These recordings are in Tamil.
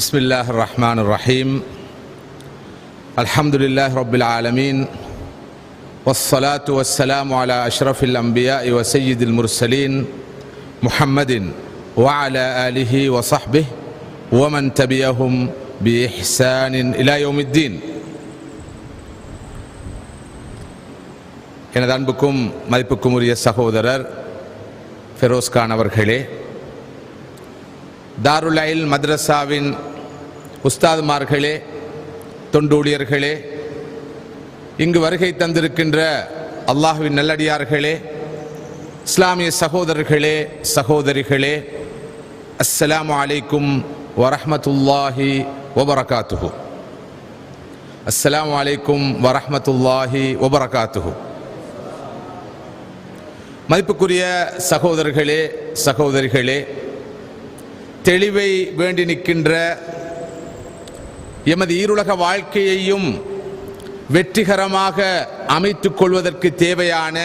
بسم الله الرحمن الرحيم الحمد لله رب العالمين والصلاة والسلام على أشرف الأنبياء وسيد المرسلين محمد وعلى آله وصحبه ومن تبعهم بإحسان إلى يوم الدين. எனது அன்புக்கும் மதிப்புக்கும் உரிய சகோதரர் ஃபெரோஸ் கான் அவர்களே, தாருல் இல்ம் மദ്രஸாவின் உஸ்தாதுமார்களே, தொண்டூழியர்களே, இங்கு வருகை தந்திருக்கின்ற அல்லாஹ்வின் நல்லடியார்களே, இஸ்லாமிய சகோதரர்களே, சகோதரிகளே, அஸ்ஸலாமு அலைக்கும் வரஹ்மத்துல்லாஹி வபரகாத்துஹு. அஸ்ஸலாமு அலைக்கும் வரஹ்மத்துல்லாஹி வபரகாத்துஹு. மதிப்புக்குரிய சகோதரர்களே, சகோதரிகளே, தெளிவை வேண்டி நிற்கின்ற எமது ஈருலக வாழ்க்கையையும் வெற்றிகரமாக அமைத்துக் கொள்வதற்கு தேவையான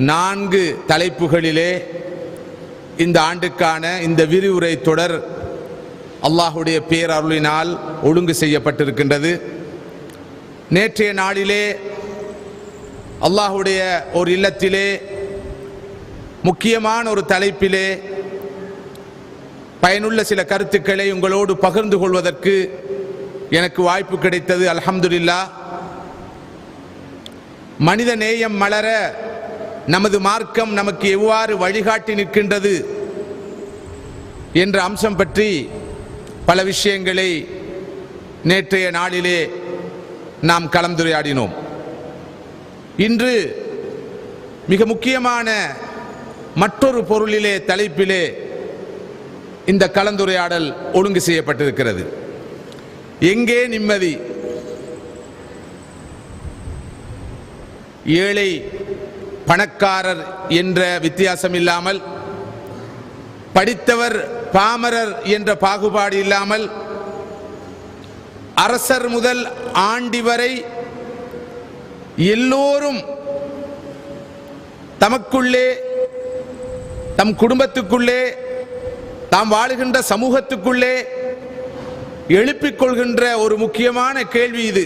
4 தலைப்புகளிலே இந்த ஆண்டுக்கான இந்த விரிவுரை தொடர் அல்லாஹுடைய பேரருளினால் ஒழுங்கு செய்யப்பட்டிருக்கின்றது. நேற்றைய நாளிலே அல்லாஹுடைய ஒரு இல்லத்திலே முக்கியமான ஒரு தலைப்பிலே பயனுள்ள சில கருத்துக்களை உங்களோடு பகிர்ந்து கொள்வதற்கு எனக்கு வாய்ப்பு கிடைத்தது. அல்ஹம்துலில்லாஹ். மனித நேயம் மலர நமது மார்க்கம் நமக்கு எவ்வாறு வழிகாட்டி நிற்கின்றது என்ற அம்சம் பற்றி பல விஷயங்களை நேற்றைய நாளிலே நாம் கலந்துரையாடினோம். இன்று மிக முக்கியமான மற்றொரு பொருளிலே தலைப்பிலே இந்த கலந்துரையாடல் ஒழுங்கு செய்யப்பட்டிருக்கிறது. எங்கே நிம்மதி? ஏழை பணக்காரர் என்ற வித்தியாசம் இல்லாமல், படித்தவர் பாமரர் என்ற பாகுபாடு இல்லாமல், அரசர் முதல் ஆண்டி வரை எல்லோரும் தமக்குள்ளே, தம் குடும்பத்துக்குள்ளே, தாம் வாழுகின்ற சமூகத்துக்குள்ளே எழுப்பிக் கொள்கின்ற ஒரு முக்கியமான கேள்வி இது.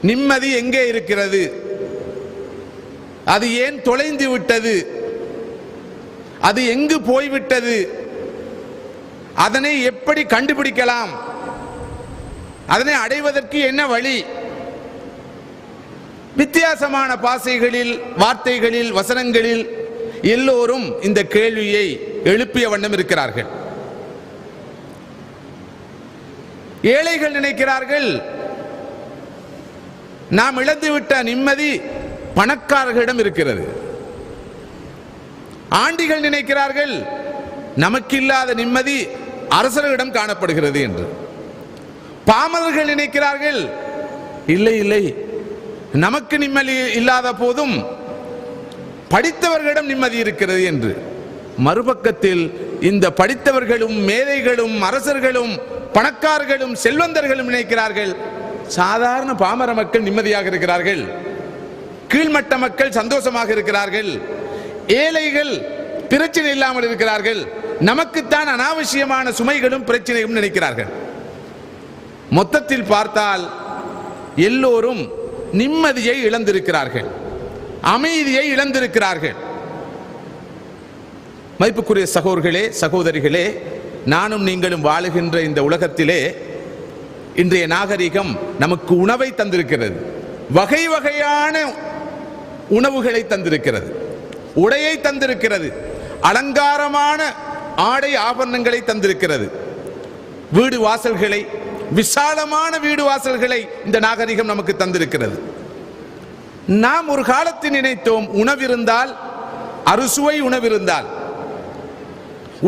நிம்மதி எங்கே இருக்கிறது? அது ஏன் தொலைந்து விட்டது? அது எங்கு போய்விட்டது? அதனை எப்படி கண்டுபிடிக்கலாம்? அதனை அடைவதற்கு என்ன வழி? வித்தியாசமான பாசைகளில், வார்த்தைகளில், வசனங்களில் எல்லோரும் இந்த கேள்வியை எழுப்பிய வண்ணம் இருக்கிறார்கள். ஏழைகள் நினைக்கிறார்கள் நாம் இழந்துவிட்ட நிம்மதி பணக்காரர்களிடம் இருக்கிறது. ஆண்டிகள் நினைக்கிறார்கள் நமக்கு இல்லாத நிம்மதி அரசர்களிடம் காணப்படுகிறது என்று. பாமரர்கள் நினைக்கிறார்கள் இல்லை இல்லை, நமக்கு நிம்மதி இல்லாத போதும் படித்தவர்களிடம் நிம்மதி இருக்கிறது என்று. மறுபக்கத்தில் இந்த படித்தவர்களும், மேதைகளும், அரசர்களும், பணக்காரர்களும், செல்வந்தர்களும் நினைக்கிறார்கள் சாதாரண பாமர மக்கள் நிம்மதியாக இருக்கிறார்கள், கீழ்மட்ட மக்கள் சந்தோஷமாக இருக்கிறார்கள், ஏழைகள் பிரச்சனை இல்லாமல் இருக்கிறார்கள், நமக்குத்தான் அனாவசியமான சுமைகளும் பிரச்சனையும் நினைக்கிறார்கள். மொத்தத்தில் பார்த்தால் எல்லோரும் நிம்மதியை இழந்திருக்கிறார்கள், அமைதியை இழந்திருக்கிறார்கள். மதிப்புக்குரிய சகோதரர்களே, சகோதரிகளே, நானும் நீங்களும் வாழுகின்ற இந்த உலகத்திலே இன்றைய நாகரிகம் நமக்கு உணவை தந்திருக்கிறது, வகை வகையான உணவுகளை தந்திருக்கிறது, உடையை தந்திருக்கிறது, அலங்காரமான ஆடை ஆபரணங்களை தந்திருக்கிறது, வீடு வாசல்களை, விசாலமான வீடு வாசல்களை இந்த நாகரிகம் நமக்கு தந்திருக்கிறது. நாம் ஒரு காலத்தில் நினைத்தோம் உணவிருந்தால், அறுசுவை உணவிருந்தால்,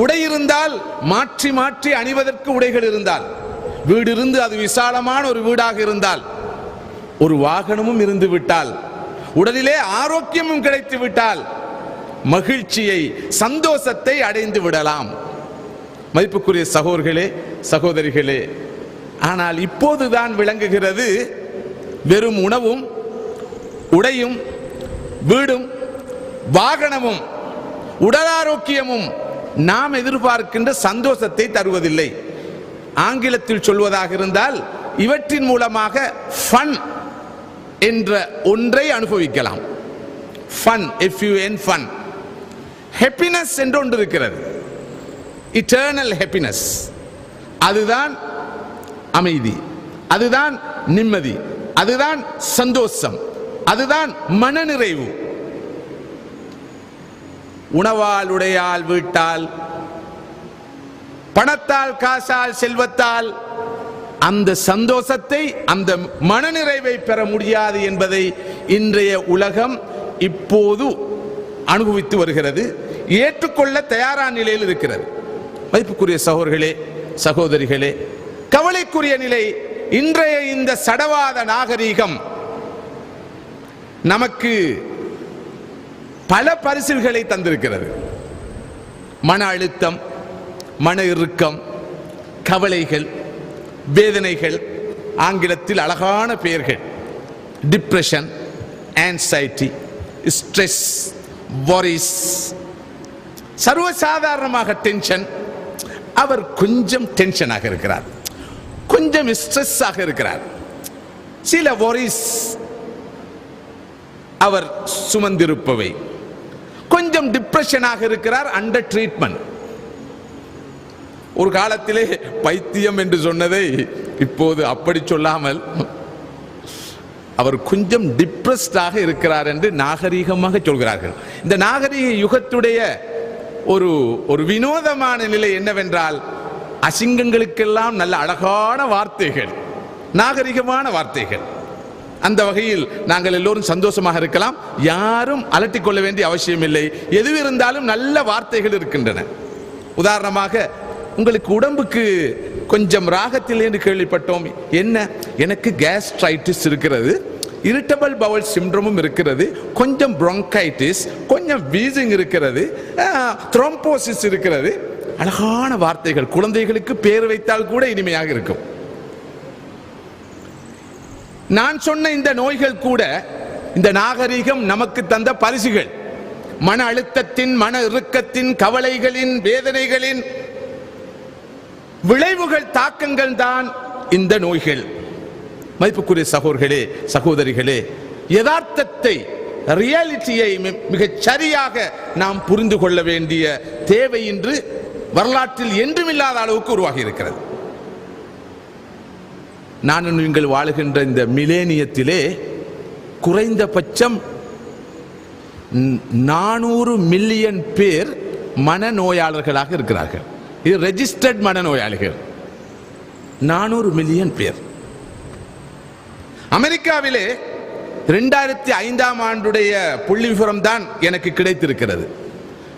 உடை இருந்தால், மாற்றி மாற்றி அணிவதற்கு உடைகள் இருந்தால், வீடு இருந்து அது விசாலமான ஒரு வீடாக இருந்தால், ஒரு வாகனமும் இருந்து விட்டால், உடலிலே ஆரோக்கியமும் கிடைத்து விட்டால், மகிழ்ச்சியை, சந்தோஷத்தை அடைந்து விடலாம். மதிப்புக்குரிய சகோதரர்களே, சகோதரிகளே, ஆனால் இப்போதுதான் விளங்குகிறது வெறும் உணவும், உடையும், வீடும், வாகனமும், உடல் ஆரோக்கியமும் நாம் எதிர்பார்க்கின்ற சந்தோஷத்தை தருவதில்லை. ஆங்கிலத்தில் சொல்வதாக இருந்தால் இவற்றின் மூலமாக ஃபன் என்ற ஒன்றை அனுபவிக்கலாம். Fun, FUN, fun. ஹாப்பினஸ் என்று ஒன்று இருக்கிறது, இட்டர்னல் ஹாப்பினஸ். அதுதான் அமைதி, அதுதான் நிம்மதி, அதுதான் சந்தோஷம், அதுதான் மனநிறைவு. உணவால், உடையால், வீட்டால், பணத்தால், காசால், செல்வத்தால் அந்த சந்தோஷத்தை, அந்த மனநிறைவை பெற முடியாது என்பதை இன்றைய உலகம் இப்போது அனுபவித்து வருகிறது, ஏற்றுக்கொள்ள தயாரான நிலையில் இருக்கிறது. மதிப்புக்குரிய சகோதரர்களே, சகோதரிகளே, கவலைக்குரிய நிலை இன்றைய இந்த சடவாத நாகரீகம் நமக்கு பல பரிசுகளை தந்திருக்கிறது. மன அழுத்தம், மன இறுக்கம், கவலைகள், வேதனைகள், ஆங்கிலத்தில் அழகான பெயர்கள், டிப்ரெஷன், ஆன்சைட்டி, ஸ்ட்ரெஸ், வொரிஸ், சர்வசாதாரணமாக டென்ஷன். அவர் கொஞ்சம் டென்ஷனாக இருக்கிறார், கொஞ்சம் ஸ்ட்ரெஸ் ஆக இருக்கிறார், சில வொரிஸ் அவர் சுமந்திருப்பவை, கொஞ்சம் டிப்ரெஷனாக இருக்கிறார், அண்டர் ட்ரீட்மெண்ட். ஒரு காலத்திலே பைத்தியம் என்று சொன்னதை இப்போது அப்படி சொல்லாமல் அவர் கொஞ்சம் டிப்ரெஸ்டாக இருக்கிறார் என்று நாகரீகமாக சொல்கிறார்கள். இந்த நாகரீக யுகத்துடைய ஒரு வினோதமான நிலை என்னவென்றால், அசிங்கங்களுக்கெல்லாம் நல்ல அழகான வார்த்தைகள், நாகரிகமான வார்த்தைகள். அந்த வகையில் நாங்கள் எல்லோரும் சந்தோஷமாக இருக்கலாம், யாரும் அலட்டிக் கொள்ள வேண்டிய அவசியம் இல்லை. எது இருந்தாலும் நல்ல வார்த்தைகள் இருக்கின்றன. உதாரணமாக, உங்களுக்கு உடம்புக்கு கொஞ்சம் ராகத்தில் என்று கேள்விப்பட்டோம். என்ன? எனக்கு கேஸ்ட்ரைட்டிஸ் இருக்கிறது, இரிட்டபிள் பவல் சிண்ட்ரோமும் இருக்கிறது, கொஞ்சம் பிராங்கைட்டிஸ், கொஞ்சம் வீசிங் இருக்கிறது, த்ரோம்போசிஸ் இருக்கிறது. அழகான வார்த்தைகள், குழந்தைகளுக்கு பேர் வைத்தால் கூட இனிமையாக இருக்கும். நான் சொன்ன இந்த நோய்கள் கூட இந்த நாகரீகம் நமக்கு தந்த பரிசுகள். மன அழுத்தத்தின், மன இறுக்கத்தின், கவலைகளின், வேதனைகளின் விளைவுகள், தாக்கங்கள் தான் இந்த நோய்கள். மதிப்புக்குரிய சகோதரர்களே, சகோதரிகளே, யதார்த்தத்தை, ரியாலிட்டியை மிகச் சரியாக நாம் புரிந்து கொள்ள வேண்டிய தேவை இன்று வரலாற்றில் என்றுமில்லாத அளவுக்கு உருவாகி இருக்கிறது. நான் நீங்கள் வாழுகின்ற இந்த மிலேனியத்திலே குறைந்தபட்சம் 400 மில்லியன் பேர் மனநோயாளர்களாக இருக்கிறார்கள். இது ரெஜிஸ்டர்ட் மனநோயாளிகள் 400 மில்லியன் பேர். அமெரிக்காவிலே 2005ஆம் ஆண்டுடைய புள்ளி விவரம் தான் எனக்கு கிடைத்திருக்கிறது.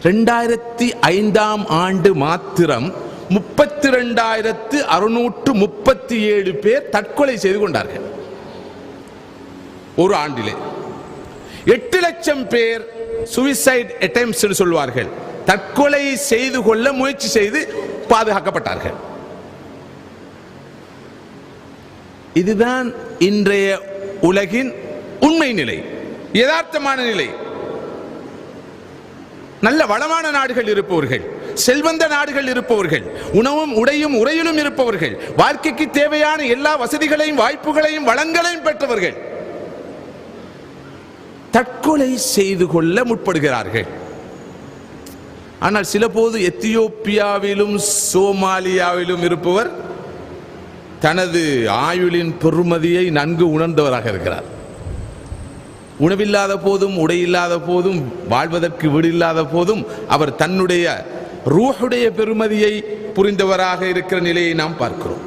2005ஆம் ஆண்டு மாத்திரம் 32,637 பேர் தற்கொலை செய்து கொண்டார்கள். ஒரு ஆண்டிலே 8 லட்சம் பேர் சூசைட் அட்டெம்ப்ட்ஸ் சொல்வார்கள், தற்கொலை செய்து கொள்ள முயற்சி செய்து பாதுகாக்கப்பட்டார்கள். இதுதான் இன்றைய உலகின் உண்மை நிலை, யதார்த்தமான நிலை. நல்ல வளமான நாடுகள் இருப்பவர்கள், செல்வந்த நாடுகள் இருப்பவர்கள், உணவும் உடையும் உறையிலும் இருப்பவர்கள், வாழ்க்கைக்கு தேவையான எல்லா வசதிகளையும் வாய்ப்புகளையும் வளங்களையும் பெற்றவர்கள் தற்கொலை செய்து கொள்ள முற்படுகிறார்கள். ஆனால் சில போது எத்தியோப்பியாவிலும் சோமாலியாவிலும் இருப்பவர் தனது ஆயுளின் பெருமதியை நன்கு உணர்ந்தவராக இருக்கிறார். உணவில்லாத போதும், உடையில்லாத போதும், வாழ்வதற்கு வீடு இல்லாத போதும் அவர் தன்னுடைய ரூஹுடைய பெருமதியை புரிந்தவராக இருக்கிற நிலையை நாம் பார்க்கிறோம்.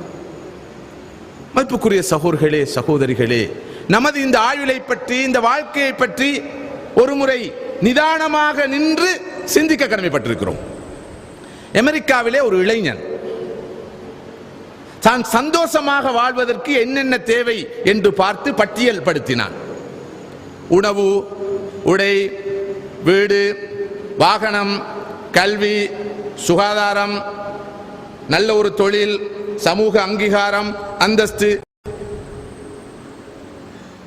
மதிப்புக்குரிய சகோதரர்களே, சகோதரிகளே, நமது இந்த ஆயுளை பற்றி, இந்த வாழ்க்கையை பற்றி ஒரு முறை நிதானமாக நின்று சிந்திக்க கடமைப்பட்டிருக்கிறோம். அமெரிக்காவிலே ஒரு இளைஞன் தான் சந்தோஷமாக வாழ்வதற்கு என்னென்ன தேவை என்று பார்த்து பட்டியல் படுத்தினான். உணவு, உடை, வீடு, வாகனம், கல்வி, சுகாதாரம், நல்ல ஒரு தொழில், சமூக அங்கீகாரம், அந்தஸ்து.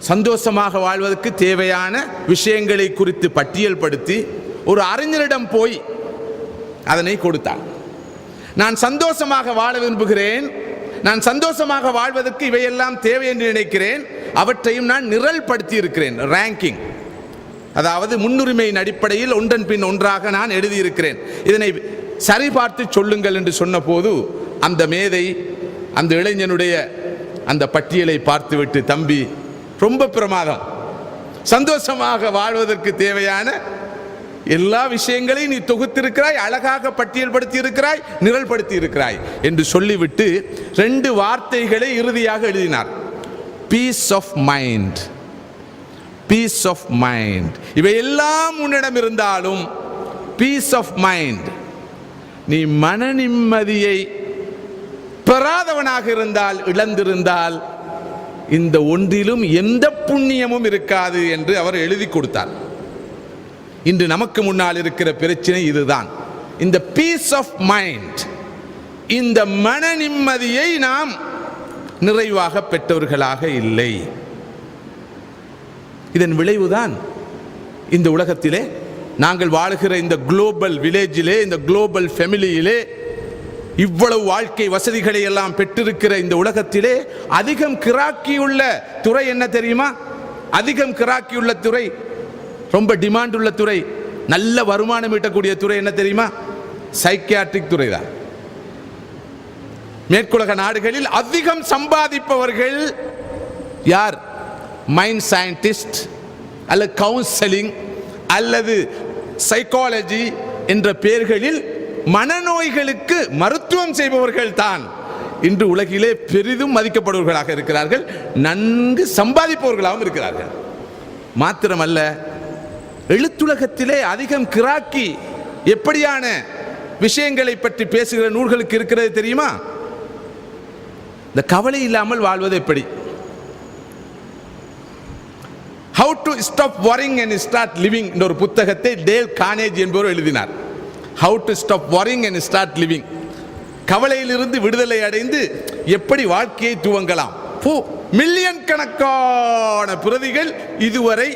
சந்தோஷமாக வாழ்வதற்கு தேவையான விஷயங்களை குறித்து பட்டியல் படுத்தி ஒரு அறிஞரிடம் போய் அதனை கொடுத்தான். நான் சந்தோஷமாக வாழ விரும்புகிறேன், நான் சந்தோஷமாக வாழ்வதற்கு இவையெல்லாம் தேவை என்று நினைக்கிறேன், அவற்றையும் நான் நிரல்படுத்தி இருக்கிறேன். ரேங்கிங், அதாவது முன்னுரிமையின் அடிப்படையில் ஒன்றன் பின் ஒன்றாக நான் எழுதியிருக்கிறேன், இதனை சரிபார்த்து சொல்லுங்கள் என்று சொன்ன போது அந்த மேதை அந்த இளைஞனுடைய அந்த பட்டியலை பார்த்துவிட்டு, தம்பி ரொம்ப பிரமாதம், சந்தோஷமாக வாழ்வதற்கு தேவையான எல்லா விஷயங்களையும் நீ தொகுத்திருக்கிறாய், அழகாக பட்டியல்படுத்தி இருக்கிறாய், நிரல்படுத்தி இருக்கிறாய் என்று சொல்லிவிட்டு 2 வார்த்தைகளை இறுதியாக எழுதினார். Peace of mind, peace of mind. இவையெல்லாம் உன்னிடம் இருந்தாலும் பீஸ் ஆஃப் மைண்ட், நீ மன நிம்மதியை பெறாதவனாக இருந்தால், இழந்திருந்தால், இந்த ஒன்றிலும் எந்த புண்ணியமும் இருக்காது என்று அவர் எழுதி கொடுத்தார். இன்று நமக்கு முன்னால் இருக்கிற பிரச்சனை இதுதான். இந்த பீஸ் ஆஃப் மைண்ட், இந்த மன நிம்மதியை நாம் நிறைவாக பெற்றவர்களாக இல்லை. இதன் விளைவுதான் இந்த உலகத்திலே நாங்கள் வாழுகிற இந்த குளோபல் வில்லேஜிலே, இந்த குளோபல் ஃபேமிலியிலே, இவ்வளவு வாழ்க்கை வசதிகளை எல்லாம் பெற்றிருக்கிற இந்த உலகத்திலே அதிகம் கிராக்கியுள்ள துறை என்ன தெரியுமா? அதிகம் கிராக்கியுள்ள துறை, ரொம்ப டிமாண்ட் உள்ள துறை, நல்ல வருமானம் ஈட்டக்கூடிய துறை என்ன தெரியுமா? சைக்கியாட்ரிக் துறை தான். மேற்குலக நாடுகளில் அதிகம் சம்பாதிப்பவர்கள் யார்? மைண்ட் சயின்டிஸ்ட் அல்லது கவுன்சிலிங் அல்லது சைக்காலஜி என்ற பெயர்களில் மனநோய்களுக்கு மருத்துவம் செய்பவர்கள் தான் இன்று உலகிலே பெரிதும் மதிக்கப்படுபவர்களாக இருக்கிறார்கள், நன்கு சம்பாதிப்பவர்களாகவும் இருக்கிறார்கள். மாத்திரமல்ல, எழுத்துலகத்திலே அதிகம் கிராக்கி எப்படியான விஷயங்களை பற்றி பேசுகிற நூல்களுக்கு இருக்கிறது தெரியுமா? இந்த கவலை இல்லாமல் வாழ்வது எப்படி, How to stop worrying and start living என்ற ஒரு புத்தகத்தை டேல் கார்னேஜி என்பவர் எழுதினார். How to stop worrying and start living, கவலையிலிருந்து விடுதலை அடைந்து எப்படி வாழ்க்கையை துவங்கலாம். மில்லியன் கணக்கான பிரதிகள் இதுவரை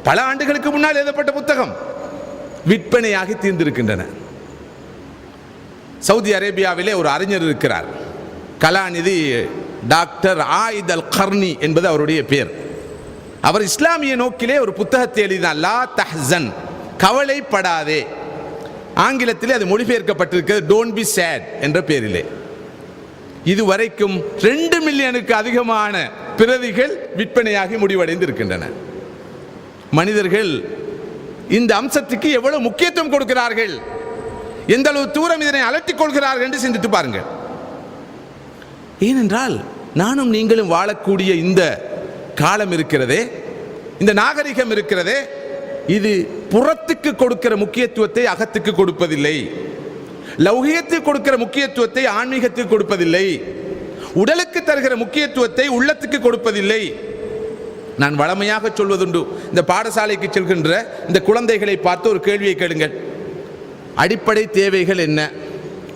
பல ஆண்டுகளுக்கு முன்னால் எழுதப்பட்ட புத்தகம் விற்பனையாகி தீர்ந்திருக்கின்றன. சவுதி அரேபியாவிலே ஒரு அறிஞர் இருக்கிறார், கலாநிதி டாக்டர் ஆயித் அல் கர்னி என்பது அவருடைய பெயர். அவர் இஸ்லாமிய நோக்கிலே ஒரு புத்தகத்தை எழுதினார், லா தஹ்சன், கவலைப்படாதே. ஆங்கிலத்திலே அது மொழிபெயர்க்கப்பட்டிருக்கிறது டோன்ட் பி சேட் என்ற பெயரிலே. இதுவரைக்கும் 2 மில்லியனுக்கு அதிகமான பிரதிகள் விற்பனையாகி முடிவடைந்து இருக்கின்றன. மனிதர்கள் இந்த அம்சத்துக்கு எவ்வளவு முக்கியத்துவம் கொடுக்கிறார்கள், எந்த அளவு தூரம் இதனை அலட்டிக் கொள்கிறார்கள் என்று சிந்தித்து பாருங்கள். ஏனென்றால் நானும் நீங்களும் வாழக்கூடிய இந்த காலம் இருக்கிறதே, இந்த நாகரிகம் இருக்கிறதே, இது புறத்துக்கு கொடுக்கிற முக்கியத்துவத்தை அகத்துக்கு கொடுப்பதில்லை, லௌகியத்துக்கு கொடுக்கிற முக்கியத்துவத்தை ஆன்மீகத்துக்கு கொடுப்பதில்லை, உடலுக்கு தருகிற முக்கியத்துவத்தை உள்ளத்துக்கு கொடுப்பதில்லை. நான் வளமையாக சொல்வதுண்டு, இந்த பாடசாலைக்கு செல்கின்ற இந்த குழந்தைகளை பார்த்து ஒரு கேள்வியை கேளுங்கள், அடிப்படை தேவைகள் என்ன,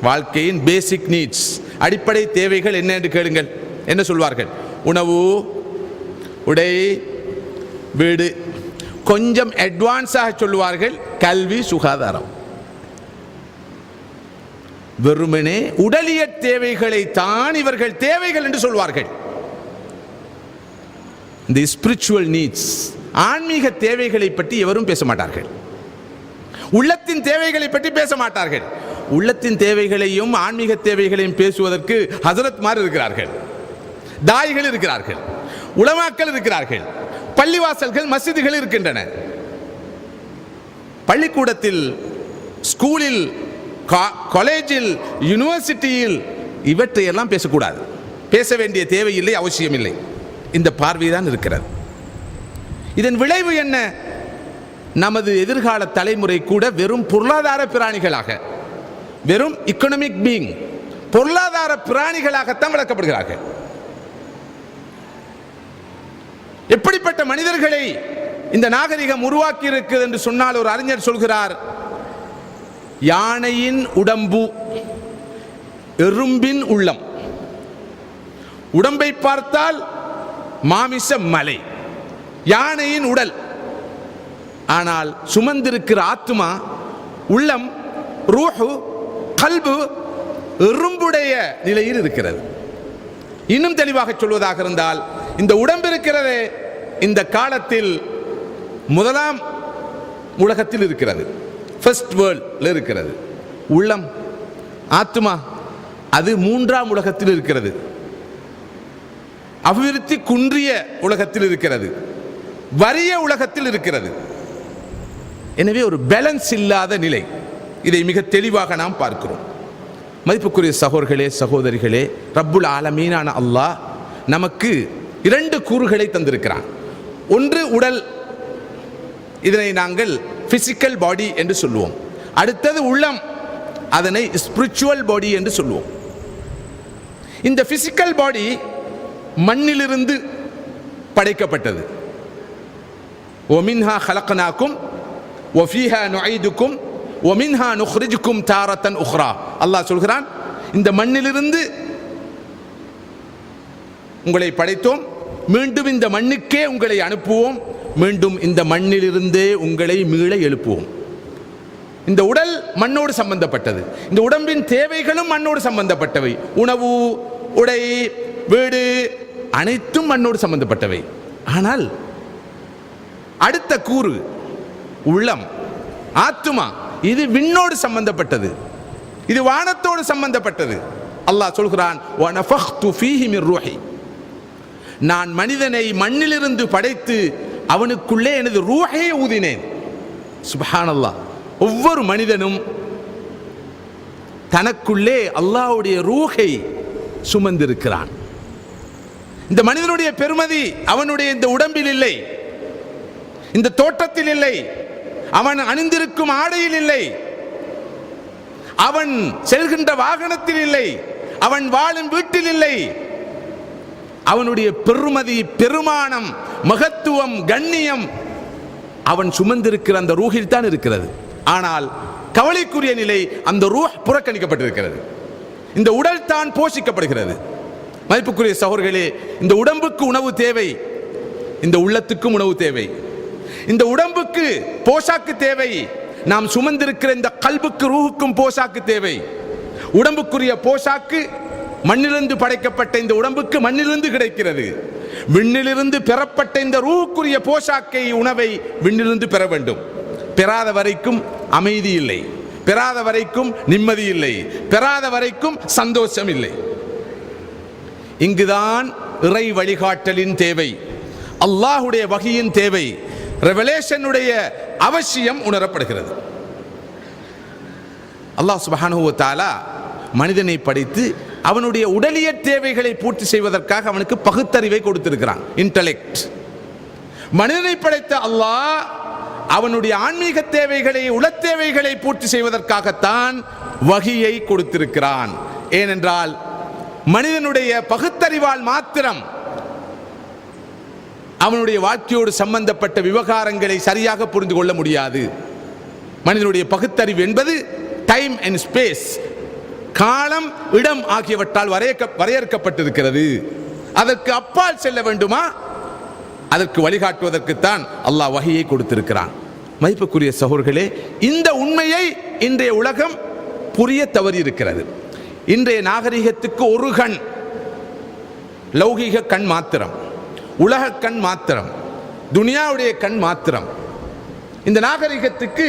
வாழ்க்கையின் பேசிக் நீட்ஸ், அடிப்படை தேவைகள் என்ன என்று கேளுங்கள். என்ன சொல்வார்கள்? உணவு, உடை, வீடு. கொஞ்சம் அட்வான்ஸாக சொல்லுவார்கள் கல்வி, சுகாதாரம். வெறுமனே உடலிய தேவைகளை தான் இவர்கள் தேவைகள் என்று சொல்வார்கள். இந்த ஸ்பிரிச்சுவல் நீட்ஸ், ஆன்மீக தேவைகளை பற்றி எவரும் பேச மாட்டார்கள், உள்ளத்தின் தேவைகளை பற்றி பேச மாட்டார்கள். உள்ளத்தின் தேவைகளையும் ஆன்மீக தேவைகளையும் பேசுவதற்கு ஹசரத்மார் இருக்கிறார்கள், தாய்கள் இருக்கிறார்கள், உலமாக்கள் இருக்கிறார்கள், பள்ளிவாசல்கள், மஸ்ஜிதுகள் இருக்கின்றன. பள்ளிக்கூடத்தில், ஸ்கூலில், காலேஜில், யூனிவர்சிட்டியில் இவற்றையெல்லாம் பேசக்கூடாது, பேச வேண்டிய தேவையில்லை, அவசியமில்லை. இந்த பார்வைதான் இருக்கிறது. இதன் விளைவு என்ன? நமது எதிர்கால தலைமுறை கூட வெறும் பொருளாதார பிராணிகளாக, வெறும் எக்கனாமிக் பீயிங், பொருளாதார பிராணிகளாகத்தான் வளர்க்கப்படுகிறார்கள். எப்படிப்பட்ட மனிதர்களை இந்த நாகரிகம் உருவாக்கி இருக்கிறது என்று சொன்னால், ஒரு அறிஞர் சொல்கிறார், யானையின் உடம்பு, எறும்பின் உள்ளம். உடம்பை பார்த்தால் மாமிச மலை, யானையின் உடல். ஆனால் சுமந்திருக்கிற ஆத்மா, உள்ளம் ரூஹு கல்பு எறும்புடைய நிலையில் இருக்கிறது. இன்னும் தெளிவாக சொல்வதாக இருந்தால், இந்த உடம்பு இருக்கிறதே இந்த காலத்தில் முதலாம் உலகத்தில் இருக்கிறது, ஃபர்ஸ்ட் வேர்ல்ட்ல இருக்கிறது. உள்ளம் ஆத்மா அது மூன்றாம் உலகத்தில் இருக்கிறது, அபிவிருத்தி குன்றிய உலகத்தில் இருக்கிறது, வறிய உலகத்தில் இருக்கிறது. எனவே ஒரு பேலன்ஸ் இல்லாத நிலை, இதை மிக தெளிவாக நாம் பார்க்கிறோம். மதிப்புக்குரிய சகோதரர்களே சகோதரிகளே, ரப்புல் ஆலமீனான அல்லாஹ் நமக்கு 2 கூறுகளை தந்திருக்கிறான். ஒன்று உடல், இதனை நாங்கள் பிசிக்கல் பாடி என்று சொல்லுவோம். அடுத்தது உள்ளம், அதனை ஸ்பிரிச்சுவல் பாடி என்று சொல்லுவோம். இந்த பிசிக்கல் பாடி மண்ணிலிருந்து படைக்கப்பட்டது. وَمِنْهَا خَلَقْنَاكُمْ وَفِيهَا نُعِيدُكُمْ وَمِنْهَا نُخْرِجُكُمْ تَارَةً أُخْرَى. அல்லாஹ் சொல்கிறான், இந்த மண்ணிலிருந்து உங்களை படைத்தோம், மீண்டும் இந்த மண்ணுக்கே உங்களை அனுப்புவோம், மீண்டும் இந்த மண்ணிலிருந்தே உங்களை மீள எழுப்புவோம். இந்த உடல் மண்ணோடு சம்பந்தப்பட்டது, இந்த உடம்பின் தேவைகளும் மண்ணோடு சம்பந்தப்பட்டவை. உணவு, உடை, வீடு அனைத்தும் மண்ணோடு சம்பந்தப்பட்டவை. ஆனால் அடுத்த கூறு உள்ளம், ஆத்துமா, இது விண்ணோடு சம்பந்தப்பட்டது, இது வானத்தோடு சம்பந்தப்பட்டது. அல்லாஹ் சொல்கிறான், வனஃபக்து ஃபீஹி மிர் ரூஹி, நான் மனிதனை மண்ணிலிருந்து படைத்து அவனுக்குள்ளே எனது ரூஹை ஊதினேன். சுப்ஹானல்லாஹ். ஒவ்வொரு மனிதனும் தனக்குள்ளே அல்லாஹ்வுடைய ரூஹை சுமந்திருக்கிறான். இந்த மனிதனுடைய பெருமதி அவனுடைய இந்த உடம்பில் இல்லை, இந்த தோற்றத்தில் இல்லை, அவன் அணிந்திருக்கும் ஆடையில் இல்லை, அவன் செல்கின்ற வாகனத்தில் இல்லை, அவன் வாழும் வீட்டில் இல்லை. அவனுடைய பெருமதி, பெருமானம், மகத்துவம், கண்ணியம் அவன் சுமந்திருக்கிற அந்த ரூஹில் தான் இருக்கிறது. ஆனால் கவலைக்குரிய நிலை, அந்த ரூஹ் புறக்கணிக்கப்பட்டிருக்கிறது. இந்த உடல் தான் போஷிக்கப்படுகிறது. மதிப்புக்குரிய சகோதரர்களே, இந்த உடம்புக்கு உணவு தேவை, இந்த உள்ளத்துக்கும் உணவு தேவை. இந்த உடம்புக்கு போஷாக்கு தேவை, நாம் சுமந்திருக்கிற இந்த கல்புக்கு ரூஹுக்கும் போஷாக்கு தேவை. உடம்புக்குரிய போஷாக்கு மண்ணிலிருந்து படைக்கப்பட்ட இந்த உடம்புக்கு மண்ணிலிருந்து கிடைக்கிறது. விண்ணிலிருந்து பெறப்பட்ட இந்த ரூஹுக்குரிய போஷாக்கை, உணவை விண்ணிலிருந்து பெற வேண்டும். பெறாத வரைக்கும் அமைதி இல்லை, பெறாத வரைக்கும் நிம்மதி இல்லை, பெறாத வரைக்கும் சந்தோஷம் இல்லை. இங்குதான் இறை வழிகாட்டலின் தேவை, அல்லாஹ்வுடைய வஹியின் தேவை, ரெவலேஷனுடைய அவசியம் உணரப்படுகிறது. அல்லாஹ் சுப்ஹானஹு வ தஆலா மனிதனை படைத்து அவனுடைய உடலிய தேவைகளை பூர்த்தி செய்வதற்காக அவனுக்கு பகுத்தறிவை கொடுத்திருக்கிறான், இன்டெலெக்ட். மனிதனை படைத்த அல்லாஹ் அவனுடைய ஆன்மீக தேவைகளை, உளத்தேவைகளை பூர்த்தி செய்வதற்காகத்தான் வஹியை கொடுத்திருக்கிறான். ஏனென்றால் மனிதனுடைய பகுத்தறிவால் மாத்திரம் அவனுடைய வாழ்க்கையோடு சம்பந்தப்பட்ட விவகாரங்களை சரியாக புரிந்து கொள்ள முடியாது. மனிதனுடைய பகுத்தறிவு என்பது டைம் அண்ட் ஸ்பேஸ், காலம், இடம் ஆகியவற்றால் வரையறுக்கப்பட்டிருக்கிறது. அதற்கு அப்பால் செல்ல வேண்டுமா, அதற்கு வழிகாட்டுவதற்குத்தான் அல்லாஹ் வஹியை கொடுத்திருக்கிறான். மதிப்புக்குரிய சகோதரர்களே, இந்த உண்மையை இன்றைய உலகம் புரிய தவறி இருக்கிறது. இன்றைய நாகரிகத்துக்கு ஒரு கண், லௌகீக கண் மாத்திரம், உலக கண் மாத்திரம், துனியாவுடைய கண் மாத்திரம். இந்த நாகரிகத்துக்கு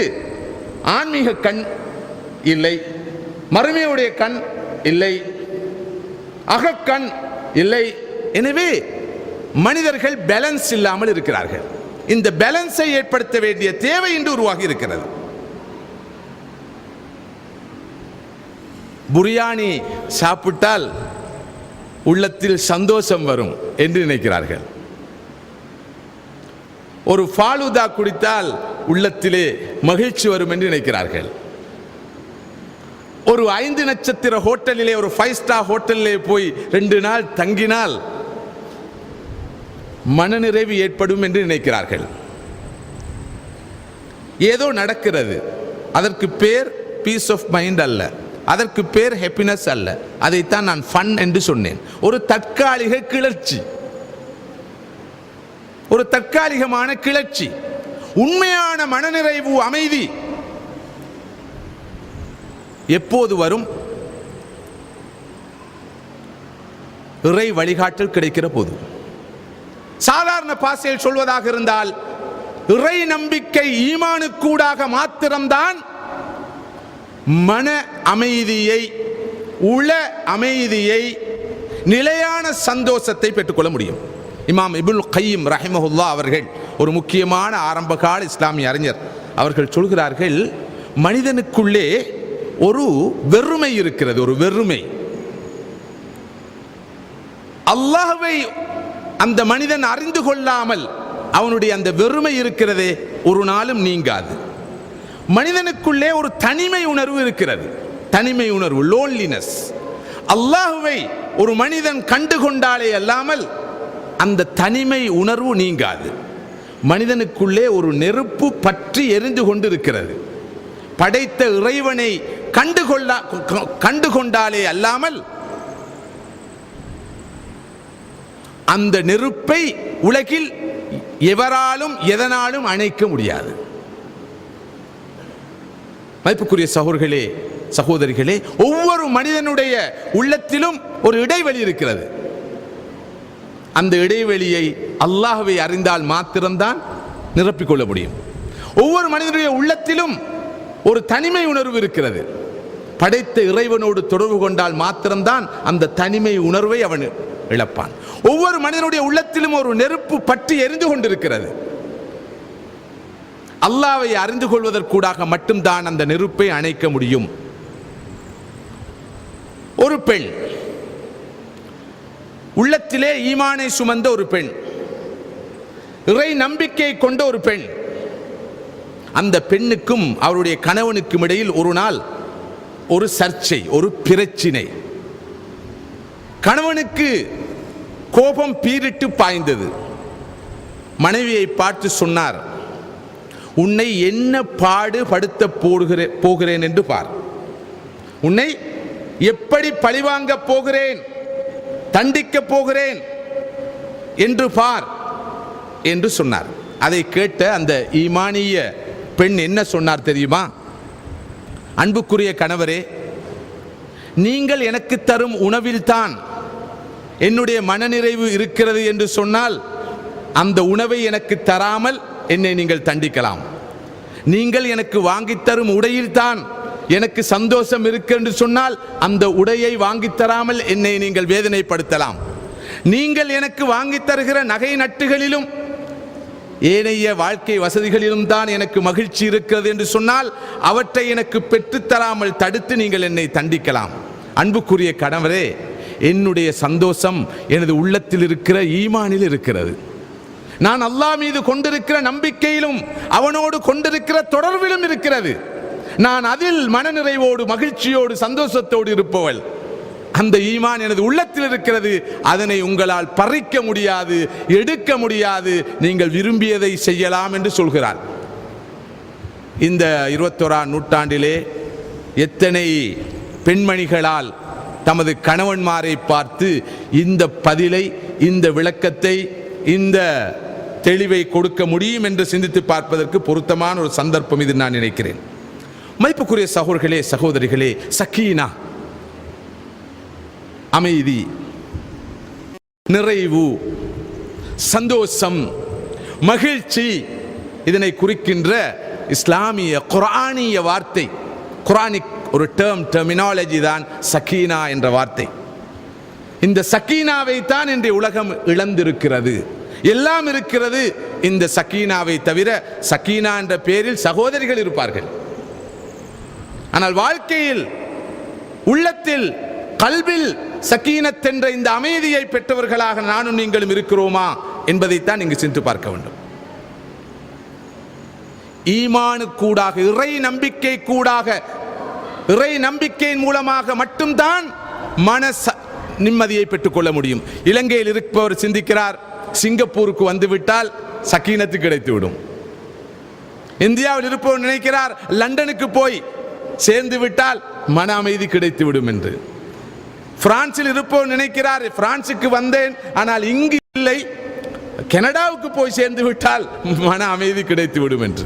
ஆன்மீக கண் இல்லை, மறுமையுடைய கண் இல்லை, அகக்கண் இல்லை. எனவே மனிதர்கள் பேலன்ஸ் இல்லாமல் இருக்கிறார்கள். இந்த பேலன்ஸை ஏற்படுத்த வேண்டிய தேவை இன்று உருவாகி இருக்கிறது. பிரியாணி சாப்பிட்டால் உள்ளத்தில் சந்தோஷம் வரும் என்று நினைக்கிறார்கள். ஒரு ஃபாலுதா குடித்தால் உள்ளத்திலே மகிழ்ச்சி வரும் என்று நினைக்கிறார்கள். ஒரு 5 நட்சத்திர ஹோட்டலிலே, ஒரு 5 ஸ்டார் ஹோட்டலிலே போய் 2 நாள் தங்கினால் மனநிறைவு ஏற்படும் என்று நினைக்கிறார்கள். ஏதோ நடக்கிறது, அதற்கு பேர் பீஸ் ஆஃப் மைண்ட் அல்ல, அதற்கு பேர் ஹாப்பினஸ் அல்ல. அதைத்தான் நான் ஃபன் என்று சொன்னேன். ஒரு தற்காலிக கிளர்ச்சி, ஒரு தற்காலிகமான கிளர்ச்சி. உண்மையான மனநிறைவு, அமைதி எப்போது வரும்? இறை வழிகாட்டல் கிடைக்கிற போது. சாதாரண பாசையில் சொல்வதாக இருந்தால், இறை நம்பிக்கை ஈமானுக்கூடாக மாத்திரம்தான் மன அமைதியை, உள அமைதியை, நிலையான சந்தோஷத்தை பெற்றுக்கொள்ள முடியும். இமாம் இப்னுல் கய்யிம் ரஹிமஹுல்லாஹ் அவர்கள் ஒரு முக்கியமான ஆரம்பகால இஸ்லாமிய அறிஞர். அவர்கள் சொல்கிறார்கள், மனிதனுக்குள்ளே ஒரு வெறுமை இருக்கிறது. ஒரு வெறுமை. அல்லாஹ்வை அந்த மனிதன் அறிந்து கொள்ளாமல் அவனுடைய அந்த வெறுமை இருக்கிறதே ஒரு நாளும் நீங்காது. மனிதனுக்குள்ளே ஒரு தனிமை உணர்வு இருக்கிறது. தனிமை உணர்வு, லோன்லினஸ். அல்லாஹ்வை ஒரு மனிதன் கண்டு கொண்டாலே அல்லாமல் அந்த தனிமை உணர்வு நீங்காது. மனிதனுக்குள்ளே ஒரு நெருப்பு பற்றி எரிந்து கொண்டிருக்கிறது. படைத்த இறைவனை கண்டு கொண்டாலே அல்லாமல் அந்த நெருப்பை உலகில் எவராலும் எதனாலும் அணைக்க முடியாது. மதிப்புக்குரிய சகோதரர்களே, சகோதரிகளே, ஒவ்வொரு மனிதனுடைய உள்ளத்திலும் ஒரு இடைவெளி இருக்கிறது. அந்த இடைவெளியை அல்லாஹ்வை அறிந்தால் மாத்திரம்தான் நிரப்பிக்கொள்ள முடியும். ஒவ்வொரு மனிதனுடைய உள்ளத்திலும் ஒரு தனிமை உணர்வு இருக்கிறது. படைத்த இறைவனோடு தொடர்பு கொண்டால் மாத்திரம்தான் அந்த தனிமை உணர்வை அவன் இழப்பான். ஒவ்வொரு மனிதனுடைய உள்ளத்திலும் ஒரு நெருப்பு பற்றி எரிந்து கொண்டிருக்கிறது. அல்லாஹ்வை அறிந்து கொள்வதற்கூடாக மட்டும்தான் அந்த நெருப்பை அணைக்க முடியும். ஒரு பெண், உள்ளத்திலே ஈமானை சுமந்த ஒரு பெண், இறை நம்பிக்கை கொண்ட ஒரு பெண், அந்த பெண்ணுக்கும் அவருடைய கணவனுக்கும் இடையில் ஒரு நாள் ஒரு சர்ச்சை, ஒரு பிரச்சினை. கணவனுக்கு கோபம் பீரிட்டு பாய்ந்தது. மனைவியை பார்த்து சொன்னார், உன்னை என்ன பாடுபடுத்த போகிறேன் என்று பார். உன்னை எப்படி பழிவாங்க போகிறேன், தண்டிக்க போகிறேன் என்று பார் என்று சொன்னார். அதை கேட்ட அந்த ஈமானிய பெண் என்ன சொன்னார் தெரியுமா? அன்புக்குரிய கணவரே, நீங்கள் எனக்கு தரும் உணவில்தான் என்னுடைய மனநிறைவு இருக்கிறது என்று சொன்னால் அந்த உணவை எனக்கு தராமல் என்னை நீங்கள் தண்டிக்கலாம். நீங்கள் எனக்கு வாங்கித்தரும் உடையில்தான் எனக்கு சந்தோஷம் இருக்கு என்று சொன்னால் அந்த உடையை வாங்கித்தராமல் என்னை நீங்கள் வேதனைப்படுத்தலாம். நீங்கள் எனக்கு வாங்கித் தருகிற நகை நட்டுகளிலும் ஏனைய வாழ்க்கை வசதிகளிலும் தான் எனக்கு மகிழ்ச்சி இருக்கிறது என்று சொன்னால் அவற்றை எனக்கு பெற்றுத்தராமல் தடுத்து நீங்கள் என்னை தண்டிக்கலாம். அன்புக்குரிய கணவரே, என்னுடைய சந்தோஷம் எனது உள்ளத்தில் இருக்கிற ஈமானில் இருக்கிறது. நான் அல்லாஹ் மீது கொண்டிருக்கிற நம்பிக்கையிலும் அவனோடு கொண்டிருக்கிற தொடர்பிலும் இருக்கிறது. நான் அதில் மனநிறைவோடு மகிழ்ச்சியோடு சந்தோஷத்தோடு இருப்பவள். அந்த ஈமான் எனது உள்ளத்தில் இருக்கிறது. அதனை உங்களால் பறிக்க முடியாது, எடுக்க முடியாது. நீங்கள் விரும்பியதை செய்யலாம் என்று சொல்கிறார். இந்த 21ஆம் நூற்றாண்டிலே எத்தனை பெண்மணிகளால் தமது கணவன்மாரை பார்த்து இந்த பதிலை, இந்த விளக்கத்தை, இந்த தெளிவை கொடுக்க முடியும் என்று சிந்தித்து பார்ப்பதற்கு பொருத்தமான ஒரு சந்தர்ப்பம் இது நான் நினைக்கிறேன். மதிப்புக்குரிய சகோதரர்களே, சகோதரிகளே, சக்கீனா, அமைதி, நிறைவு, சந்தோஷம், மகிழ்ச்சி, இதனை குறிக்கின்ற இஸ்லாமிய குர்ஆனிய வார்த்தை, குர்ஆனிக் ஒரு டெர்மினாலஜி தான் சக்கீனா என்ற வார்த்தை. இந்த சக்கீனாவை தான் இன்றைய உலகம் இழந்திருக்கிறது. எல்லாம் இருக்கிறது, இந்த சக்கீனாவை தவிர. சக்கீனா என்ற பெயரில் சகோதரிகள் இருப்பார்கள், ஆனால் வாழ்க்கையில் உள்ளத்தில் கல்பில் சக்கீனத் என்ற இந்த அமைதியை பெற்றவர்களாக நானும் நீங்களும் இருக்கிறோமா என்பதைத்தான் இங்கு சிந்தித்து பார்க்க வேண்டும். ஈமானுக்கூடாக, இறை நம்பிக்கை கூடாக, இறை நம்பிக்கையின் மூலமாக மட்டும்தான் மன நிம்மதியை பெற்றுக்கொள்ள முடியும். இலங்கையில் இருப்பவர் சிந்திக்கிறார், சிங்கப்பூருக்கு வந்துவிட்டால் சக்கீனத்து கிடைத்துவிடும். இந்தியாவில் இருப்பவர் நினைக்கிறார், லண்டனுக்கு போய் சேர்ந்து விட்டால் மன அமைதி கிடைத்துவிடும் என்று. பிரான்சில் இருப்பவர் நினைக்கிறார், பிரான்சுக்கு வந்தேன் ஆனால் இங்கு இல்லை, கனடாவுக்கு போய் சேர்ந்து விட்டால் மன அமைதி கிடைத்துவிடும் என்று.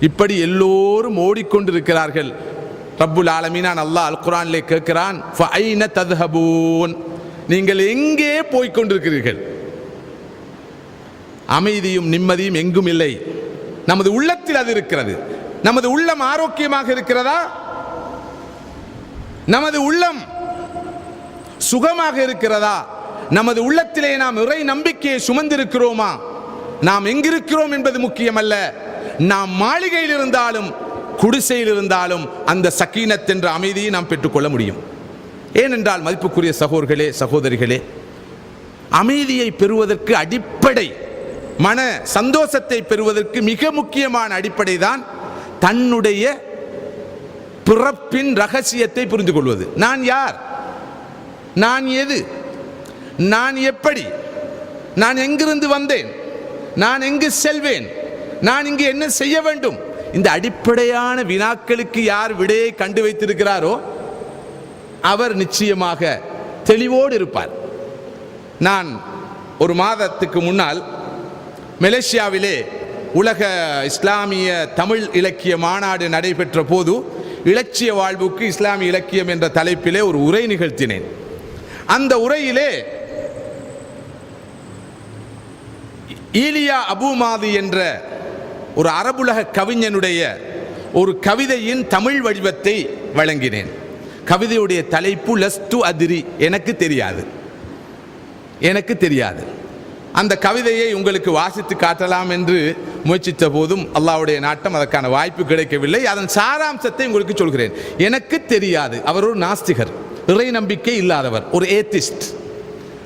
இப்படி எல்லோரும் ஓடிக்கொண்டிருக்கிறார்கள். ரப்புல் ஆலமீனான் அல்லாஹ் அல் குர்ஆனிலே கேட்கிறான், ஃபஐன தத்ஹபூன், நீங்கள் எங்கே போய்க் கொண்டிருக்கிறீர்கள்? அமைதியும் நிம்மதியும் எங்கும் இல்லை. நமது உள்ளத்தில் அது இருக்கிறது. நமது உள்ளம் ஆரோக்கியமாக இருக்கிறதா? நமது உள்ளம் சுகமாக இருக்கிறதா? நமது உள்ளத்திலே நாம் இறை நம்பிக்கையை சுமந்திருக்கிறோமா? நாம் எங்கிருக்கிறோம் என்பது முக்கியமல்ல. நாம் மாளிகையில் இருந்தாலும் குடிசையில் இருந்தாலும் அந்த சக்கீனத் என்ற அமைதியை நாம் பெற்றுக்கொள்ள முடியும். ஏனென்றால் மதிப்புக்குரிய சகோதரர்களே, சகோதரிகளே, அமைதியை பெறுவதற்கு அடிப்படை, மன சந்தோஷத்தை பெறுவதற்கு மிக முக்கியமான அடிப்படை தான் தன்னுடைய பிறப்பின் ரகசியத்தை புரிந்து கொள்வது. நான் யார்? நான் எது? நான் எப்படி? நான் எங்கிருந்து வந்தேன்? நான் எங்கு செல்வேன்? நான் இங்கு என்ன செய்ய வேண்டும்? இந்த அடிப்படையான வினாக்களுக்கு யார் விடையை கண்டு வைத்திருக்கிறாரோ அவர் நிச்சயமாக தெளிவோடு இருப்பார். நான் ஒரு மாதத்துக்கு முன்னால் மலேசியாவிலே உலக இஸ்லாமிய தமிழ் இலக்கிய மாநாடு நடைபெற்ற போது இலட்சிய வாழ்வுக்கு இஸ்லாமிய இலக்கியம் என்ற தலைப்பிலே ஒரு உரை நிகழ்த்தினேன். அந்த உரையிலே ஈலியா அபுமாதி என்ற ஒரு அரபுலக கவிஞனுடைய ஒரு கவிதையின் தமிழ் வடிவத்தை வழங்கினேன். கவிதையுடைய தலைப்பு லஸ்து அதிரி, எனக்கு தெரியாது, எனக்கு தெரியாது. அந்த கவிதையை உங்களுக்கு வாசித்து காட்டலாம் என்று முயற்சித்த போதும் அல்லாஹ்வுடைய நாட்டம் அதற்கான வாய்ப்பு கிடைக்கவில்லை. அதன் சாராம்சத்தை உங்களுக்கு சொல்கிறேன். எனக்கு தெரியாது. அவர் ஒரு நாஸ்திகர், இறை நம்பிக்கை இல்லாதவர், ஒரு ஏத்திஸ்ட்.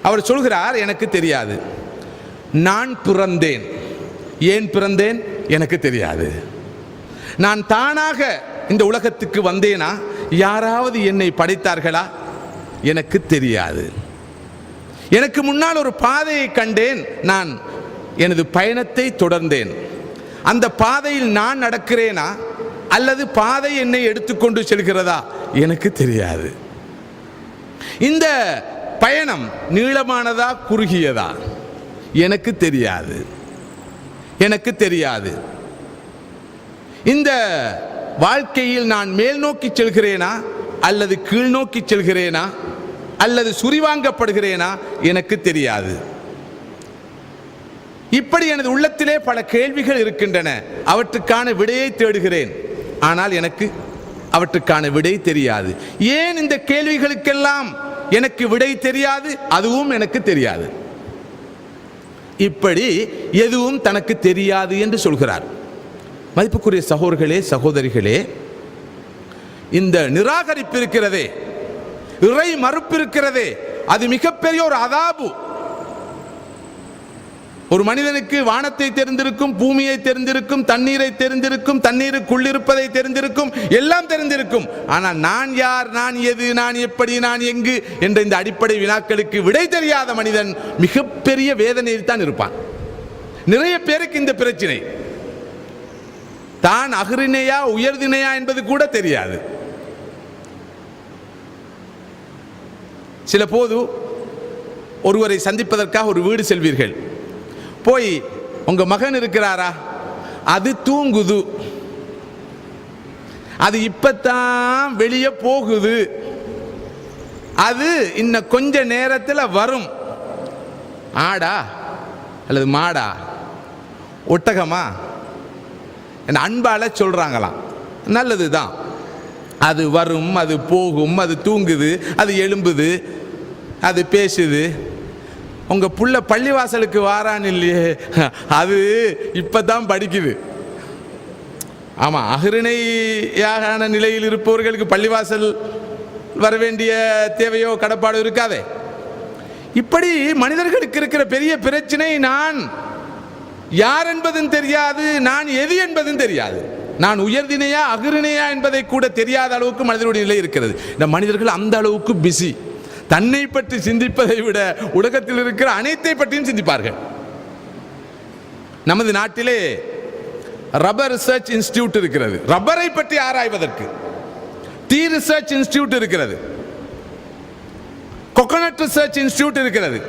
அவர் சொல்கிறார், எனக்கு தெரியாது. நான் பிறந்தேன். ஏன் பிறந்தேன்? எனக்கு தெரியாது. நான் தானாக இந்த உலகத்துக்கு வந்தேனா? யாராவது என்னை படைத்தார்களா? எனக்கு தெரியாது. எனக்கு முன்னால் ஒரு பாதையை கண்டேன், நான் எனது பயணத்தை தொடர்ந்தேன். அந்த பாதையில் நான் நடக்கிறேனா அல்லது பாதை என்னை எடுத்துக்கொண்டு செல்கிறதா? எனக்கு தெரியாது. இந்த பயணம் நீளமானதா குறுகியதா? எனக்கு தெரியாது, எனக்கு தெரியாது. இந்த வாழ்க்கையில் நான் மேல் நோக்கி செல்கிறேனா அல்லது கீழ் நோக்கி செல்கிறேனா அல்லது சுரிவாங்கப்படுகிறேனா? எனக்கு தெரியாது. இப்படி எனது உள்ளத்திலே பல கேள்விகள் இருக்கின்றன. அவற்றுக்கான விடையை தேடுகிறேன். ஆனால் எனக்கு அவற்றுக்கான விடை தெரியாது. ஏன் இந்த கேள்விகளுக்கெல்லாம் எனக்கு விடை தெரியாது? அதுவும் எனக்கு தெரியாது. இப்படி எதுவும் தனக்கு தெரியாது என்று சொல்கிறார். மதிப்புக்குரிய சகோதரர்களே, சகோதரிகளே, இந்த நிராகரிப்பு இருக்கிறதே, இறை மறுப்பு இருக்கிறதே, அது மிகப்பெரிய ஒரு அதாபு. ஒரு மனிதனுக்கு வானத்தை தெரிந்திருக்கும், பூமியை தெரிந்திருக்கும், தண்ணீரை தெரிந்திருக்கும், தண்ணீருக்குள்ளிருப்பதை தெரிந்திருக்கும், எல்லாம் தெரிந்திருக்கும். ஆனால் நான் யார், நான் எது, நான் எப்படி, நான் எங்கு என்ற இந்த அடிப்படை வினாக்களுக்கு விடை தெரியாத மனிதன் மிகப்பெரிய வேதனையில் தான் இருப்பான். நிறைய பேருக்கு இந்த பிரச்சனை. தான் அகிரினையா உயர்தினையா என்பது கூட தெரியாது. சில போது ஒருவரை சந்திப்பதற்காக ஒரு வீடு செல்வீர்கள். போய் உங்க மகன் இருக்கிறாரா? அது தூங்குது, அது இப்பத்தான் வெளியே போகுது, அது இன்னும் கொஞ்ச நேரத்தில் வரும். ஆடா அல்லது மாடா ஒட்டகமா என் அன்பால சொல்றாங்களாம். நல்லதுதான். அது வரும், அது போகும், அது தூங்குது, அது எழும்புது, அது பேசுது. உங்க புள்ள பள்ளிவாசலுக்கு வாரான் இல்லையே, அது இப்பதான் படிக்குது. ஆமா, அகிரிணையான நிலையில் இருப்பவர்களுக்கு பள்ளிவாசல் வர வேண்டிய தேவையோ கடப்பாடோ இருக்காதே. இப்படி மனிதர்களுக்கு இருக்கிற பெரிய பிரச்சனை, நான் யார் என்பதும் தெரியாது, நான் எது என்பதும் தெரியாது. நான் உயர்தினையா அகிரிணையா என்பதை கூட தெரியாத அளவுக்கு மனிதனுடைய நிலை இருக்கிறது. இந்த மனிதர்கள் அந்த அளவுக்கு பிஸி. தன்னை பற்றி சிந்திப்பதை விட உலகத்தில் இருக்கிற அனைத்தை பற்றியும் சிந்திப்பார்கள். நமது நாட்டிலே ரப்பர் ரிசர்ச் இன்ஸ்டிடியூட் இருக்கிறது, ரப்பரை பற்றி ஆராய்வதற்கு. டீ ரிசர்ச் இன்ஸ்டிடியூட் இருக்கிறது, கோகனட் ரிசர்ச் இன்ஸ்டிடியூட் இருக்கிறது.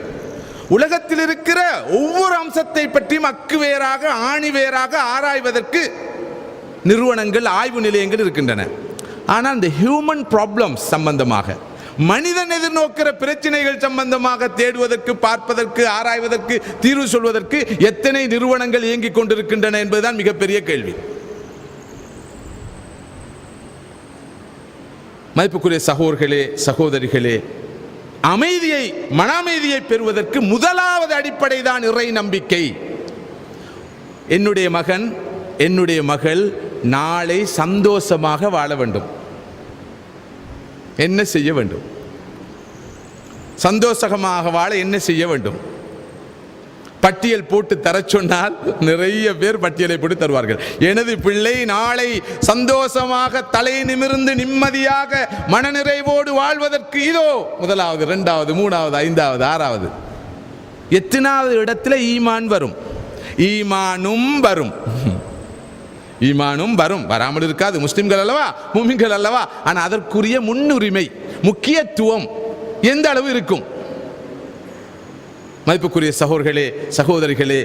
உலகத்தில் இருக்கிற ஒவ்வொரு அம்சத்தை பற்றியும் அக்கு வேறாக ஆணி வேறாக ஆராய்வதற்கு நிறுவனங்கள், ஆய்வு நிலையங்கள் இருக்கின்றன. ஆனால் இந்த ஹியூமன் ப்ராப்ளம்ஸ் சம்பந்தமாக, மனிதன் எதிர்நோக்கிற பிரச்சனைகள் சம்பந்தமாக தேடுவதற்கு, பார்ப்பதற்கு, ஆராய்வதற்கு, தீர்வு சொல்வதற்கு எத்தனை நிறுவனங்கள் இயங்கிக் கொண்டிருக்கின்றன என்பதுதான் மிகப்பெரிய கேள்வி. மதிப்புக்குரிய சகோதரர்களே, சகோதரிகளே, அமைதியை, மன அமைதியை பெறுவதற்கு முதலாவது அடிப்படை தான் இறை நம்பிக்கை. என்னுடைய மகன், என்னுடைய மகள் நாளை சந்தோஷமாக வாழ வேண்டும். என்ன செய்ய வேண்டும்? சந்தோஷமாக வாழ என்ன செய்ய வேண்டும்? பட்டியல் போட்டு தர சொன்னால் நிறைய பேர் பட்டியலை போட்டு தருவார்கள். எனது பிள்ளை நாளை சந்தோஷமாக தலை நிமிர்ந்து நிம்மதியாக மனநிறைவோடு வாழ்வதற்கு இதோ முதலாவது, இரண்டாவது, மூணாவது, ஐந்தாவது, ஆறாவது, எத்தனாவது இடத்துல ஈமான் வரும்? ஈமானும் வரும், ஈமானும் வரும், வராமல் இருக்காது. முஸ்லிம்கள் அல்லவா, முஃமின்கள் அல்லவா. ஆனால் அதற்குரிய முன்னுரிமை, முக்கியத்துவம் எந்த அளவு இருக்கும்? மதிப்புக்குரிய சகோதரர்களே, சகோதரிகளே,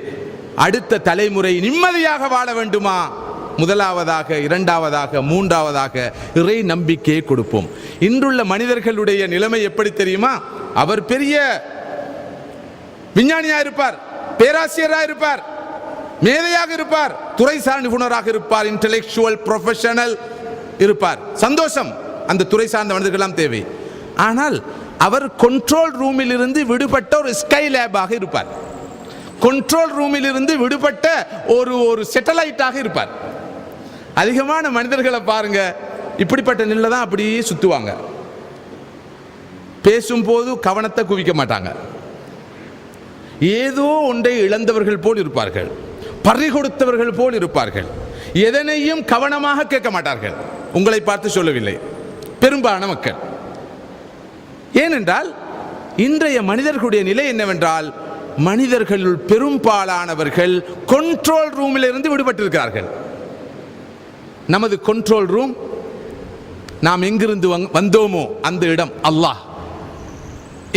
அடுத்த தலைமுறை நிம்மதியாக வாழ வேண்டுமா? முதலாவதாக, இரண்டாவதாக, மூன்றாவதாக இறை நம்பிக்கையை கொடுப்போம். இன்றுள்ள மனிதர்களுடைய நிலைமை எப்படி தெரியுமா? அவர் பெரிய விஞ்ஞானியாக இருப்பார், பேராசிரியராக இருப்பார், மேதையாக இருப்பார், துறைசார் நிபுணராக இருப்பார், இன்டெலெக்சுவல் ப்ரொஃபஷனல் இருப்பார். சந்தோஷம், அந்த துறை சார்ந்த மனிதர்களெல்லாம் தேவை. ஆனால் அவர் கண்ட்ரோல் ரூமில் இருந்து விடுபட்ட ஒரு ஸ்கை லேபாக இருப்பார், கண்ட்ரோல் ரூமில் இருந்து விடுபட்ட ஒரு சேட்டலைட்டாக இருப்பார். அதிகமான மனிதர்களை பாருங்க, இப்படிப்பட்ட நிலையில தான் அப்படியே சுத்துவாங்க. பேசும்போது கவனத்தை குவிக்க மாட்டாங்க, ஏதோ ஒன்றை இழந்தவர்கள் போல் இருப்பார்கள், பறி கொடுத்தவர்கள் போல் இருப்பார்கள், எதனையும் கவனமாக கேட்க மாட்டார்கள். உங்களை பார்த்து சொல்லவில்லை, பெரும்பாலான மக்கள். ஏனென்றால் இன்றைய மனிதர்களுடைய நிலை என்னவென்றால், மனிதர்களுள் பெரும்பாலானவர்கள் கண்ட்ரோல் ரூமில் இருந்து விடுபட்டிருக்கிறார்கள். நமது கண்ட்ரோல் ரூம், நாம் எங்கிருந்து வந்தோமோ அந்த இடம் அல்லாஹ்.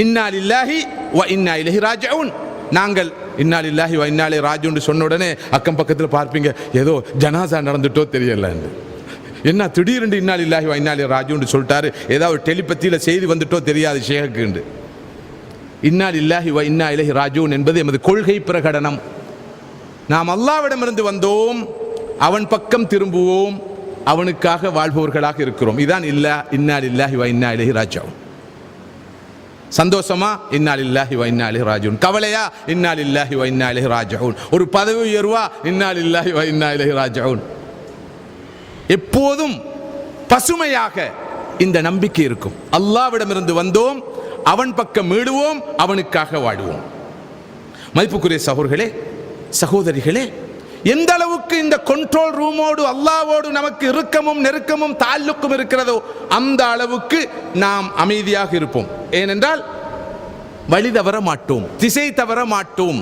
இன்னா லில்லாஹி வ இன்னா இலைஹி ராஜிஊன். நாங்கள் இன்னா லில்லாஹி வ இன்னா இலைஹி ராஜிஊன் சொன்ன உடனே அக்கம் பக்கத்தில் பார்ப்பீங்க, ஏதோ ஜனாசா நடந்துட்டோ தெரியல, என்ன திடீரென்று இன்னா லில்லாஹி வ இன்னா இலைஹி ராஜிஊன் சொல்லிட்டாரு, ஏதாவது டெலிபதியில் செய்தி வந்துட்டோ தெரியாது ஷேகுக்கு. இன்னா லில்லாஹி வ இன்னா இலைஹி ராஜிஊன் என்பது எமது கொள்கை பிரகடனம். நாம் அல்லாஹ்விடமிருந்து வந்தோம், அவன் பக்கம் திரும்புவோம், அவனுக்காக வாழ்பவர்களாக இருக்கிறோம். இதான் இன்னா லில்லாஹி வ இன்னா இலைஹி ராஜிஊன். சந்தோஷமா? இன்னா லில்லாஹி வ இன்னா இலைஹி ராஜிஊன். கவலையா? இன்னா லில்லாஹி வ இன்னா இலைஹி ராஜிஊன். ஒரு பதவி உயர்வா? இன்னா லில்லாஹி வ இன்னா இலைஹி ராஜிஊன். எப்போதும் பசுமையாக இந்த நம்பிக்கை இருக்கும். அல்லாஹ்விடமிருந்து வந்தோம், அவன் பக்கம் மீடுவோம், அவனுக்காக வாடுவோம். மதிப்புக்குரிய சகோதரர்களே, சகோதரிகளே, எந்த அளவுக்கு இந்த கண்ட்ரோல் ரூமோடு அல்லாஹ்வோடு நமக்கு இறுக்கமும் நெருக்கமும் தால்லுக்கும் இருக்கிறதோ அந்த அளவுக்கு நாம் அமைதியாக இருப்போம். ஏனென்றால் வழி தவற மாட்டோம், திசை தவற மாட்டோம்,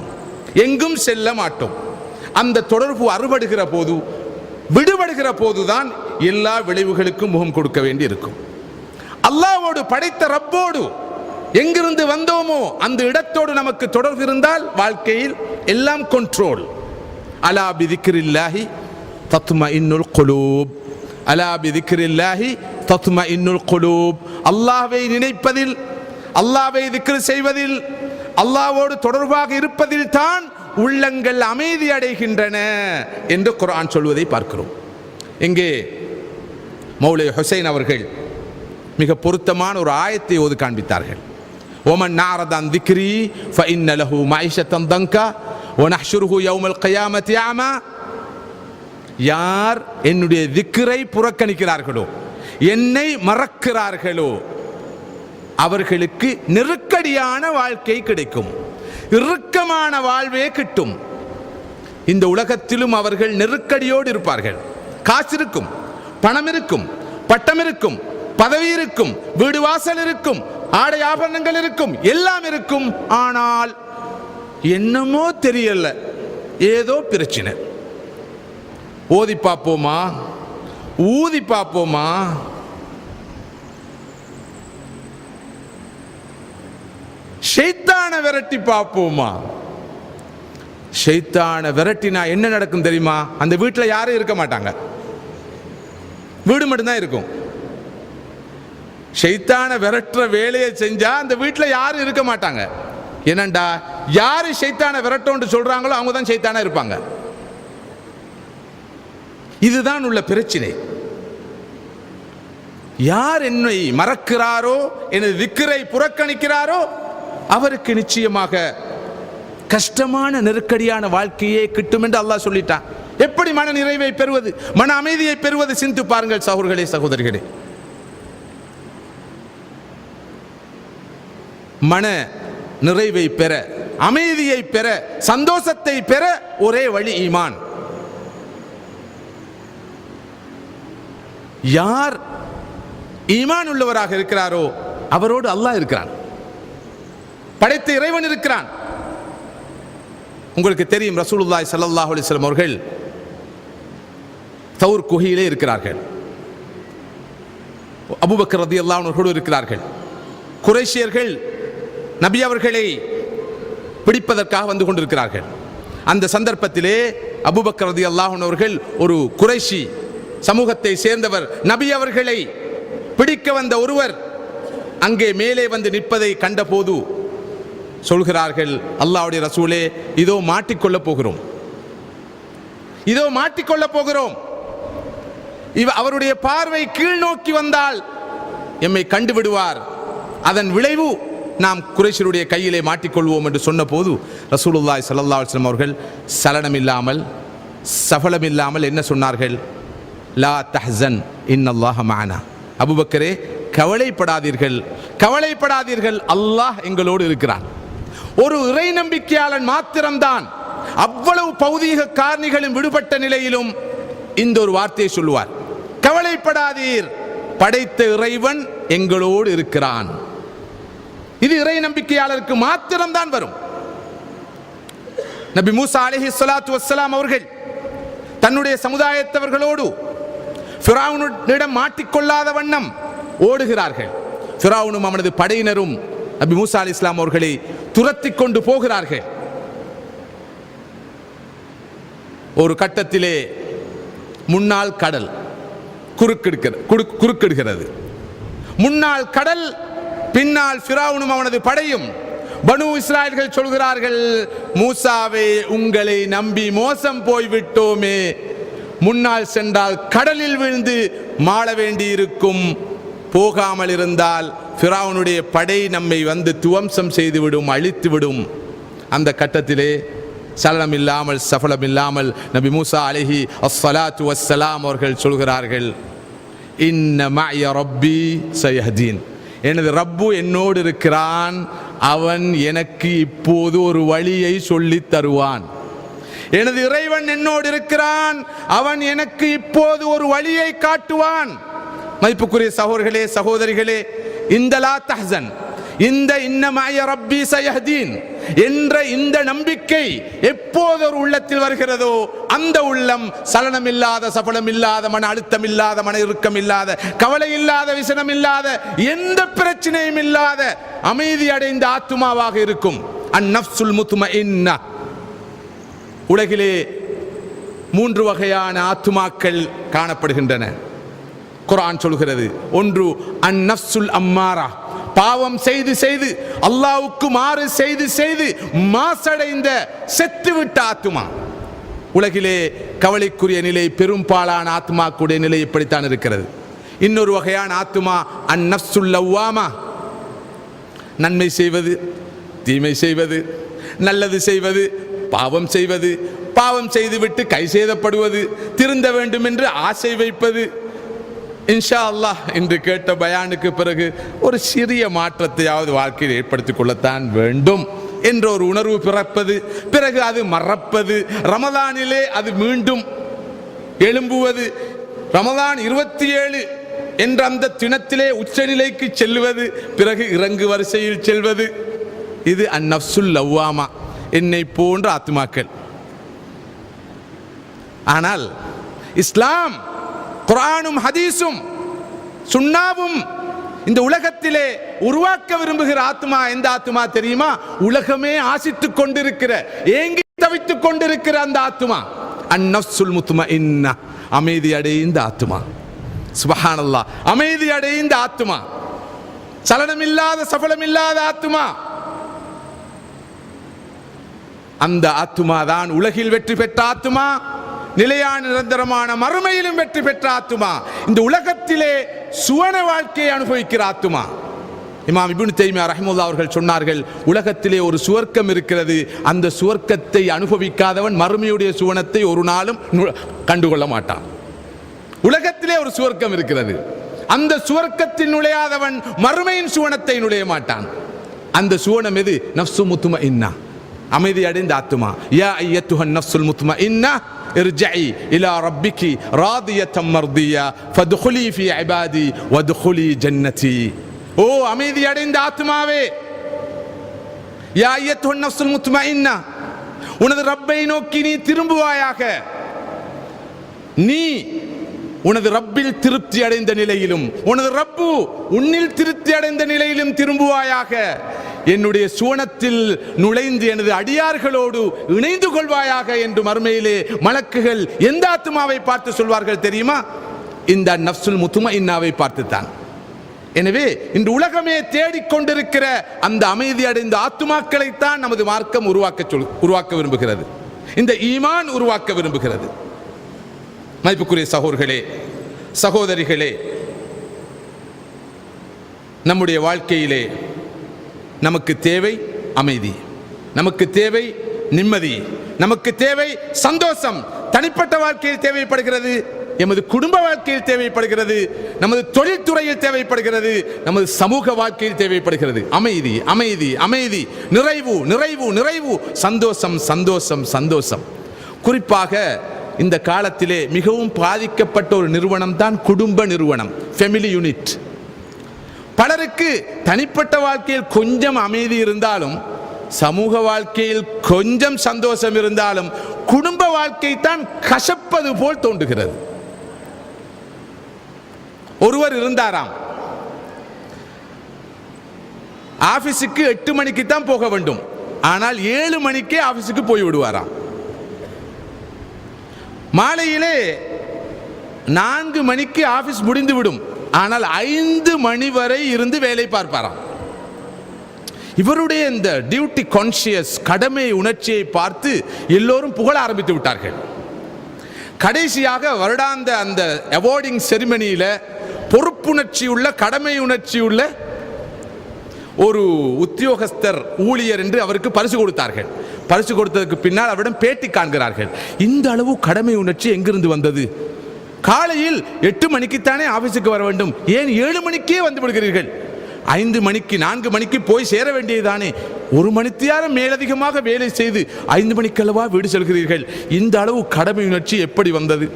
எங்கும் செல்ல மாட்டோம். அந்த தொடர்பு அறுபடுகிற போது, விடுபடுகிற போதுதான் எல்லா விளைவுகளுக்கும் முகம் கொடுக்க வேண்டி இருக்கும். அல்லாஹ்வோடு, படைத்த ரப்போடு எங்கிருந்து வந்தோமோ அந்த இடத்தோடு நமக்கு தொடர்பு இருந்தால் வாழ்க்கையில் எல்லாம் கண்ட்ரோல். அலா பிதிக்ரில்லாஹி தத்மஇன்னுல் குலூப், அலா பிதிக்ரில்லாஹி தத்மஇன்னுல் குலூப். அல்லாஹ்வை நினைப்பதில், அல்லாஹ்வை திக்ர் செய்வதில், அல்லாஹ்வோடு தொடர்பாக இருப்பதில் தான் உள்ளங்கள் அமைதி அடைகின்றன என்று குர்ஆன் சொல்வதை பார்க்கிறோம். இங்கே மௌலை ஹுசைன் அவர்கள் மிக பொருத்தமான ஒரு ஆயத்தை ஓதி காண்பித்தார்கள். ஒமன் நாரதான் திக்ரி ஃபஇன்ன லஹு மঈஷத்தன் தங்கா வநஹ்ஷுருஹு யௌமல் கியாமத்தி அமா. யார் என்னுடைய திக்ரை புறக்கணிக்கிறார்களோ, என்னை மறக்கிறார்களோ, அவர்களுக்கு நெருக்கடியான வாழ்க்கை கிடைக்கும், இறுக்கமான வாழ்வே கிட்டும். இந்த உலகத்திலும் அவர்கள் நெருக்கடியோடு இருப்பார்கள். காசு இருக்கும், பணம் இருக்கும், பட்டம் இருக்கும், பதவி இருக்கும், வீடு வாசல் இருக்கும், ஆடை ஆபரணங்கள் இருக்கும், எல்லாம் இருக்கும். ஆனால் என்னமோ தெரியல, ஏதோ பிரச்சனை. ஓதி பார்ப்போமா, ஊதி பார்ப்போமா, ஷைத்தானை விரட்டி பார்ப்போமா. ஷைத்தானை விரட்டினா என்ன நடக்கும் தெரியுமா? அந்த வீட்டில் யாரும் இருக்க மாட்டாங்க, வீடு மட்டும்தான் இருக்கும். ஷைத்தான விரட்டுற வேலையை செஞ்சா அந்த வீட்டில் யாரும் இருக்க மாட்டாங்க. என்னண்டா, யாரு ஷைத்தான விரட்டோன்னு சொல்றாங்களோ அவங்க தான் ஷைத்தானா இருப்பாங்க. இதுதான் உள்ள பிரச்சனை. யார் என்னை மறக்கிறாரோ, எனது திக்ரை புறக்கணிக்கிறாரோ, அவருக்கு நிச்சயமாக கஷ்டமான நெருக்கடியான வாழ்க்கையே கிட்டும் என்று அல்லாஹ் சொல்லிட்டான். எப்படி மன நிறைவை பெறுவது, மன அமைதியை பெறுவது? சிந்தித்து பாருங்கள் சகோதரர்களே, சகோதரிகளே. மன நிறைவை பெற, அமைதியை பெற, சந்தோஷத்தை பெற ஒரே வழி ஈமான். யார் ஈமான் உள்ளவராக இருக்கிறாரோ அவரோடு அல்லாஹ் இருக்கிறான், படைத்த இறைவன் இருக்கிறான். உங்களுக்கு தெரியும், ரசூலுல்லாஹி ஸல்லல்லாஹு அலைஹி வஸல்லம் அவர்கள் தௌர் குகையிலே இருக்கிறார்கள். அபூபக்கர் ரலியல்லாஹு அன்ஹு இருக்கிறார்கள். குறைஷியர்கள் நபி அவர்களை பிடிப்பதற்காக வந்து கொண்டிருக்கிறார்கள். அந்த சந்தர்ப்பத்திலே அபூபக்கர் ரலியல்லாஹு அன்ஹு அவர்கள், ஒரு குறைஷி சமூகத்தை சேர்ந்தவர், நபி அவர்களை பிடிக்க வந்த ஒருவர் அங்கே மேலே வந்து நிற்பதை கண்டபோது சொல்கிறார்கள், அல்லாஹ்வுடைய ரசூலே, இதோ மாட்டிக்கொள்ள போகிறோம், இதோ மாட்டிக்கொள்ள போகிறோம். அவருடைய பார்வை கீழ் நோக்கி வந்தால் எம்மை கண்டுவிடுவார், அதன் விளைவு நாம் குறைஷியருடைய கையிலே மாட்டிக்கொள்வோம் என்று சொன்ன போது ரசூலுல்லாஹி ஸல்லல்லாஹு அலைஹி வஸல்லம் அவர்கள் சலனமில்லாமல், சஃபலமில்லாமல் என்ன சொன்னார்கள்? லா தஹ்சன் இன்னல்லாஹ மஅனா. அபூபக்கரே, கவலைப்படாதீர்கள், கவலைப்படாதீர்கள், அல்லாஹ் எங்களோடு இருக்கிறான். ஒரு இறை நம்பிக்கையாளன் மாத்திரம்தான் அவ்வளவு பௌதீக காரணிகளும் விடுபட்ட நிலையிலும் இந்த ஒரு வார்த்தையை சொல்லுவார், கவலைப்படாதீர், படைத்த இறைவன் எங்களோடு இருக்கிறான். இது இறை நம்பிக்கையாளருக்கு மாத்திரம்தான் வரும். நபி மூசா அலைஹிஸ்ஸலாத்து வஸ்ஸலாம் அவர்கள் தன்னுடைய சமுதாயத்தவர்களோடு ஃபிரௌனிடம் மாட்டிக்கொள்ளாத வண்ணம் ஓடுகிறார்கள். ஃபிரௌனும் அவனது படையினரும் நபி மூசா அலைஹிஸ்ஸலாம் அவர்களை துரத்தி கொண்டு போகிறார்கள். ஒரு கட்டத்திலே முன்னால் கடல் குறுக்கிடுகிறது. முன்னால் கடல், பின்னால் ஃபிரௌனும் அவனது படையும். பனு இஸ்ராயல்கள் சொல்கிறார்கள், மூசாவே, உங்களை நம்பி மோசம் போய்விட்டோமே, முன்னால் சென்றால் கடலில் விழுந்து மாள வேண்டியிருக்கும், போகாமல் இருந்தால் ஃபிரௌனுடைய படை நம்மை வந்து துவம்சம் செய்துவிடும், அழித்துவிடும். அந்த கட்டத்திலே சலனம் இல்லாமல், சஃபலம் இல்லாமல் நபி மூசா அலைஹி அஸ்ஸலாத்து வஸ்ஸலாம் அவர்கள் சொல்கிறார்கள், இன்ன மஅய ரப்பி சயஹ்தீன். எனது ரப்பு என்னோடு இருக்கிறான், அவன் எனக்கு இப்போது ஒரு வழியை சொல்லித் தருவான். எனது இறைவன் என்னோடு இருக்கிறான், அவன் எனக்கு இப்போது ஒரு வழியை காட்டுவான். மதிப்புக்குரிய சகோதரர்களே, சகோதரிகளே, இந்த லா தஹ்சன், இந்த இன்ன மஅய ரப்பி சயஹ்தீன் என்ற இந்த நம்பிக்கை எப்போது ஒரு உள்ளத்தில் வருகிறதோ அந்த உள்ளம் சலனமில்லாத, சபலமில்லாத, மன அழுத்தம் இல்லாத, மன இறுக்கம் இல்லாத, கவலை இல்லாத, விசனம் இல்லாத, எந்த பிரச்சனையும் இல்லாத அமைதி அடைந்த ஆத்துமாவாக இருக்கும். அந்நஃப்சுல் முத்மஇன்னா. உலகிலே 3 வகையான ஆத்துமாக்கள் காணப்படுகின்றன. குர்ஆன் சொல்கிறது, ஒன்று அந்நஃப்சுல் அம்மாரா, பாவம் செய்து செய்து, அல்லாஹ்வுக்கு மாறு செய்து செய்து மாசடைந்த செத்துவிட்ட ஆத்துமா. உலகிலே கவலைக்குரிய நிலை, பெரும்பாலான ஆத்மாக்குடைய நிலை இப்படித்தான் இருக்கிறது. இன்னொரு வகையான ஆத்துமா அந்நஃப்சுல் லவ்வாமா, நன்மை செய்வது, தீமை செய்வது, நல்லது செய்வது, பாவம் செய்வது, பாவம் செய்துவிட்டு கை சேதப்படுவது, திருந்த வேண்டும் என்று ஆசை வைப்பது. இன்ஷா அல்லாஹ் என்று கேட்ட பயானுக்கு பிறகு ஒரு சிறிய மாற்றத்தையாவது வாழ்க்கையில் ஏற்படுத்திக் கொள்ளத்தான் வேண்டும் என்ற ஒரு உணர்வு பிறப்பது, பிறகு அது மறப்பது, ரமலானிலே அது மீண்டும் எழும்புவது, ரமலான் 27 என்ற அந்த தினத்திலே உச்சநிலைக்கு செல்வது, பிறகு இறங்கு வரிசையில் செல்வது. இது அந்நஃப்சுல் லவ்வாமா, என்னை போன்ற ஆத்துமாக்கள். ஆனால் இஸ்லாம், குர்ஆனும் ஹதீஸும் சுன்னாவும் இந்த உலகத்திலே உருவாக்க விரும்புகிற ஆத்மா எந்த ஆத்மா தெரியுமா? உலகமே ஆசித்துக் கொண்டிருக்கிற, ஏங்கி தவித்துக் கொண்டிருக்கிற அந்த ஆத்மா அந்நஃப்சுல் முத்மஇன்னா, அமைதி அடைந்த ஆத்மா. சுப்ஹானல்லாஹ், அமைதி அடைந்த ஆத்மா. சலனமில்லாத சபலமில்லாத ஆத்துமா. அந்த ஆத்துமா தான் உலகில் வெற்றி பெற்ற ஆத்துமா, நிலையான நிரந்தரமான மறுமையிலும் வெற்றி பெற்ற ஆத்துமா, இந்த உலகத்திலே சுவன வாழ்க்கையை அனுபவிக்கிற ஆத்துமா. இமாம் இப்னு தைமியா ரஹிமஹுல்லாஹ் அவர்கள் சொன்னார்கள், உலகத்திலே ஒரு சுவர்க்கம் இருக்கிறது, அந்த சுவர்க்கத்தை அனுபவிக்காதவன் மறுமையுடைய சுவனத்தை ஒரு நாளும் கண்டுகொள்ள மாட்டான். உலகத்திலே ஒரு சுவர்க்கம் இருக்கிறது, அந்த சுவர்க்கத்தில் நுழையாதவன் மறுமையின் சுவனத்தை நுழைய மாட்டான். அந்த சுவனம் எது? நஃப்சு முத்மஇன்னா, அமைதி அடைந்த ஆத்துமா. யா அய்யத்துஹன் நஃப்சுல் முத்மஇன்னா இர்ஜஇ இலா ரப்பிகி ராதியத்தம் மர்தியா ஃபத்குலி ஃபீ இபாதி வத்குலி ஜன்னதி. ஓ அமைதி அடைந்த ஆத்துமாவே, யா அய்யத்துஹன் நஃப்சுல் முத்மஇன்னா, உனது ரப்பை நோக்கி நீ திரும்புவாயாக. நீ உனது ரப்பில் திருப்தி அடைந்த நிலையிலும், உனது ரப்பு உன்னில் திருப்தி அடைந்த நிலையிலும் திரும்புவாயாக. என்னுடைய சுவனத்தில் நுழைந்து எனது அடியார்களோடு இணைந்து கொள்வாயாக என்று மறுமையிலே மலக்குகள் எந்த ஆத்துமாவை பார்த்து சொல்வார்கள் தெரியுமா? இந்த நஃப்சுல் முத்மஇன்னாவை பார்த்துத்தான். எனவே இன்று உலகமே தேடிக்கொண்டிருக்கிற அந்த அமைதி அடைந்த ஆத்துமாக்களைத்தான் நமது மார்க்கம் உருவாக்க விரும்புகிறது, இந்த ஈமான் உருவாக்க விரும்புகிறது. மதிப்புக்குரிய சகோதரர்களே, சகோதரிகளே, நம்முடைய வாழ்க்கையிலே நமக்கு தேவை அமைதி, நமக்கு தேவை நிம்மதி, நமக்கு தேவை சந்தோஷம். தனிப்பட்ட வாழ்க்கையில் தேவைப்படுகிறது, எமது குடும்ப வாழ்க்கையில் தேவைப்படுகிறது, நமது தொழில்துறையில் தேவைப்படுகிறது, நமது சமூக வாழ்க்கையில் தேவைப்படுகிறது. அமைதி அமைதி அமைதி, நிறைவு நிறைவு நிறைவு, சந்தோஷம் சந்தோஷம் சந்தோஷம். குறிப்பாக இந்த காலத்திலே மிகவும் பாதிக்கப்பட்ட ஒரு நிறுவனம் தான் குடும்ப நிறுவனம், ஃபேமிலி யூனிட். பலருக்கு தனிப்பட்ட வாழ்க்கையில் கொஞ்சம் அமைதி இருந்தாலும், சமூக வாழ்க்கையில் கொஞ்சம் சந்தோஷம் இருந்தாலும், குடும்ப வாழ்க்கை தான் கசப்பது போல் தோன்றுகிறது. ஒருவர் இருந்தாராம், ஆபீஸுக்கு 8 மணிக்கு தான் போக வேண்டும், ஆனால் 7 மணிக்கே ஆபீஸுக்கு போய் விடுவாராம். மாலையிலே 4 மணிக்கு ஆபீஸ் முடிந்துவிடும், ஆனால் 5 மணி வரை இருந்து வேலை பார்ப்பாராம். இவருடைய இந்த டியூட்டி கான்ஷியஸ், கடமை உணர்ச்சியை பார்த்து எல்லோரும் புகழ ஆரம்பித்து விட்டார்கள். கடைசியாக வருடாந்த அந்த அவார்டிங் செரிமனியில பொறுப்புணர்ச்சி உள்ள, கடமை உணர்ச்சி உள்ள ஒரு உத்தியோகஸ்தர், ஊழியர் என்று அவருக்கு பரிசு கொடுத்தார்கள். பரிசு கொடுத்ததற்கு பின்னால் அவரிடம் பேட்டி காண்கிறார்கள். இந்த அளவு கடமை உணர்ச்சி எங்கிருந்து வந்தது? காலையில் 8 மணிக்குத்தானே ஆபீஸுக்கு வர வேண்டும், ஏன் 7 மணிக்கே வந்து விடுகிறீர்கள்? 5 மணிக்கு 4 மணிக்கு போய் சேர வேண்டியதுதானே? 1 மணி நேரம் மேலதிகமாக வேலை செய்து 5 மணிக்கல்லவா வீடு செல்கிறீர்கள். இந்த அளவு கடமை உணர்ச்சி எப்படி வந்தது?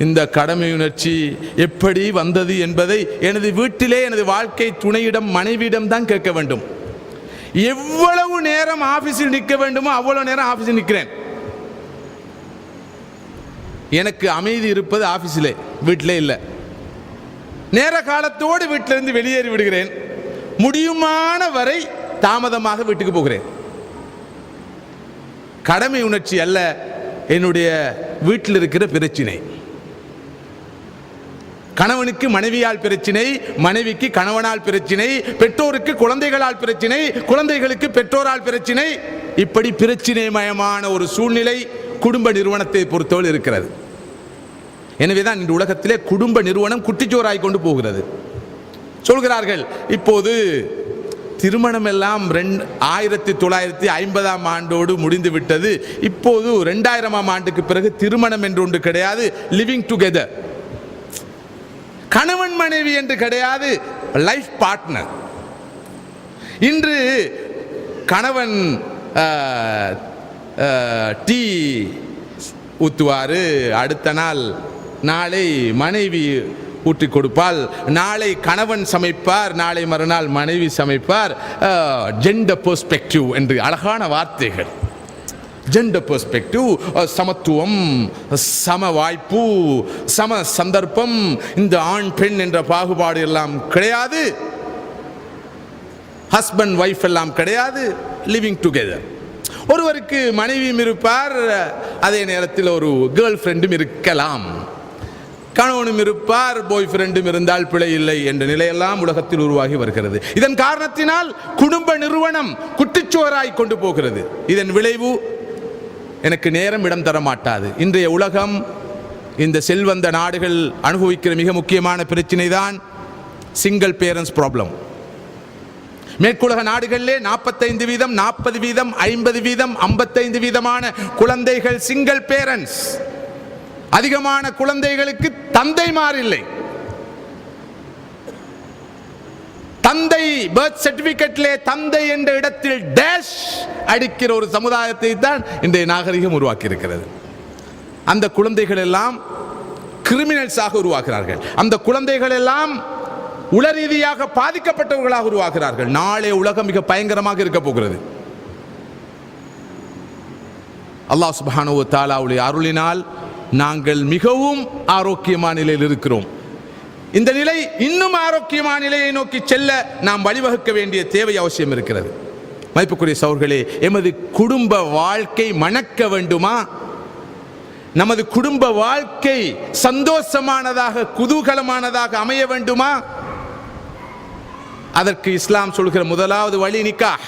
இந்த கடமை உணர்ச்சி எப்படி வந்தது என்பதை எனது வீட்டிலே எனது வாழ்க்கை துணையிடம், மனைவியிடம் தான் கேட்க வேண்டும். எவ்வளவு நேரம் ஆபீஸில் நிற்க வேண்டுமோ அவ்வளவு நேரம் ஆபீஸில் நிற்கிறேன். எனக்கு அமைதி இருப்பது ஆபீஸிலே, வீட்டிலே இல்லை. நேர காலத்தோடு வீட்டிலிருந்து வெளியேறி விடுகிறேன். முடியுமான வரை தாமதமாக வீட்டுக்கு போகிறேன். கடமை உணர்ச்சி அல்ல, என்னுடைய வீட்டில் இருக்கிற பிரச்சினை. கணவனுக்கு மனைவியால் பிரச்சினை, மனைவிக்கு கணவனால் பிரச்சினை, பெற்றோருக்கு குழந்தைகளால் பிரச்சினை, குழந்தைகளுக்கு பெற்றோரால் பிரச்சினை. இப்படி பிரச்சினை மயமான ஒரு சூழ்நிலை குடும்ப நிறுவனத்தை பொறுத்தவரை இருக்கிறது. எனவேதான் இந்த உலகத்திலே குடும்ப நிறுவனம் குட்டிச்சோராய் கொண்டு போகிறது. சொல்கிறார்கள், இப்போது திருமணம் எல்லாம் 1950ஆம் ஆண்டோடு முடிந்து விட்டது. இப்போது 2000ஆம் ஆண்டுக்கு பிறகு திருமணம் என்று ஒன்று கிடையாது, லிவிங் டுகெதர். கணவன் மனைவி என்று கிடையாது, லைஃப் பார்ட்னர். இன்று கணவன் டீ ஊற்றுவார், அடுத்த நாளை மனைவி ஊற்றி கொடுப்பாள், நாளை கணவன் சமைப்பார், நாளை மறுநாள் மனைவி சமைப்பார். ஜெண்டர் பெர்ஸ்பெக்டிவ் என்று அழகான வார்த்தைகள். ஜெண்டர் பெர்ஸ்பெக்டிவ், சமத்துவம், சம வாய்ப்பு, சம சந்தர்ப்பம், இந்த ஆண் பெண் என்ற பாகுபாடு எல்லாம் கிடையாது. ஹஸ்பண்ட் வைஃப் எல்லாம் கிடையாது, லிவிங் டுகெதர். ஒருவருக்கு மனைவியும் இருப்பார், அதே நேரத்தில் ஒரு கேர்ள் ஃப்ரெண்டும் இருக்கலாம். கணவனும் இருப்பார், பாய் ஃப்ரெண்டும் இருந்தால் பிழை இல்லை என்ற நிலையெல்லாம் உலகத்தில் உருவாகி வருகிறது. இதன் காரணத்தினால் குடும்ப நிறுவனம் குட்டிச்சுவராய் கொண்டு போகிறது. இதன் விளைவு எனக்கு நேரம் இடம் தர மாட்டாது. இன்றைய உலகம், இந்த செல்வந்த நாடுகள் அனுபவிக்கிற மிக முக்கியமான பிரச்சனை தான் சிங்கிள் பேரண்ட்ஸ் ப்ராப்ளம். மேற்குலக நாடுகளிலே 45%, 40%, 50%, 55% குழந்தைகள் சிங்கிள் பேரண்ட்ஸ். அதிகமான குழந்தைகளுக்கு தந்தைமார் இல்லை. தந்தை பர்த் சர்டிபிகேட்டிலே தந்தை என்ற இடத்தில் டேஷ் அடிக்கிற ஒரு சமுதாயத்தை தான் இன்றைய நாகரிகம் உருவாக்கி இருக்கிறது. அந்த குழந்தைகள் எல்லாம் கிரிமினல்ஸாக உருவாகிறார்கள். அந்த குழந்தைகள் எல்லாம் உள ரீதியாக பாதிக்கப்பட்டவர்களாக உருவாகிறார்கள். நாளை உலகம் மிக பயங்கரமாக இருக்க போகிறது. அல்லாஹ் சுப்ஹானஹு வ தஆலாவுடைய அருளினால் நாங்கள் மிகவும் ஆரோக்கியமான நிலையில் இருக்கிறோம். இந்த நிலை இன்னும் ஆரோக்கியமான நிலையை நோக்கி செல்ல நாம் வழிவகுக்க வேண்டிய தேவை அவசியம் இருக்கிறது. மதிப்புக்குரிய சகோதரர்களே, எமது குடும்ப வாழ்க்கை மணக்க வேண்டுமா? நமது குடும்ப வாழ்க்கை சந்தோஷமானதாக, குதூகலமானதாக அமைய வேண்டுமா? அதற்கு இஸ்லாம் சொல்கிற முதலாவது வழி நிக்காஹ்.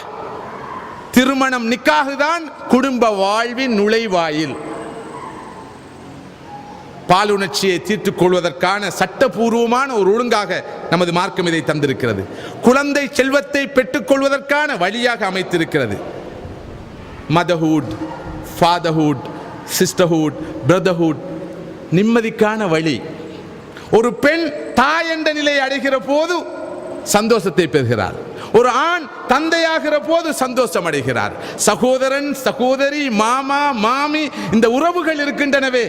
திருமணம், நிக்காஹ் தான் குடும்ப வாழ்வின் நுழைவாயில். பாலுணர்ச்சியை தீர்த்துக் கொள்வதற்கான சட்டபூர்வமான ஒரு ஒழுங்காக நமது மார்க்கம் இதை தந்திருக்கிறது. குழந்தை செல்வத்தை பெற்றுக் கொள்வதற்கான வழியாக அமைத்திருக்கிறது. மதர்ஹுட், ஃபாதர்ஹுட், சிஸ்டர்ஹுட், பிரதர்ஹுட், நிம்மதிக்கான வழி. ஒரு பெண் தாய் என்ற நிலையை அடைகிற போது சந்தோஷத்தை பெறுகிறார். ஒரு ஆண் தந்தையாகிற போது சந்தோஷம் அடைகிறார். சகோதரன், சகோதரி, மாமா, மாமி, இந்த உறவுகள் இருக்கின்றனவே,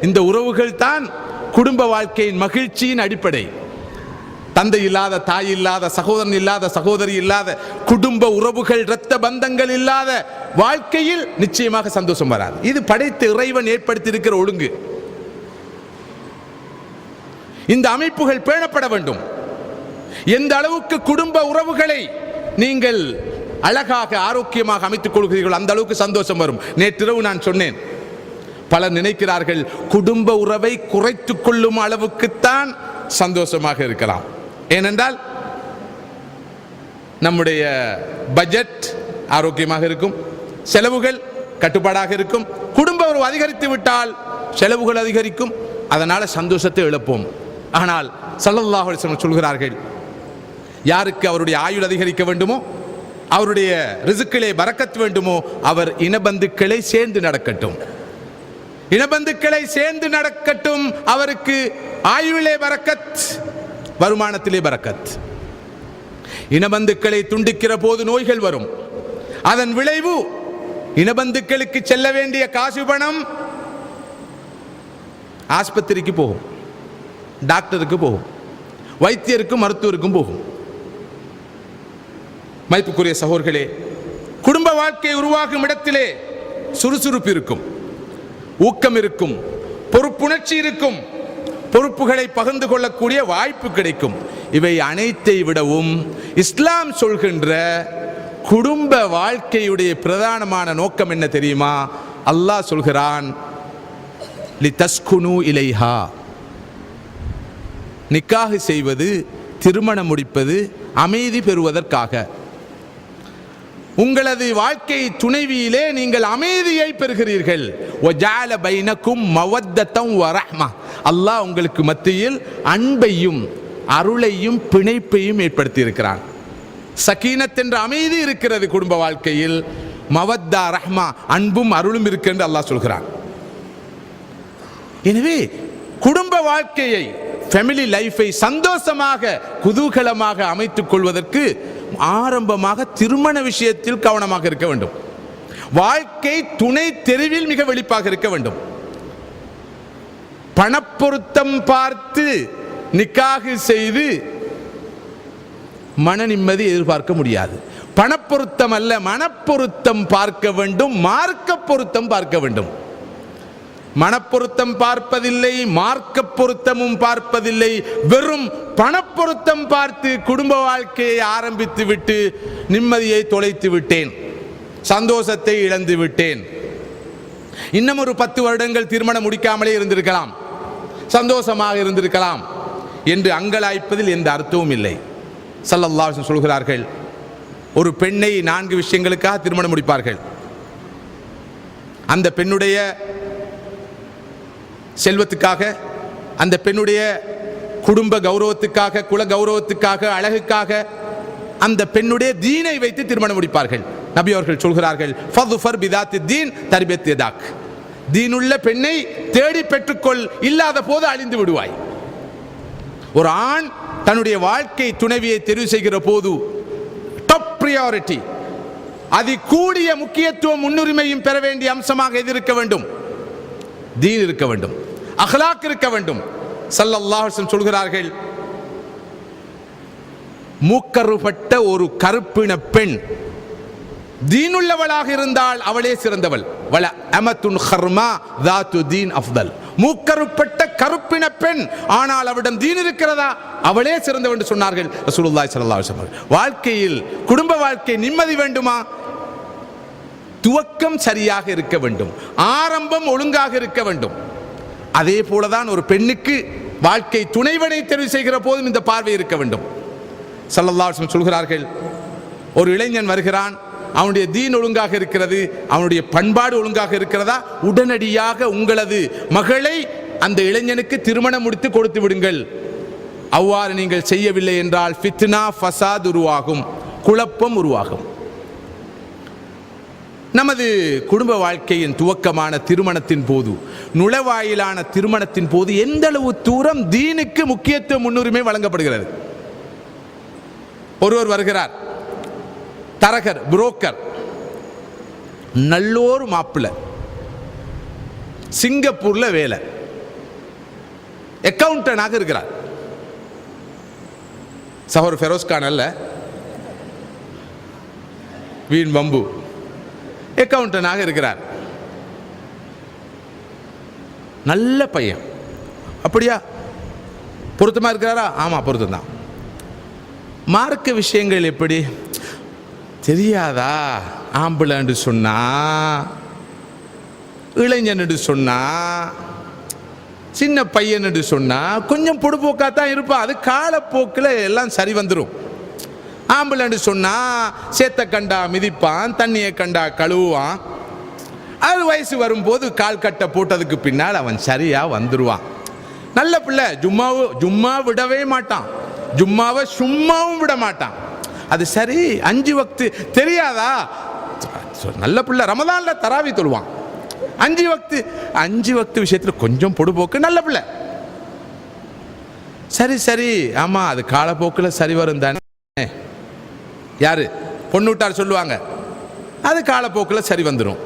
இந்த உறவுகள் தான் குடும்ப வாழ்க்கையின் மகிழ்ச்சியின் அடிப்படை. தந்தை இல்லாத, தாய் இல்லாத, சகோதரன் இல்லாத, சகோதரி இல்லாத, குடும்ப உறவுகள், இரத்த பந்தங்கள் இல்லாத வாழ்க்கையில் நிச்சயமாக சந்தோஷம் வராது. இது படைத்த இறைவன் ஏற்படுத்தி இருக்கிற ஒழுங்கு. இந்த அமைப்புகள் பேணப்பட வேண்டும். எந்த அளவுக்கு குடும்ப உறவுகளை நீங்கள் அழகாக ஆரோக்கியமாக அமைத்துக் கொள்கிறீர்கள், அந்த அளவுக்கு சந்தோஷம் வரும். நேற்றிரவு நான் சொன்னேன், பலர் நினைக்கிறார்கள் குடும்ப உறவை குறைத்துக் கொள்ளும் அளவுக்குத்தான் சந்தோஷமாக இருக்கலாம். ஏனென்றால் நம்முடைய பட்ஜெட் ஆரோக்கியமாக இருக்கும், செலவுகள் கட்டுப்பாடாக இருக்கும். குடும்ப உறவு அதிகரித்து விட்டால் செலவுகள் அதிகரிக்கும், அதனால சந்தோஷத்தை இழப்போம். ஆனால் ஸல்லல்லாஹு அலைஹி வஸல்லம் சொல்கிறார்கள், யாருக்கு அவருடைய ஆயுள் அதிகரிக்க வேண்டுமோ, அவருடைய ரிஸ்கிலே பரக்கத் வேண்டுமோ, அவர் இனபந்துக்களை சேர்ந்து நடக்கட்டும். இனபந்துக்களை சேர்ந்து நடக்கட்டும். அவருக்கு ஆயுளிலே பரக்கத், வருமானத்திலே பரக்கத். இனபந்துக்களை துண்டிக்கிற போது நோய்கள் வரும். அதன் விளைவு இனபந்துக்களுக்கு செல்ல வேண்டிய காசு பணம் ஆஸ்பத்திரிக்கு போகும், டாக்டருக்கு போகும், வைத்தியருக்கும் மருத்துவருக்கும் போகும். மதிப்புக்குரிய சகோதரர்களே, குடும்ப வாழ்க்கை உருவாகும் இடத்திலே சுறுசுறுப்பு இருக்கும், ஊக்கம் இருக்கும், பொறுப்புணர்ச்சி இருக்கும், பொறுப்புகளை பகிர்ந்து கொள்ளக்கூடிய வாய்ப்பு கிடைக்கும். இவை அனைத்தை விடவும் இஸ்லாம் சொல்கின்ற குடும்ப வாழ்க்கையுடைய பிரதானமான நோக்கம் என்ன தெரியுமா? அல்லாஹ் சொல்கிறான், லிதஸ்குனு இலைஹா. நிக்காஹ் செய்வது, திருமணம் முடிப்பது அமைதி பெறுவதற்காக. உங்களது வாழ்க்கை துணைவியிலே நீங்கள் அமைதியை பெறுகிறீர்கள். வஜஅல பைனக்கும் மவத்தத்தம் வரஹ்மா. அல்லாஹ் உங்களுக்கு மத்தியில் அன்பையும் அருளையும் பிணைப்பையும் ஏற்படுத்தி இருக்கிறான். சகீனத் என்ற அமைதி இருக்கிறது குடும்ப வாழ்க்கையில். மவத்தா ரஹ்மா, அன்பும் அருளும் இருக்கிறது அல்லாஹ் சொல்கிறான். எனவே குடும்ப வாழ்க்கையை, ஃபேமிலி லைஃபை சந்தோஷமாக குதூகலமாக அமைத்துக் கொள்வதற்கு ஆரம்பமாக திருமண விஷயத்தில் கவனமாக இருக்க வேண்டும். வாழ்க்கை துணை தெரிவில் மிக வெளிப்பாக இருக்க வேண்டும். பணப்பொருத்தம் பார்த்து நிக்காஹ் செய்து மன நிம்மதி எதிர்பார்க்க முடியாது. பணப்பொருத்தம் அல்ல, மனப்பொருத்தம் பார்க்க வேண்டும், மார்க்க பொருத்தம் பார்க்க வேண்டும். மனப்பொருத்தம் பார்ப்பதில்லை, மார்க்க பொருத்தமும் பார்ப்பதில்லை. வெறும் பணப்பொருத்தம் பார்த்து குடும்ப வாழ்க்கையை ஆரம்பித்து விட்டு நிம்மதியை தொலைத்து விட்டேன், சந்தோஷத்தை இழந்து விட்டேன். இன்னும் ஒரு 10 வருடங்கள் திருமணம் முடிக்காமலே இருந்திருக்கலாம். சந்தோஷமாக இருந்திருக்கலாம் என்று அங்கலாய்ப்பதில் எந்த அர்த்தமும் இல்லை. ஸல்லல்லாஹு அலைஹி வஸல்லம் சொல்கிறார்கள், ஒரு பெண்ணை 4 விஷயங்களுக்காக திருமணம் முடிப்பார்கள். அந்த பெண்ணுடைய செல்வத்துக்காக, அந்த பெண்ணுடைய குடும்ப கௌரவத்துக்காக, குல கௌரவத்துக்காக, அழகுக்காக, அந்த பெண்ணுடைய தீனை வைத்து திருமணம் முடிப்பார்கள். நபி அவர்கள் சொல்கிறார்கள், ஃபதுஃபர் பிதாத்தி தீன் தர்பியத் யதாக், தீனுள்ள பெண்ணை தேடி பெற்றுக்கொள், இல்லாத போது அழிந்து விடுவாய். ஒரு ஆண் தன்னுடைய வாழ்க்கை துணைவியை தெரிவு செய்கிற போது டாப் பிரியாரிட்டி, அதி கூடிய முக்கியத்துவம் முன்னுரிமையும் பெற வேண்டிய அம்சமாக எது இருக்க வேண்டும்? தீன் இருக்க வேண்டும், அக்லாக் இருக்க வேண்டும். ஸல்லல்லாஹு அலைஹி வஸல்லம் சொல்கிறார்கள், மூக்கறுபட்ட ஒரு கருப்பின பெண் தீனுள்ளவளாக இருந்தால் அவளே சிறந்தவள். வல அமத்துன் ஹர்மா தாத்து தீன் அஃதல், மூக்கறுப்பட்ட கருப்பின பெண் ஆனால் அவளிடம் தீன் இருக்கிறதா, அவளே சிறந்தவள் என்று சொன்னார்கள் ரசூலுல்லாஹி ஸல்லல்லாஹு அலைஹி வஸல்லம். வாழ்க்கையில் குடும்ப வாழ்க்கை நிம்மதி வேண்டுமா? துவக்கம் சரியாக இருக்க வேண்டும், ஆரம்பம் ஒழுங்காக இருக்க வேண்டும். அதே போலதான் ஒரு பெண்ணுக்கு வாழ்க்கை துணைவனை தெரிவு செய்கிற போதும் இந்த பார்வை இருக்க வேண்டும். ஸல்லல்லாஹு அலைஹி வஸல்லம் சொல்கிறார்கள், ஒரு இளைஞன் வருகிறான், அவனுடைய தீன் ஒழுங்காக இருக்கிறது, அவனுடைய பண்பாடு ஒழுங்காக இருக்கிறதா, உடனடியாக உங்களது மகளை அந்த இளைஞனுக்கு திருமணம் முடித்து கொடுத்து விடுங்கள். அவ்வாறு நீங்கள் செய்யவில்லை என்றால் ஃபித்னா ஃபசாத் உருவாகும், குழப்பம் உருவாகும். நமது குடும்ப வாழ்க்கையின் துவக்கமான திருமணத்தின் போது, நுழைவாயிலான திருமணத்தின் போது எந்த அளவு தூரம் தீனுக்கு முக்கியத்துவ முன்னுரிமை வழங்கப்படுகிறது? ஒருவர் வருகிறார், தரகர், புரோக்கர், நல்லோர் மாப்பிள்ளை, சிங்கப்பூர்ல வேலை, அக்கவுண்டன்டாக இருக்கிறார். சஹர் ஃபெரோஸ்கான் அல்ல, வீண் வம்பு, அக்கவுண்டன்டாக இருக்கிறார். நல்ல பையன். அப்படியா? பொருத்தமா இருக்கிறாரா? ஆமா, பொருத்தம் தான். மார்க்க விஷயங்கள் எப்படி தெரியாதா? ஆம்பளை சொன்னா, இளைஞன் சொன்னா, சின்ன பையன் சொன்னா கொஞ்சம் பொடுபோக்காத்தான் இருப்பான். அது காலப்போக்கில் எல்லாம் சரி வந்துடும். ஆம்பளை சொன்னா சேத்த கண்டா மிதிப்பான், தண்ணியை கண்டா கழுவுவான். அது வயசு வரும்போது கால் கட்டை போட்டதுக்கு பின்னால் அவன் சரியா வந்துடுவான். நல்ல பிள்ளை, ஜும்மா விடவே மாட்டான், ஜும்மாவை சும்மாவும் விட மாட்டான். அது சரி. 5 வக்து தெரியாதா? நல்ல பிள்ளை, ரமதான்ல தராவி தொழுவான். 5 வக்து விஷயத்தில் கொஞ்சம் பொடுபோக்கு, நல்ல பிள்ளை. சரி சரி, ஆமா, அது காலப்போக்கில் சரி வரும் தானே. யாரு? பொண்ணுட்டார் சொல்லுவாங்க, அது காலப்போக்கில் சரி வந்துடும்.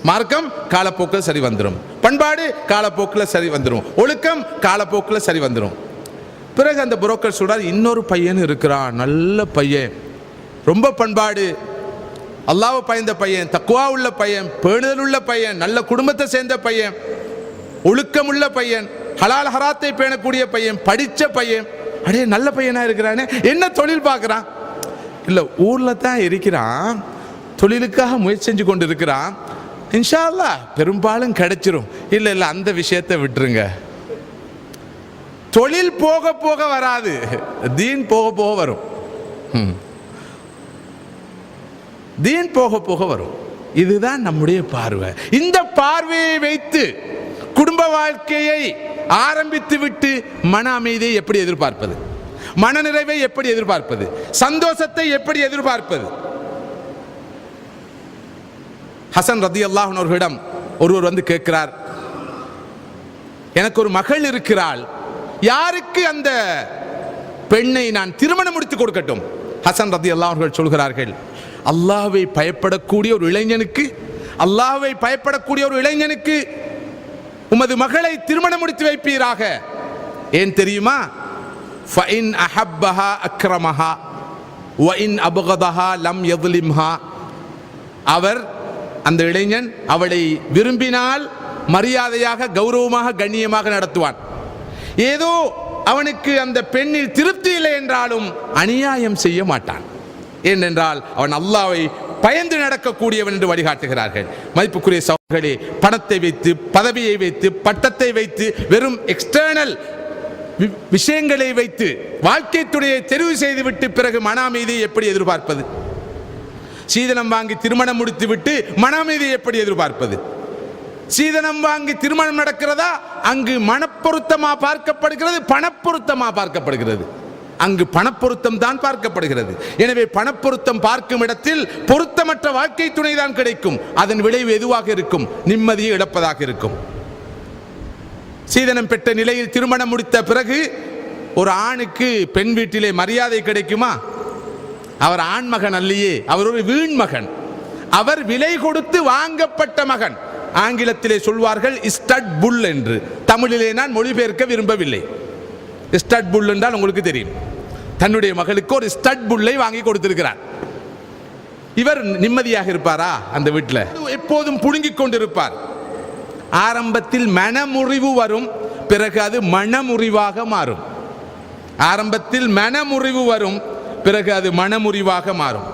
மார்க்கம் காலப்போக்கில் சரி வந்துடும், பண்பாடு காலப்போக்கில் சரி வந்துடும், ஒழுக்கம் காலப்போக்கில் சரி வந்துடும். பிறகு அந்த புரோக்கர் சொல்றார், இன்னொரு பையன் இருக்கிறான், நல்ல பையன், ரொம்ப பண்பாடு, அல்லாஹ்வை பயந்த பையன், தக்வா உள்ள பையன், பேணுதல் உள்ள பையன், நல்ல குடும்பத்தை சேர்ந்த பையன், ஒழுக்கம் உள்ள பையன், ஹலால் ஹராத்தை பேணக்கூடிய பையன், படித்த பையன். அடே, நல்ல பையனா இருக்கிறானே, என்ன தொழில் பார்க்குறான்? இல்லை, ஊர்ல தான் இருக்கிறான், தொழிலுக்காக முயற்சி செஞ்சு கொண்டு இருக்கிறான், இன்ஷா அல்லாஹ் பெரும்பாலும் கிடைச்சிரும். இல்லை இல்லை, அந்த விஷயத்தை விட்டுருங்க. தொழில் போக போக வராது, தீன் போக போக வரும். தீன் போக போக வரும். இதுதான் நம்முடைய பார்வை. இந்த பார்வையை வைத்து குடும்ப வாழ்க்கையை ஆரம்பித்து விட்டு மன அமைதியை எப்படி எதிர்பார்ப்பது? மன நிறைவை எப்படி எதிர்பார்ப்பது? சந்தோஷத்தை எப்படி எதிர்பார்ப்பது? ஹசன் ரலியல்லாஹு அன்ஹு அவர்களிடம் ஒருவர் வந்து கேட்கிறார், எனக்கு ஒரு மகள் இருக்கிறாள், யாருக்கு அந்த பெண்ணை நான் திருமணம் முடித்து கொடுக்கட்டும்? ஹசன் ரலியல்லாஹு அன்ஹு அவர்கள் சொல்கிறார்கள், அல்லாஹ்வை பயப்படக்கூடிய ஒரு இளைஞனுக்கு, அல்லாஹ்வை பயப்படக்கூடிய ஒரு இளைஞனுக்கு உமது மகளை திருமணம் முடித்து வைப்பீராக. ஏன் தெரியுமா? ஃபஇன் அஹப்பஹா அக்ரமஹா வஇன் அபகதஹா லம் யظ்லிம்ஹா. அவர், அந்த இளைஞன் அவளை விரும்பினால் மரியாதையாக, கௌரவமாக, கண்ணியமாக நடத்துவான். ஏதோ அவனுக்கு அந்த பெண்ணில் திருப்தி இல்லை என்றாலும் அநியாயம் செய்ய மாட்டான். ஏனென்றால் அவன் அல்லாஹ்வை பயந்து நடக்கக்கூடியவன் என்று வழிகாட்டுகிறார்கள். மதிப்புக்குரிய பணத்தை வைத்து, பதவியை வைத்து, பட்டத்தை வைத்து, வெறும் எக்ஸ்டர்னல் விஷயங்களை வைத்து வாழ்க்கை துணையை தெரிவு செய்துவிட்டு பிறகு மன அமைதியை எப்படி எதிர்பார்ப்பது? சீதனம் வாங்கி திருமணம் முடித்து விட்டு மன அமைதியை எப்படி எதிர்பார்ப்பது? சீதனம் வாங்கி திருமணம் நடக்கிறதா? அங்கு மனப்பொருத்தமா பார்க்கப்படுகிறது, பணப்பொருத்தமா பார்க்கப்படுகிறது. அங்கு பணப்பொருத்தம் தான் பார்க்கப்படுகிறது. எனவே பணப்பொருத்தம் பார்க்கும் இடத்தில் பொருத்தமற்ற வாழ்க்கை துணை தான் கிடைக்கும். அதன் விளைவு எதுவாக இருக்கும்? நிம்மதியை இழப்பதாக இருக்கும். சீதனம் பெற்ற நிலையில் திருமணம் முடித்த பிறகு ஒரு ஆணுக்கு பெண் வீட்டிலே மரியாதை கிடைக்குமா? அவர் ஆண்மகன் அல்லையே, அவர் ஒரு வீண் மகன். அவர் விலை கொடுத்து வாங்கப்பட்ட மகன். ஆங்கிலத்திலே சொல்வார்கள் ஸ்டட் புல் என்று. தமிழிலே நான் மொழிபெயர்க்க விரும்பவில்லை. ஸ்டட் புல் என்றால் உங்களுக்கு தெரியும். தன்னுடைய மகளுக்கு ஒரு ஸ்டட் புல்லை வாங்கி கொடுத்திருக்கிறார். இவர் நிம்மதியாக இருப்பாரா? அந்த வீட்டில் எப்போதும் புடுங்கிக் கொண்டிருப்பார். ஆரம்பத்தில் மனமுறிவு வரும், பிறகு அது மனமுறிவாக மாறும். ஆரம்பத்தில் மனமுறிவு வரும், பிறகு அது மனமுறிவாக மாறும்.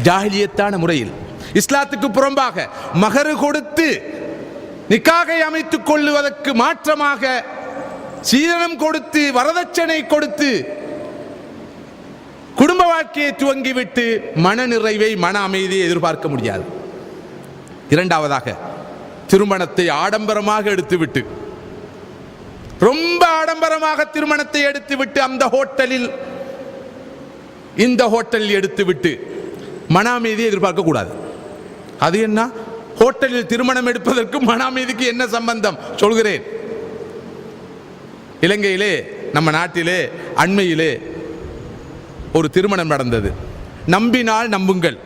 ஜாஹிலியத்தான முறையில் இஸ்லாத்துக்கு புறம்பாக மகரு கொடுத்து நிக்காகை அமைத்துக் கொள்வதற்கு மாற்றமாக சீதனம் கொடுத்து வரதட்சணை கொடுத்து குடும்ப வாழ்க்கையை துவங்கிவிட்டு மன நிறைவை, மன அமைதியை எதிர்பார்க்க முடியாது. இரண்டாவதாக திருமணத்தை ஆடம்பரமாக எடுத்துவிட்டு, ரொம்ப ஆடம்பரமாக திருமணத்தை எடுத்துவிட்டு அந்த ஹோட்டலில் இந்த ஹோட்டலில் எடுத்துவிட்டு மன அமைதியை எதிர்பார்க்க கூடாது. அது என்ன? ஹோட்டலில் திருமணம் எடுப்பதற்கு மன அமைதிக்கு என்ன சம்பந்தம்? சொல்கிறேன். இலங்கையிலே, நம்ம நாட்டிலே அண்மையிலே ஒரு திருமணம் நடந்தது. நம்பினால் நம்புங்கள்,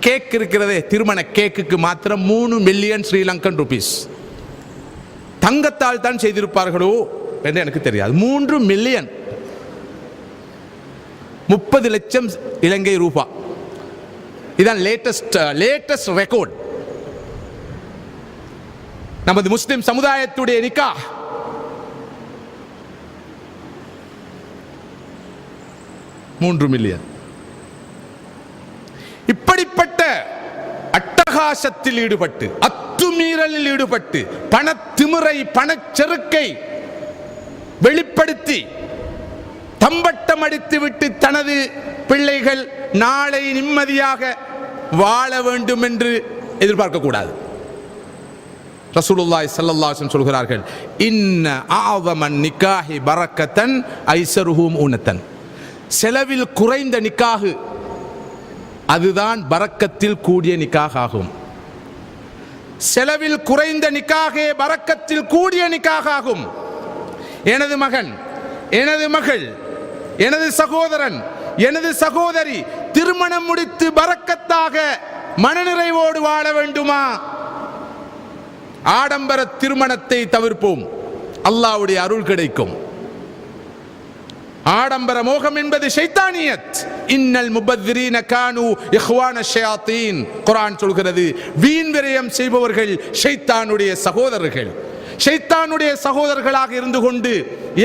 கேக் இருக்கிறதே, திருமண கேக்குக்கு மாத்திரம் 3 மில்லியன் ஸ்ரீலங்கன் ரூபீஸ். தங்கத்தால் தான் செய்திருப்பார்களோ என்று எனக்கு தெரியாது. 3 மில்லியன், 30 லட்சம் இலங்கை ரூபா. இதான் லேட்டஸ்ட் ரெக்கார்ட். நமது முஸ்லிம் சமுதாயத்துடைய நிக்காஹ் 3 மில்லியன். இப்படிப்பட்ட அட்டகாசத்தில் ஈடுபட்டு, அத்துமீறலில் ஈடுபட்டு, பணத்திமிரை, பணச்செருக்கை வெளிப்படுத்தி தம்பட்டம் அடித்து விட்டு தனது பிள்ளைகள் நாளை நிம்மதியாக வாழ வேண்டும் என்று எதிர்பார்க்க கூடாது. ரசூலுல்லாஹி ஸல்லல்லாஹு அலைஹி வஸல்லம் சொல்கிறார்கள், இன்ன அஅஸமன் நிக்காஹி பரக்கத்தன் ஐஸருஹும் உனத்தன். செலவில் குறைந்த நிக்காஹு அதுதான் பரக்கத்தில் கூடிய நிக்காஹ் ஆகும். செலவில் குறைந்த நிக்காஹே பரக்கத்தில் கூடிய நிக்காஹ் ஆகும். எனது மகன், எனது மகள், எனது சகோதரன், எனது சகோதரி திருமணம் முடித்து பரக்கத்தாக மனநிறைவோடு வாழ வேண்டுமா? ஆடம்பர திருமணத்தை தவிர்ப்போம், அல்லாஹ்வுடைய அருள் கிடைக்கும். ஆடம்பர மோகம் என்பது ஷைத்தானியத். இன்னல் முபத்திரீன கானு இஹ்வான ஷயாத்தீன். குர்ஆன் சொல்கிறது, வீண் விரயம் செய்பவர்கள் ஷைத்தானுடைய சகோதரர்கள். ஷைத்தானுடைய சகோதரர்களாக இருந்து கொண்டு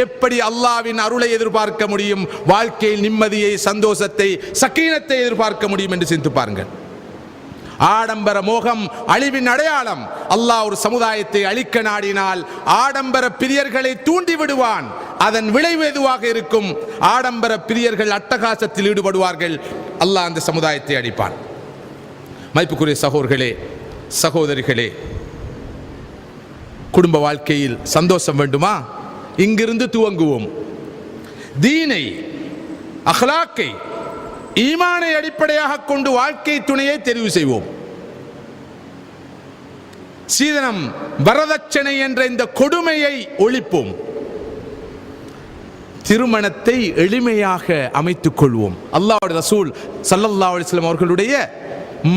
எப்படி அல்லாஹ்வின் அருளை எதிர்பார்க்க முடியும்? வாழ்க்கையில் நிம்மதியை, சந்தோஷத்தை, சக்கீனத்தை எதிர்பார்க்க முடியும் என்று சிந்தித்து பாருங்கள். ஆடம்பர மோகம் அழிவின் அடையாளம். அல்லாஹ் ஒரு சமுதாயத்தை அழிக்க நாடினால் ஆடம்பர பிரியர்களை தூண்டி விடுவான். அதன் விளைவு எதுவாக இருக்கும்? ஆடம்பர பிரியர்கள் அட்டகாசத்தில் ஈடுபடுவார்கள். அல்லாஹ் அந்த சமுதாயத்தை அழிப்பான். மதிப்புக்குரிய சகோதரர்களே, சகோதரிகளே, குடும்ப வாழ்க்கையில் சந்தோஷம் வேண்டுமா? இங்கிருந்து துவங்குவோம். தீனை, அஹ்லாக்கை, ஈமானை அடிப்படையாக கொண்டு வாழ்க்கை துணையை தெரிவு செய்வோம். சீதனம், வரதட்சணை என்ற இந்த கொடுமையை ஒழிப்போம். திருமணத்தை எளிமையாக அமைத்துக் கொள்வோம். அல்லாஹ்வுடைய ரசூல் ஸல்லல்லாஹு அலைஹி வஸல்லம் அவர்களுடைய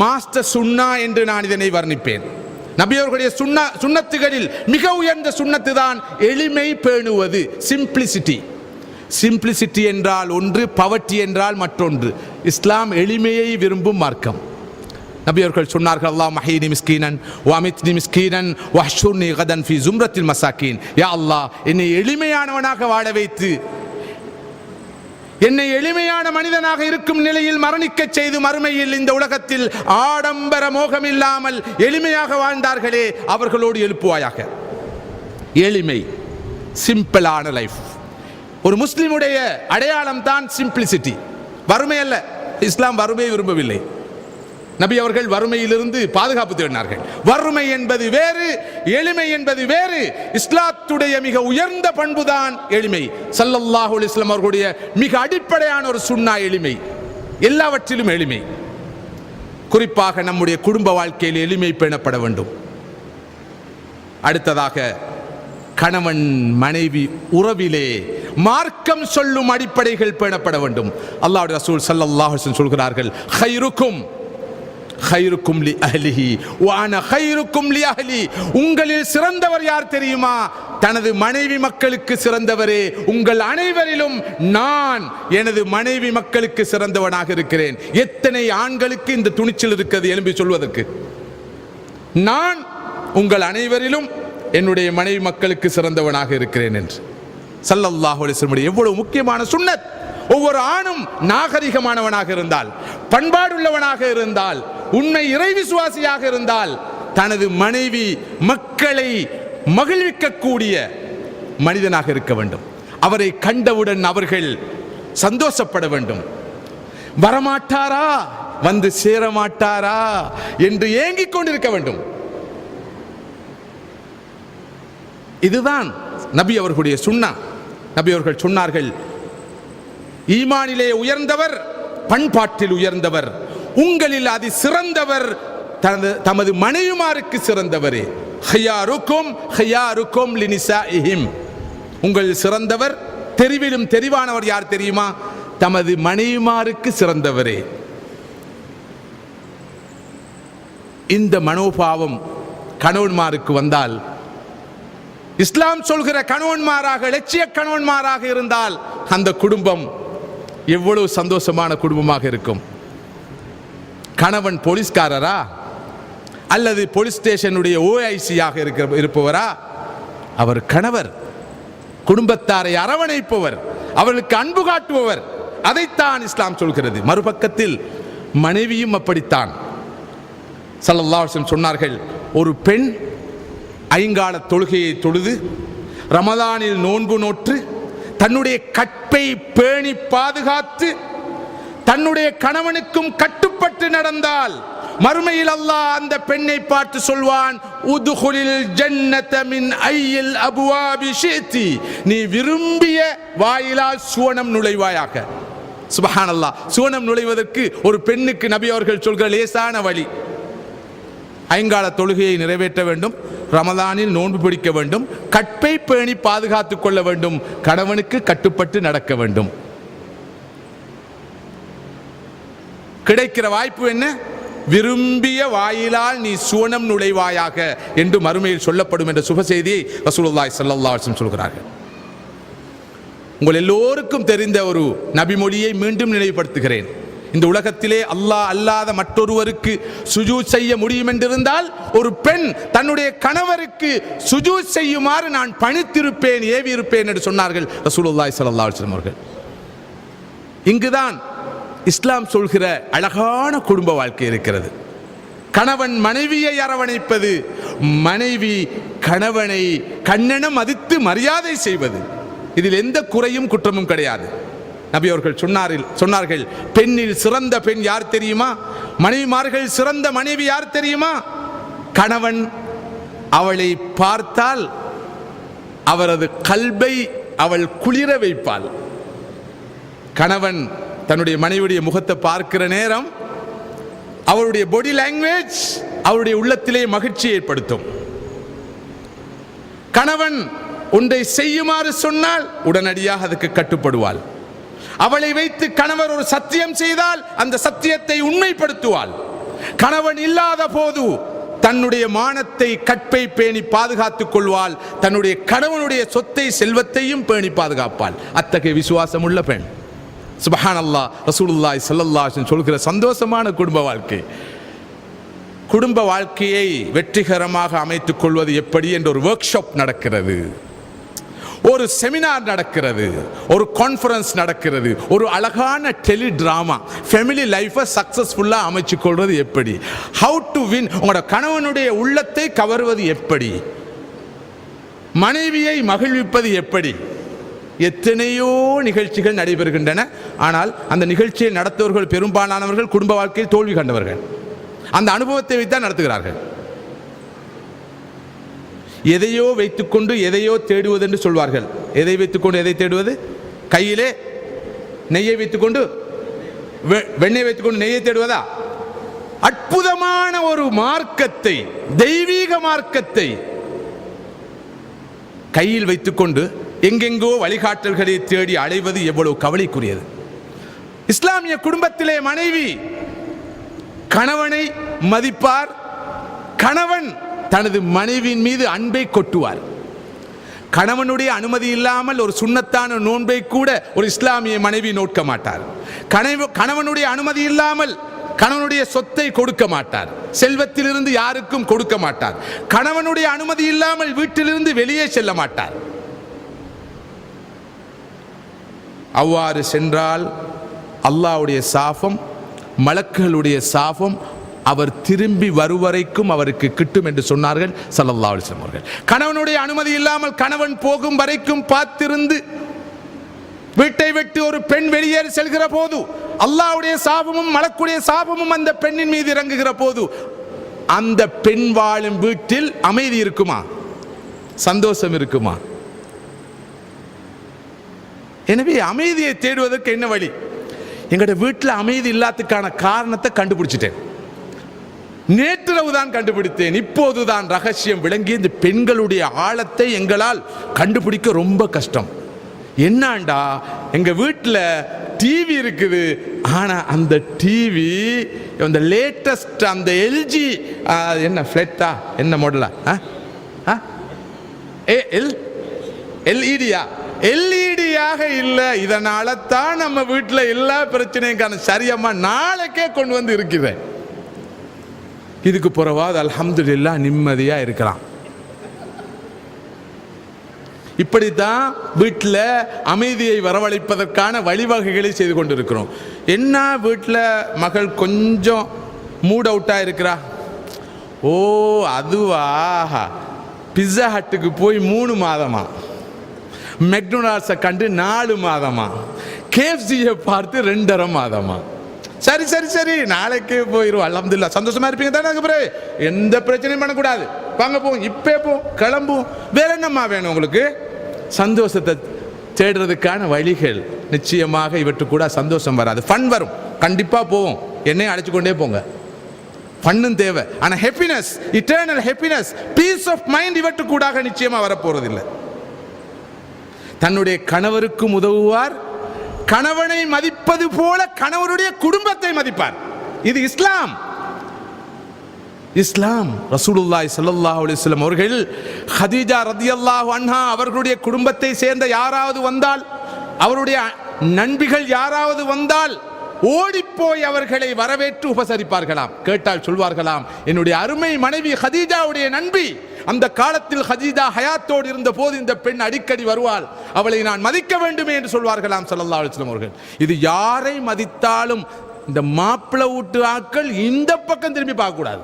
மாஸ்டர் சுன்னா என்று நான் இதனை வர்ணிப்பேன். நபி அவர்களுடைய சுன்னத்துகளில் மிக உயர்ந்த சுன்னத்து தான் எளிமை பேணுவது, சிம்பிளிசிட்டி. சிம்பிளிசிட்டி என்றால் ஒன்று, பவர்ட்டி என்றால் மற்றொன்று. இஸ்லாம் எளிமையை விரும்பும் மார்க்கம். நபி அவர்கள் சொன்னார்கள், அல்லாஹ் மஹீனி மிஸ்கீனன் வ அமித்னி மிஸ்கீனன் வ அஹ்ஷுர்னி கதன் ஃபீ ஸும்ரத்தில் மசாக்கீன். யா அல்லாஹ், என்னை எளிமையானவனாக வாழ வைத்து என்னை எளிமையான மனிதனாக இருக்கும் நிலையில் மரணிக்க செய்து மறுமையில் இந்த உலகத்தில் ஆடம்பர மோகம் இல்லாமல் எளிமையாக வாழ்ந்தார்களே அவர்களோடு எழுப்புவாயாக. எளிமை, சிம்பிளான லைஃப். ஒரு முஸ்லிமுடைய அடையாளம் தான் சிம்பிளிசிட்டி. வறுமை அல்ல. இஸ்லாம் வறுமையை விரும்பவில்லை. நபி அவர்கள் வறுமையிலிருந்து பாதுகாப்பு தேடினார்கள். வறுமை என்பது வேறு, எளிமை என்பது வேறு. இஸ்லாத்துடைய மிக உயர்ந்த பண்புதான் எளிமை. ஸல்லல்லாஹு அலைஹி வஸல்லம் அவர்களுடைய மிக அடிப்படையான ஒரு சுன்னா எளிமை. எல்லாவற்றிலும் எளிமை. குறிப்பாக நம்முடைய குடும்ப வாழ்க்கையில் எளிமை பேணப்பட வேண்டும். அடுத்ததாக கணவன் மனைவி உறவிலே மார்க்கம் சொல்லும் அடிப்படைகள் பேணப்பட வேண்டும். அல்லாஹ்வுடைய ரசூல் ஸல்லல்லாஹு அலைஹி வஸல்லம் சொல்கிறார்கள், ഖൈറുക്കും ഖൈറുக்கும் லி அஹ்லிஹி வ அன ഖൈറുக்கும் லி அஹ்லி. உங்களில் சிறந்தவர் யார் தெரியுமா? தனது மனைவி மக்களுக்கு சிறந்தவரே. உங்கள் அனைவரிலும் நான் எனது மனைவி மக்களுக்கு சிறந்தவனாக இருக்கிறேன். எத்தனை ஆண்களுக்கு இந்த துணிச்சல் இருக்கிறது எழும்பி சொல்வதற்கு? நான் உங்கள் அனைவரிலும் என்னுடைய மனைவி மக்களுக்கு சிறந்தவனாக இருக்கிறேன் என்று. ஸல்லல்லாஹு அலைஹி வஸல்லம் எவ்வளவு முக்கியமான சுன்னத். ஒவ்வொரு ஆணும் நாகரிகமானவனாக இருந்தால், பண்பாடுள்ளவனாக இருந்தால், உண்மை இறை விசுவாசியாக இருந்தால், தனது மனைவி மக்களை மகிழ்விக்கக்கூடிய மனிதனாக இருக்க வேண்டும். அவரை கண்டவுடன் அவர்கள் சந்தோஷப்பட வேண்டும். வரமாட்டாரா, வந்து சேரமாட்டாரா என்று ஏங்கிக் கொண்டிருக்க வேண்டும். இதுதான் நபி அவர்களுடைய சுன்னா. நபி அவர்கள் சொன்னார்கள், ஈமானிலே உயர்ந்தவர், பண்பாட்டில் உயர்ந்தவர், உங்களில் அதி சிறந்தவர் தமது மனைவிமாருக்கு சிறந்தவரே. ஹையாருக்கும் ஹையாருக்கும் லினிசாஇஹிம். உங்கள் சிறந்தவர், தெரிவிலும் தெரிவானவர் யார் தெரியுமா? தமது மனைவிமாருக்கு சிறந்தவரே. இந்த மனோபாவம் கணவன்மாருக்கு வந்தால், இஸ்லாம் சொல்கிற கணவன்மாராக, லட்சிய கணவன்மாராக இருந்தால் அந்த குடும்பம் எவ்வளவு சந்தோஷமான குடும்பமாக இருக்கும். கணவன் போலீஸ்காரரா அல்லது போலீஸ் ஸ்டேஷனுடைய ஓஐசியாக இருப்பவரா? அவர் கணவர். குடும்பத்தாரை அரவணைப்பவர், அவர்களுக்கு அன்பு காட்டுபவர். அதைத்தான் இஸ்லாம் சொல்கிறது. மறுபக்கத்தில் மனைவியும் அப்படித்தான். ஸல்லல்லாஹு அலைஹி வஸல்லம் சொன்னார்கள், ஒரு பெண் ஐங்கால தொழுகையை தொழுது ரமதானில் நோன்பு நோற்று தன்னுடைய கற்பை பேணி பாதுகாத்து தன்னுடைய கணவனுக்கும் கட்டுப்பட்டு நடந்தால் மறுமையில் அல்லாஹ் அந்த பெண்ணை பார்த்து சொல்வான், உதுகுலில் ஜன்னத மின் ஐயில் அபுவாபி ஷித்தி. நீ விரும்பிய வாயிலால் சுவனம் நுழைவாயாக. சுப்ஹானல்லாஹ். சுவனம் நுழைவதற்கு ஒரு பெண்ணுக்கு நபி அவர்கள் சொல்கிற லேசான வழி, ஐங்கால தொழுகையை நிறைவேற்ற வேண்டும், ரமதானில் நோன்பு பிடிக்க வேண்டும், கற்பை பேணி பாதுகாத்துக் கொள்ள வேண்டும், கணவனுக்கு கட்டுப்பட்டு நடக்க வேண்டும். கிடைக்கிற வாய்ப்பு என்ன? விரும்பிய வாயிலால் நீ சுவனம் நுழைவாயாக என்று மறுமையில் சொல்லப்படும் என்ற சுப செய்தியை ரசூலுல்லாஹி ஸல்லல்லாஹு அலைஹி வஸல்லம் சொல்கிறார்கள். உங்கள் எல்லோருக்கும் தெரிந்த ஒரு நபிமொழியை மீண்டும் நினைவுபடுத்துகிறேன். இந்த உலகத்திலே அல்லாஹ் அல்லாத மற்றொருவருக்கு சுஜூத் செய்ய முடியும் என்றிருந்தால் ஒரு பெண் தன்னுடைய கணவருக்கு சுஜூத் செய்யுமாறு நான் பணித்திருப்பேன், ஏவி இருப்பேன் என்று சொன்னார்கள் ரசூலுல்லாஹி ஸல்லல்லாஹு அலைஹி வஸல்லம் அவர்கள். இங்குதான் இஸ்லாம் சொல்கிற அழகான குடும்ப வாழ்க்கை இருக்கிறது. கணவன் மனைவியை அரவணைப்பது, மனைவி கணவனை கண்ணென மதித்து மரியாதை செய்வது, இதில் எந்த குறையும் குற்றமும் கிடையாது. நபி அவர்கள் சொன்னார்கள், பெண்ணில் சிறந்த பெண் யார் தெரியுமா? மனைவிமார்கள் சிறந்த மனைவி யார் தெரியுமா? கணவன் அவளை பார்த்தால் அவரது கல்பை அவள் குளிர வைப்பாள். கணவன் தன்னுடைய மனைவியுடைய முகத்தை பார்க்கிற நேரம் அவருடைய பாடி லாங்குவேஜ் அவருடைய உள்ளத்திலே மகிழ்ச்சி ஏற்படுத்தும். கணவன் ஒன்றை செய்யுமாறு சொன்னால் உடனடியாக அதுக்கு கட்டுப்படுவாள். அவளை வைத்து கணவர் ஒரு சத்தியம் செய்தால் அந்த சத்தியத்தை உண்மைப்படுத்துவாள். கணவன் இல்லாத போது தன்னுடைய மானத்தை, கற்பை பேணி பாதுகாத்துக் கொள்வாள். தன்னுடைய கணவனுடைய சொத்தை, செல்வத்தையும் பேணி பாதுகாப்பாள். அத்தகைய விசுவாசம் உள்ள பெண். சுப்ஹானல்லாஹ். ரசூலுல்லாஹி ஸல்லல்லாஹு அலைஹி வஸல்லம் சொல்கிற சந்தோஷமான குடும்ப வாழ்க்கை. குடும்ப வாழ்க்கையை வெற்றிகரமாக அமைத்துக் கொள்வது எப்படி என்ற ஒரு ஒர்க் ஷாப் நடக்கிறது. ஒரு செமினார் நடக்கிறது, ஒரு கான்ஃபரன்ஸ் நடக்கிறது, ஒரு அழகான டெலி டிராமா, ஃபேமிலி லைஃபை சக்சஸ்ஃபுல்லா அமைச்சு கொள்வது எப்படி, ஹவு டு வின், உங்களோட கணவனுடைய உள்ளத்தை கவர்வது எப்படி, மனைவியை மகிழ்விப்பது எப்படி, எத்தனையோ நிகழ்ச்சிகள் நடைபெறுகின்றன. ஆனால் அந்த நிகழ்ச்சியை நடத்துவர்கள் பெரும்பாலானவர்கள் குடும்ப வாழ்க்கையில் தோல்வி கண்டவர்கள். அந்த அனுபவத்தை வைத்தான் நடத்துகிறார்கள். எதையோ வைத்துக்கொண்டு எதையோ தேடுவது என்று சொல்வார்கள். எதை வைத்துக்கொண்டு எதை தேடுவது? கையிலே நெய்யை வைத்துக்கொண்டு வெண்ணெய் வைத்துக்கொண்டு நெய்யை தேடுவதா? அற்புதமான ஒரு மார்க்கத்தை, தெய்வீக மார்க்கத்தை கையில் வைத்துக்கொண்டு எங்கெங்கோ வழிகாட்டல்களை தேடி அடைவது எவ்வளவு கவலைக்குரியது. இஸ்லாமிய குடும்பத்திலே மனைவி கணவனை மதிப்பார், கணவன் தனது மனைவியின் மீது அன்பை கொட்டுவார். கணவனுடைய அனுமதி இல்லாமல் ஒரு சுன்னத்தான நோன்பை கூட ஒரு இஸ்லாமிய மனைவி நோக்க மாட்டார். கணவனுடைய அனுமதி இல்லாமல் கணவனுடைய சொத்தை கொடுக்க மாட்டார். செல்வத்திலிருந்து யாருக்கும் கொடுக்க மாட்டார். கணவனுடைய அனுமதி இல்லாமல் வீட்டிலிருந்து வெளியே செல்ல மாட்டார். அவ்வாறு சென்றால் அல்லாஹ்வுடைய சாபம், மலக்குகளுடைய சாபம் அவர் திரும்பி வருவரைக்கும் அவருக்கு கிட்டும் என்று சொன்னார்கள் ஸல்லல்லாஹு அலைஹி வஸல்லம் அவர்கள். கணவனுடைய அனுமதி இல்லாமல் கணவன் போகும் வரைக்கும் பார்த்திருந்து வீட்டை விட்டு ஒரு பெண் வெளியேறி செல்கிற போது அல்லாஹ்வுடைய சாபமும் மலக்குடைய சாபமும் அந்த பெண்ணின் மீது இறங்குகிற போது அந்த பெண் வாழும் வீட்டில் அமைதி இருக்குமா? சந்தோஷம் இருக்குமா? எனவே அமைதியை தேடுவதற்கு என்ன வழி? எங்கட வீட்டில் அமைதி இல்லாததுக்கான காரணத்தை கண்டுபிடிச்சிட்டேன். நேற்றிரவு தான் கண்டுபிடித்தேன். இப்போதுதான் ரகசியம் விளங்கி. இந்த பெண்களுடைய ஆழத்தை எங்களால் கண்டுபிடிக்க ரொம்ப கஷ்டம். என்னாண்டா, எங்க வீட்டில் டிவி இருக்குது, ஆனா அந்த டிவி அந்த லேட்டஸ்ட் அந்த எல்ஜி என்ன ஃபிளட்டா என்ன மாடலா எல்இடியா எல்இடியாக இல்லை. இதனால தான் நம்ம வீட்டில் எல்லா பிரச்சனையும் சரியம்மா நாளைக்கே கொண்டு வந்து இருக்குது. இதுக்கு பிறவாது அல்ஹம்துலில்லாஹ் நிம்மதியா இருக்கலாம். இப்படித்தான் வீட்டில் அமைதியை வரவழைப்பதற்கான வழிவகைகளை செய்து கொண்டிருக்கிறோம். என்ன வீட்டில் மகள் கொஞ்சம் மூட் அவுட்டா இருக்கிறா, ஓ அதுவா, பிஸ்ஸா ஹட்டுக்கு போய் 3 மாதமா, மெக்டொனால்ட்ஸை கண்டு 4 மாதமா, கேஎஃப்சியை பார்த்து 2.5 மாதமா. சரி சரி சரி நாளைக்கே போயிடும், அல்ஹம்துலில்லாஹ். சந்தோஷமா இருப்பீங்க தானே? அதுக்கப்புறம் எந்த பிரச்சனையும் பண்ணக்கூடாது, வாங்க போவோம், இப்பே போவோம், கிளம்புவோம். வேற என்னம்மா வேணும் உங்களுக்கு? சந்தோஷத்தை தேடுறதுக்கான வழிகள் நிச்சயமாக இவற்று கூட சந்தோஷம் வராது, ஃபன் வரும். கண்டிப்பா போவோம், என்னையும் அழைச்சு கொண்டே போங்க. ஃபன்னும் தேவை, ஆனா happiness, eternal happiness, peace of mind இவற்று கூட நிச்சயமா வரப்போறதில்லை. தன்னுடைய கணவருக்கும் உதவுவார், கணவனை மதிப்பது போல கணவருடைய குடும்பத்தை மதிப்பார். இது இஸ்லாம். இஸ்லாம். ரசூலுல்லாஹி ஸல்லல்லாஹு அலைஹி வஸல்லம் அவர்கள் ஹதீஜா ரலியல்லாஹு அன்ஹா அவர்களுடைய குடும்பத்தை சேர்ந்த யாராவது வந்தால், அவருடைய நண்பிகள் யாராவது வந்தால் ஓடிப்போய் அவர்களை வரவேற்று உபசரிப்பார்களாம். கேட்டால் சொல்வார்களாம், என்னுடைய அருமை மனைவி ஹதீஜாவுடைய நண்பி, அந்த காலத்தில் ஹதீஜா ஹயாத்தோடு இருந்த போது இந்த பெண் அடிக்கடி வருவாள், அவளை நான் மதிக்க வேண்டுமே என்று சொல்வார்களாம் ஸல்லல்லாஹு அலைஹி வஸல்லம் அவர்கள். இது யாரை மதித்தாலும் இந்த மாப்பிள்ளை வீட்டு ஆட்கள் இந்த பக்கம் திரும்பி பார்க்க கூடாது.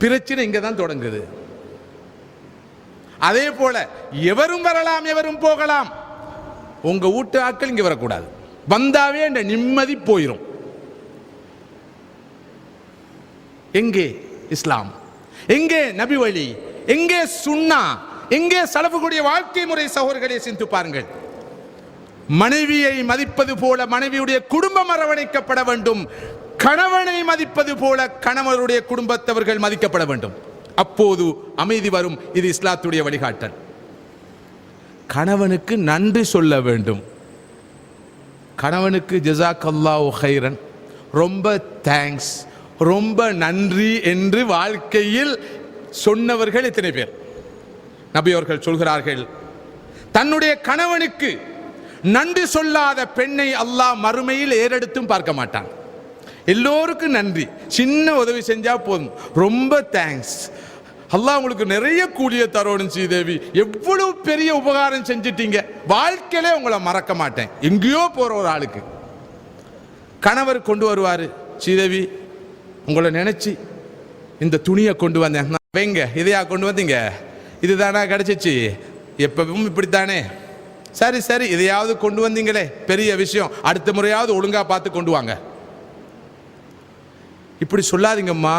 பிரச்சனை இங்க தான் தொடங்குது. அதே போல எவரும் வரலாம், எவரும் போகலாம், உங்க வீட்டு ஆட்கள் இங்க வரக்கூடாது. வந்தாவே இந்த நிம்மதி போயிடும். எங்கே இஸ்லாம்? எங்கே நபி வழி? எங்கே சுன்னா? எங்கே சலஃபுடைய வாழ்க்கை முறை? சகோதரர்களே, சிந்தித்து பாருங்கள். மனைவியை மதிப்பது போல மனைவியுடைய குடும்பம் அரவணைக்கப்பட வேண்டும். கணவனை மதிப்பது போல கணவருடைய குடும்பத்தவர்கள் மதிக்கப்பட வேண்டும். அப்போது அமைதி வரும். இது இஸ்லாத்துடைய வழிகாட்டல். கணவனுக்கு நன்றி சொல்ல வேண்டும். கணவனுக்கு ஜஸாக்கல்லாஹு ஹைரன், ரொம்ப தேங்க்ஸ், ரொம்ப நன்றி என்று வாழ்க்கையில் சொன்னவர்கள் எத்தனை பேர்? நபி அவர்கள் சொல்கிறார்கள், தன்னுடைய கணவனுக்கு நன்றி சொல்லாத பெண்ணை அல்லாஹ் மறுமையில் ஏறெடுத்தும் பார்க்க மாட்டான். எல்லோருக்கும் நன்றி, சின்ன உதவி செஞ்சா போதும், ரொம்ப தேங்க்ஸ், அல்லாஹ் உங்களுக்கு நிறைய கூலிய தரணும் ஸ்ரீதேவி, எவ்வளவு பெரிய உபகாரம் செஞ்சிட்டீங்க, வாழ்க்கையிலே உங்களை மறக்க மாட்டேன். எங்கேயோ போற ஒரு ஆளுக்கு கணவர் கொண்டு வருவாரு, ஸ்ரீதேவி உங்களை நினைச்சு இந்த துணியை கொண்டு வந்தேன், வைங்க, இதையா கொண்டு வந்தீங்க, இதுதானா கிடைச்சிச்சு, எப்பவும் இப்படித்தானே, சரி சரி இதையாவது கொண்டு வந்தீங்களே பெரிய விஷயம், அடுத்த முறையாவது ஒழுங்கா பார்த்து கொண்டு வாங்க. இப்படி சொல்லாதீங்கம்மா,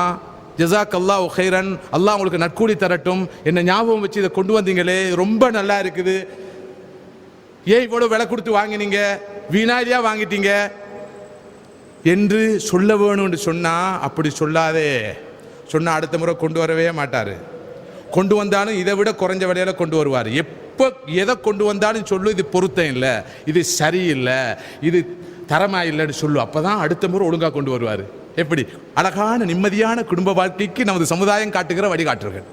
ஜஸாக்கல்லாஹு ஹைரன், அல்லாஹ் உங்களுக்கு நற்கூலி தரட்டும், என்ன ஞாபகம் வச்சு இதை கொண்டு வந்தீங்களே ரொம்ப நல்லா இருக்குது, ஏன் இவ்வளவு விலை கொடுத்து வாங்கினீங்க, வீணாதியா வாங்கிட்டீங்க என்று சொல்ல வேணும்னு சொன்னா, அப்படி சொல்லாதே. சொன்னா அடுத்த முறை கொண்டு வரவே மாட்டாரு. கொண்டு வந்தாலும் இதை விட குறைஞ்ச விலையில கொண்டு வருவார். எப்போ எதை கொண்டு வந்தாலும் சொல்லு, இது பொருத்தம் இல்லை, இது சரியில்லை, இது தரமா இல்லைன்னு சொல்லு, அப்பதான் அடுத்த முறை ஒழுங்கா கொண்டு வருவார். எப்படி அழகான நிம்மதியான குடும்ப வாழ்க்கைக்கு நமது சமுதாயம் காட்டுகிற வழிகாட்டுகள்.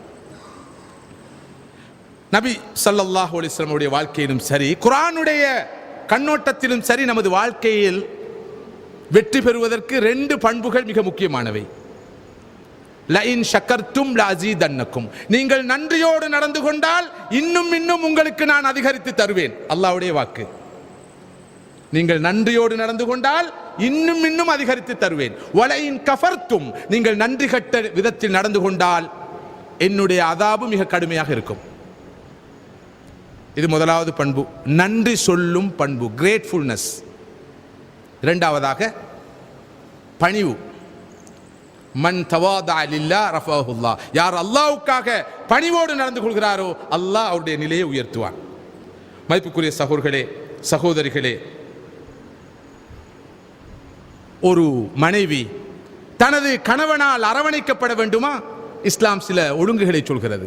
நபி ஸல்லல்லாஹு அலைஹி வஸல்லம் உடைய வாழ்க்கையிலும் சரி, குர்ஆனுடைய கண்ணோட்டத்திலும் சரி, நமது வாழ்க்கையில் வெற்றி பெறுவதற்கு 2 பண்புகள் மிக முக்கியமானவை. லஇன் ஷக்கர்தும் லஅஸீதன்னக்கும், நீங்கள் நன்றியோடு நடந்து கொண்டால் இன்னும் இன்னும் உங்களுக்கு நான் அதிகரித்து தருவேன். அல்லாஹ்வுடைய வாக்கு. நீங்கள் நன்றியோடு நடந்து கொண்டால் இன்னும் இன்னும் அதிகரித்து தருவேன். வலஇன் கஃபர்தும், நீங்கள் நன்றி கட்ட விதத்தில் நடந்து கொண்டால் என்னுடைய அதாபு மிக கடுமையாக இருக்கும். இது முதலாவது பண்பு, நன்றி சொல்லும் பண்பு, கிரேட்ஃபுல்னஸ். இரண்டாவதாக பணிவு. மன் தவாதா லில்லாஹ் ரஃபஅஹுல்லாஹ், யார் அல்லாஹ்வுக்காக பணிவோடு நடந்து கொள்கிறாரோ அல்லாஹ் அவருடைய நிலையை உயர்த்துவான். மதிப்புக்குரிய சகோதரர்களே சகோதரிகளே, ஒரு மனைவி தனது கணவனால் அரவணைக்கப்பட வேண்டுமா? இஸ்லாம் சில ஒழுங்குகளை சொல்கிறது.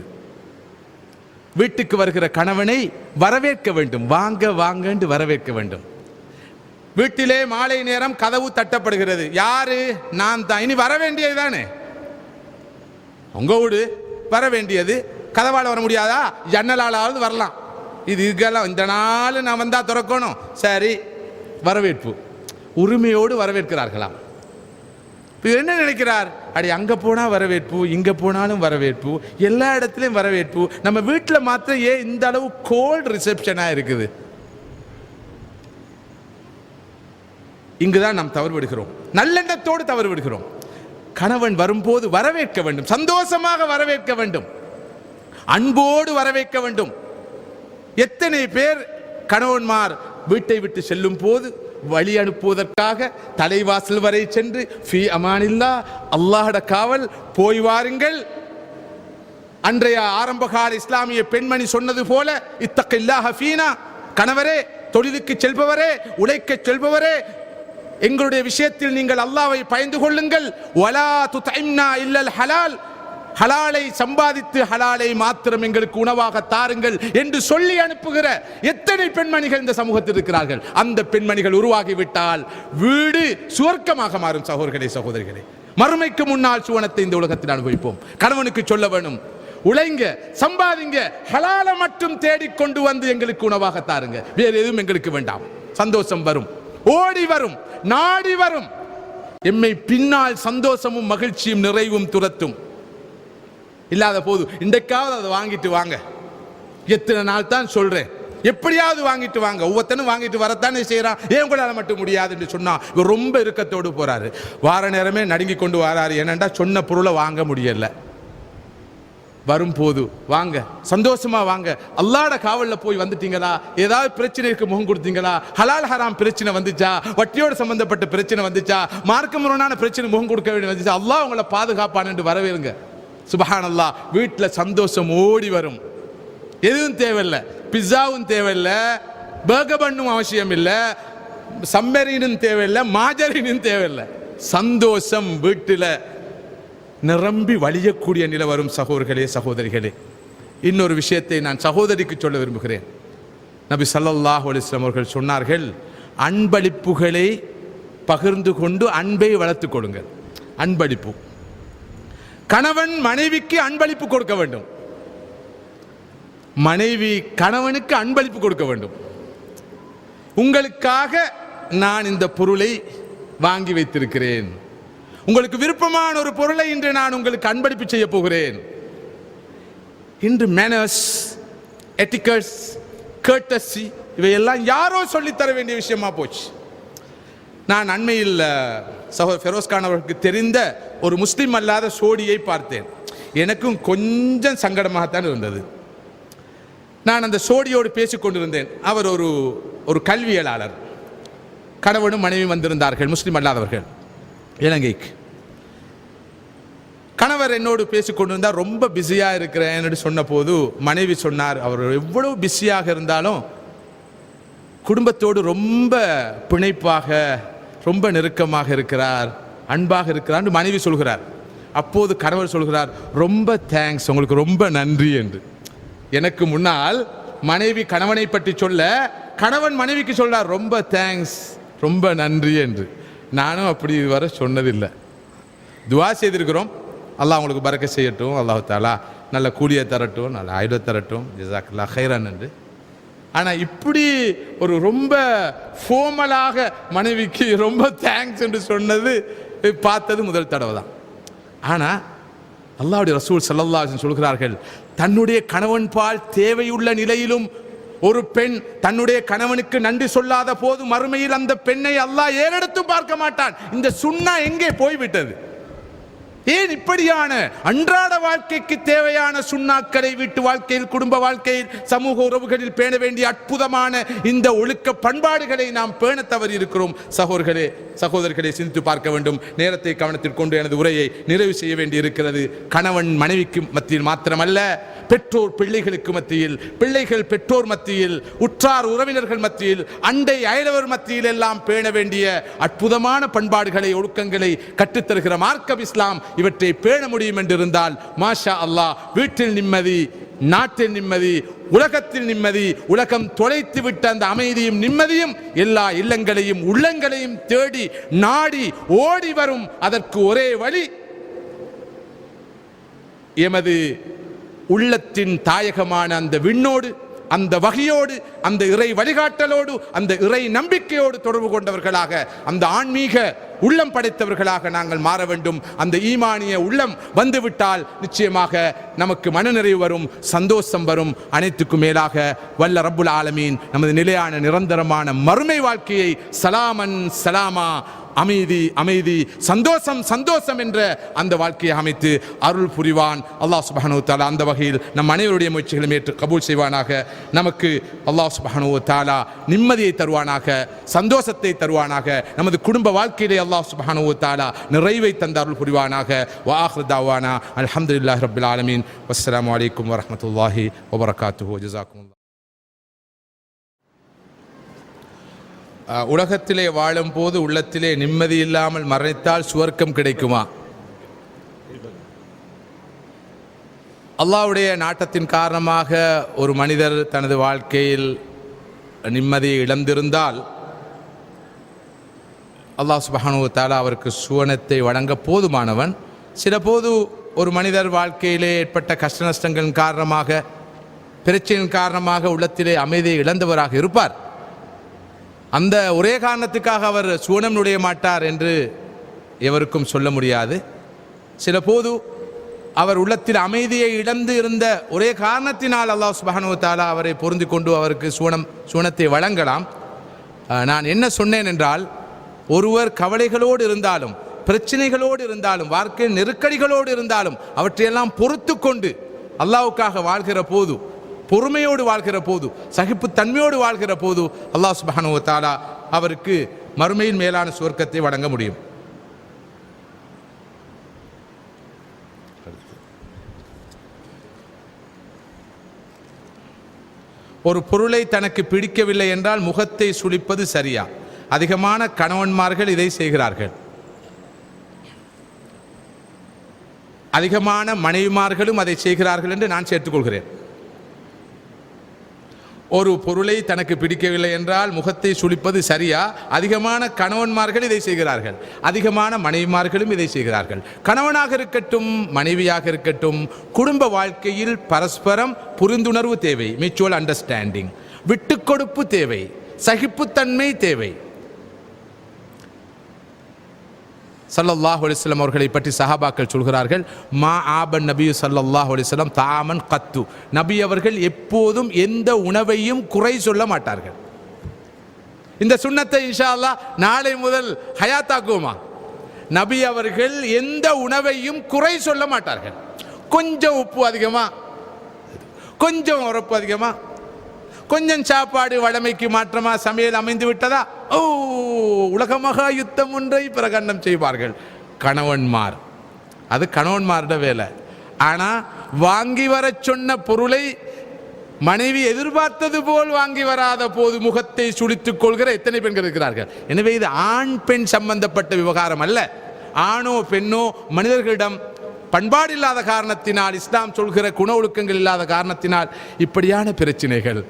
வீட்டுக்கு வருகிற கணவனை வரவேற்க வேண்டும், வாங்க வாங்க என்று வரவேற்க வேண்டும். வீட்டிலே மாலை நேரம் கதவு தட்டப்படுகிறது, யாரு? நான் தான். இனி வர வேண்டியது தானே, உங்க வீடு, வர வேண்டியது. கதவால் வர முடியாதா? ஜன்னலாலாவது வரலாம். இதுக்கெல்லாம் இந்த நாள் நான் வந்தா திறக்கணும், சரி வரவேற்பு, உரிமையோடு வரவேற்கிறார்களாம். என்ன நினைக்கிறார்? அடி அங்க போனா வரவேற்பு, இங்க போனாலும் வரவேற்பு, எல்லா இடத்துலையும் வரவேற்பு, நம்ம வீட்டில் மாத்திரம் ஏன் இந்த அளவு கோல்ட் ரிசப்ஷனா இருக்குது? இங்குதான் நாம் தவறு விடுகிறோம், நல்லெண்ணத்தோடு தவறு விடுகிறோம். கணவன் வரும்போது வரவேற்க வேண்டும், சந்தோஷமாக வரவேற்க வேண்டும், அன்போடு வரவேற்க வேண்டும். எத்தனை பேர் கணவன்மார் வீட்டை விட்டு செல்லும் போது வழி அனுப்புவதற்காக தலைவாசல் வரை சென்று ஃபீ அமானில்லா, அல்லாஹ்வுடைய காவல், போய் வாருங்கள். அன்றைய ஆரம்பகால இஸ்லாமிய பெண்மணி சொன்னது போல, இத்தகில்லாஹ ஃபீனா, கணவரே, தொழிலுக்கு செல்பவரே, உழைக்க செல்பவரே, எங்களுடைய விஷயத்தில் நீங்கள் அல்லாஹ்வை பயந்து கொள்ளுங்கள். வலா துதைம்னா இல்லல் ஹலால், ஹலாலை சம்பாதித்து ஹலாலை மாத்திரம் எங்களுக்கு உணவாக தாருங்கள் என்று சொல்லி அனுப்புகிற எத்தனை பெண்மணிகள் இந்த சமூகத்தில் இருக்கிறார்கள். அந்த பெண்மணிகள் உருவாகிவிட்டால் வீடு சுவர்க்கமாக மாறும். சகோதரர்களே சகோதரிகளே, மறுமைக்கு முன்னால் சுவனத்தை இந்த உலகத்தில் அனுபவிப்போம். கணவனுக்கு சொல்ல வேணும், உழைங்க, சம்பாதிங்க, ஹலாலை மட்டும் தேடிக்கொண்டு வந்து எங்களுக்கு உணவாக தாருங்க, வேறு எதுவும் எங்களுக்கு வேண்டாம். சந்தோஷம் வரும், ஓடி வரும், நாடி வரும். எம்மை பின்னால் சந்தோஷமும் மகிழ்ச்சியும் நிறைவும் துரத்தும். இல்லாத போது இன்றைக்காவது அதை வாங்கிட்டு வாங்க. எத்தனை நாள் தான் சொல்றேன், எப்படியாவது வாங்கிட்டு வாங்க. ஒவ்வொருத்தனும் வாங்கிட்டு வரத்தானே செய்யறான், ஏன் உங்களால் மட்டும் முடியாது என்று சொன்னா இவர் ரொம்ப இறுக்கத்தோடு போறாரு. வார நேரமே நடுங்கி கொண்டு வராரு. ஏனென்றா சொன்ன பொருளை வாங்க முடியல. வரும்போது வாங்க, சந்தோஷமா வாங்க. அல்லாஹ்ட காவல்ல போய் வந்துட்டீங்களா? ஏதாவது பிரச்சனைக்கு முகம் கொடுத்தீங்களா? ஹலால் ஹராம் பிரச்சனை வந்துச்சா? வட்டியோடு சம்பந்தப்பட்ட பிரச்சனை வந்துச்சா? மார்க்க முரணான பிரச்சனை முகம் கொடுக்க வேண்டிய வந்துச்சா? அல்லாஹ் உங்களை பாதுகாப்பான் என்று வரவேறுங்க. சுப்ஹானல்லாஹ், வீட்டில் சந்தோஷம் ஓடி வரும். எதுவும் தேவையில்லை, பிஸாவும் தேவையில்லை, பர்கர் பண்ணும் அவசியம் இல்லை, சம்மரினும் தேவையில்லை, மாஜரினும் தேவையில்லை. சந்தோஷம் வீட்டில் நிரம்பி வழியக்கூடிய நிலை வரும். சகோதரர்களே சகோதரிகளே, இன்னொரு விஷயத்தை நான் சகோதரிக்கு சொல்ல விரும்புகிறேன். நபி ஸல்லல்லாஹு அலைஹி வஸல்லம் அவர்கள் சொன்னார்கள், அன்பளிப்புகளை பகிர்ந்து கொண்டு அன்பை வளர்த்துக் கொடுங்கள். அன்பளிப்பு, கணவன் மனைவிக்கு அன்பளிப்பு கொடுக்க வேண்டும், மனைவி கணவனுக்கு அன்பளிப்பு கொடுக்க வேண்டும். உங்களுக்காக நான் இந்த பொருளை வாங்கி வைத்திருக்கிறேன், உங்களுக்கு விருப்பமான ஒரு பொருளை இன்று நான் உங்களுக்கு அன்பளிப்பு செய்ய போகிறேன் இன்று மேனர்ஸ், எட்டிகட்ஸ், கர்டசி இவையெல்லாம் யாரோ சொல்லித்தர வேண்டிய விஷயமா போச்சு. நான் அண்மையில் சகோதரர் ஃபெரோஸ்கான் அவர்களுக்கு தெரிந்த ஒரு முஸ்லீம் அல்லாத சோடியை பார்த்தேன். எனக்கும் கொஞ்சம் சங்கடமாகத்தான் இருந்தது. நான் அந்த சோடியோடு பேசிக்கொண்டிருந்தேன். அவர் ஒரு கல்வியலாளர், கணவனும் மனைவி வந்திருந்தார்கள், முஸ்லீம் அல்லாதவர்கள், இலங்கைக்கு. கணவர் என்னோடு பேசிக்கொண்டிருந்தார். ரொம்ப பிஸியாக இருக்கிறேன் என்று சொன்ன போது மனைவி சொன்னார், அவர் எவ்வளவு பிஸியாக இருந்தாலும் குடும்பத்தோடு ரொம்ப பிணைப்பாக, ரொம்ப நெருக்கமாக இருக்கிறார், அன்பாக இருக்கிறார் மனைவி சொல்கிறார். அப்போது கணவர் சொல்கிறார், ரொம்ப தேங்க்ஸ், உங்களுக்கு ரொம்ப நன்றி என்று. எனக்கு முன்னால் மனைவி கணவனை பற்றி சொல்ல, கணவன் மனைவிக்கு சொல்றார், ரொம்ப தேங்க்ஸ், ரொம்ப நன்றி என்று. நானும் அப்படி வர சொன்னதில்லை. துவா செய்திருக்கிறோம், அல்லாஹ் உங்களுக்கு பரக்க செய்யட்டும், அல்லாஹ் தாலா நல்ல கூலியை தரட்டும், நல்ல ஆயுத தரட்டும், ஜஸாக்கல்லாஹ் ஹைரன் என்று. ஆனால் இப்படி ஒரு ரொம்ப ஃபோமலாக மனைவிக்கு ரொம்ப தேங்க்ஸ் என்று சொன்னது பார்த்தது முதல் தடவை தான். ஆனால் அல்லாஹ்வுடைய ரசூல் ஸல்லல்லாஹு அலைஹி வஸல்லம் சொல்கிறார்கள், தன்னுடைய கணவன் பால் தேவையுள்ள நிலையிலும் ஒரு பெண் தன்னுடைய கணவனுக்கு நன்றி சொல்லாத போது மறுமையில் அந்த பெண்ணை அல்லாஹ் ஏறெடுத்தும் பார்க்க மாட்டான். இந்த சுன்னா எங்கே போய்விட்டது? ஏன் இப்படியான அன்றாட வாழ்க்கைக்கு தேவையான சுண்ணாக்களை வீட்டு வாழ்க்கையில், குடும்ப வாழ்க்கையில், சமூக உறவுகளில் பேண வேண்டிய அற்புதமான இந்த ஒழுக்க பண்பாடுகளை நாம் பேண தவறி இருக்கிறோம். சகோதரர்களை சிந்தித்து பார்க்க வேண்டும். நேரத்தை கவனத்தில் கொண்டு எனது உரையை நிறைவு செய்ய வேண்டி இருக்கிறது. கணவன் மனைவிக்கு மத்தியில் மாத்திரமல்ல, பெற்றோர் பிள்ளைகளுக்கு மத்தியில், பிள்ளைகள் பெற்றோர் மத்தியில், உற்றார் உறவினர்கள் மத்தியில், அண்டை அயலவர் மத்தியில் எல்லாம் பேண வேண்டிய அற்புதமான பண்பாடுகளை, ஒழுக்கங்களை கற்றுத்தருகிற மார்க்கம் இஸ்லாம். இவற்றை பேண முடியும் என்றிருந்தால் மாஷா அல்லாஹ், வீட்டில் நிம்மதி, நாட்டில் நிம்மதி, உலகத்தில் நிம்மதி, உலகம் தொலைத்து விட்ட அந்த அமைதியும் நிம்மதியும் எல்லா இல்லங்களையும் உள்ளங்களையும் தேடி நாடி ஓடி வரும். அதற்கு ஒரே வழி எமது உள்ளத்தின் தாயகமான அந்த விண்ணோடு, அந்த வகையோடு, அந்த இறை வழிகாட்டலோடு, அந்த இறை நம்பிக்கையோடு தொடர்பு கொண்டவர்களாக, அந்த ஆன்மீக உள்ளம் படைத்தவர்களாக நாங்கள் மாற வேண்டும். அந்த ஈமானிய உள்ளம் வந்துவிட்டால் நிச்சயமாக நமக்கு மனநிறைவு வரும், சந்தோஷம் வரும். அனைத்துக்கும் மேலாக வல்ல ரப்புல் ஆலமீன் நமது நிலையான நிரந்தரமான மறுமை வாழ்க்கையை சலாமன் சலாமா, அமைதி அமைதி, சந்தோஷம் சந்தோஷம் என்ற அந்த வாழ்க்கையை அமைத்து அருள் புரிவான். அல்லாஹ் சுப்ஹானஹு வ தஆலா அந்த வகையில் நம் அனைவருடைய முயற்சிகளை ஏற்று கபூல் செய்வானாக. நமக்கு அல்லாஹ் சுப்ஹானஹு வ தஆலா நிம்மதியை தருவானாக, சந்தோஷத்தை தருவானாக. நமது குடும்ப வாழ்க்கையிலே அல்லாஹ் சுப்ஹானஹு வ தஆலா நிறைவை தந்த அருள் புரிவானாக. வ ஆகிரு தஅவானா அல்ஹம்துலில்லாஹி ரப்பில் ஆலமீன். வஸ்ஸலாமு அலைக்கும் வரஹ்மத்துல்லாஹி வ பரகாத்துஹு. ஜஸாக்குமுல்லாஹ். உலகத்திலே வாழும் போது உள்ளத்திலே நிம்மதி இல்லாமல் மரணித்தால் சுவர்க்கம் கிடைக்குமா? அல்லாஹ்வுடைய நாட்டத்தின் காரணமாக ஒரு மனிதர் தனது வாழ்க்கையில் நிம்மதியை இழந்திருந்தால் அல்லாஹ் சுப்ஹானஹு வ தஆலா அவருக்கு சுவனத்தை வழங்க போதுமானவன். சில போது ஒரு மனிதர் வாழ்க்கையிலே ஏற்பட்ட கஷ்ட நஷ்டங்களின் காரணமாக, பிரச்சனையின் காரணமாக உள்ளத்திலே அமைதியை இழந்தவராக இருப்பார். அந்த ஒரே காரணத்துக்காக அவர் சுவனம் நுழைய மாட்டார் என்று எவருக்கும் சொல்ல முடியாது. சில போது அவர் உள்ளத்தில் அமைதியை இழந்து இருந்த ஒரே காரணத்தினால் அல்லாஹ் சுப்ஹானஹு வ தஆலா அவரை பொருந்தி கொண்டு அவருக்கு சுவனத்தை வழங்கலாம். நான் என்ன சொன்னேன் என்றால், ஒருவர் கவலைகளோடு இருந்தாலும், பிரச்சனைகளோடு இருந்தாலும், வாழ்க்கை நெருக்கடிகளோடு இருந்தாலும் அவற்றையெல்லாம் பொறுத்து கொண்டு அல்லாஹ்வுக்காக வாழ்கிற போது, பொறுமையோடு வாழ்கிற போது, சகிப்புத்தன்மையோடு வாழ்கிற போது அல்லாஹ் சுப்ஹானஹு வ தஆலா அவருக்கு மறுமையின் மேலான சுவர்க்கத்தை வழங்க முடியும். ஒரு பொருளை தனக்கு பிடிக்கவில்லை என்றால் முகத்தை சுளிப்பது சரியா? அதிகமான கணவன்மார்கள் இதை செய்கிறார்கள். அதிகமான மனைவிமார்களும் அதை செய்கிறார்கள் என்று நான் சேர்த்துக்கொள்கிறேன். ஒரு பொருளை தனக்கு பிடிக்கவில்லை என்றால் முகத்தை சுளிப்பது சரியா? அதிகமான கணவன்மார்கள் இதை செய்கிறார்கள், அதிகமான மனைவிமார்களும் இதை செய்கிறார்கள். கணவனாக இருக்கட்டும், மனைவியாக இருக்கட்டும், குடும்ப வாழ்க்கையில் பரஸ்பரம் புரிந்துணர்வு தேவை, மியூச்சுவல் அண்டர்ஸ்டாண்டிங், விட்டுக்கொடுப்பு தேவை, சகிப்புத்தன்மை தேவை. ஸல்லல்லாஹு அலைஹி வஸல்லம் அவர்களை பற்றி சஹாபாக்கள் சொல்கிறார்கள், மா ஆபன் நபி ஸல்லல்லாஹு அலைஹி வஸல்லம் தாமன் கத்து. நபி அவர்கள் எப்போதும் எந்த உணவையும் குறை சொல்ல மாட்டார்கள். இந்த சுன்னத்தை இன்ஷா அல்லாஹ் நாளை முதல் ஹயாத்தாக்குவோமா? நபி அவர்கள் எந்த உணவையும் குறை சொல்ல மாட்டார்கள். கொஞ்சம் உப்பு அதிகமா, கொஞ்சம் உரப்பு அதிகமா, கொஞ்சம் சாப்பாடு வழமைக்கு மாற்றமா சமையல் அமைந்து விட்டதா, ஓ உலகமகா யுத்தம் ஒன்றை பிரகடனம் செய்வார்கள் கணவன்மார். அது கணவன்மாரோட வேலை. ஆனா வாங்கி வர சொன்ன பொருளை மனைவி எதிர்பார்த்தது போல் வாங்கி வராத போது முகத்தை சுளித்துக் கொள்கிற எத்தனை பெண்கள் இருக்கிறார்கள். எனவே இது ஆண் பெண் சம்பந்தப்பட்ட விவகாரம் அல்ல. ஆணோ பெண்ணோ மனிதர்களிடம் பண்பாடு இல்லாத காரணத்தினால், இஸ்லாம் சொல்கிற குண ஒழுக்கங்கள் இல்லாத காரணத்தினால் இப்படியான பிரச்சனைகள்.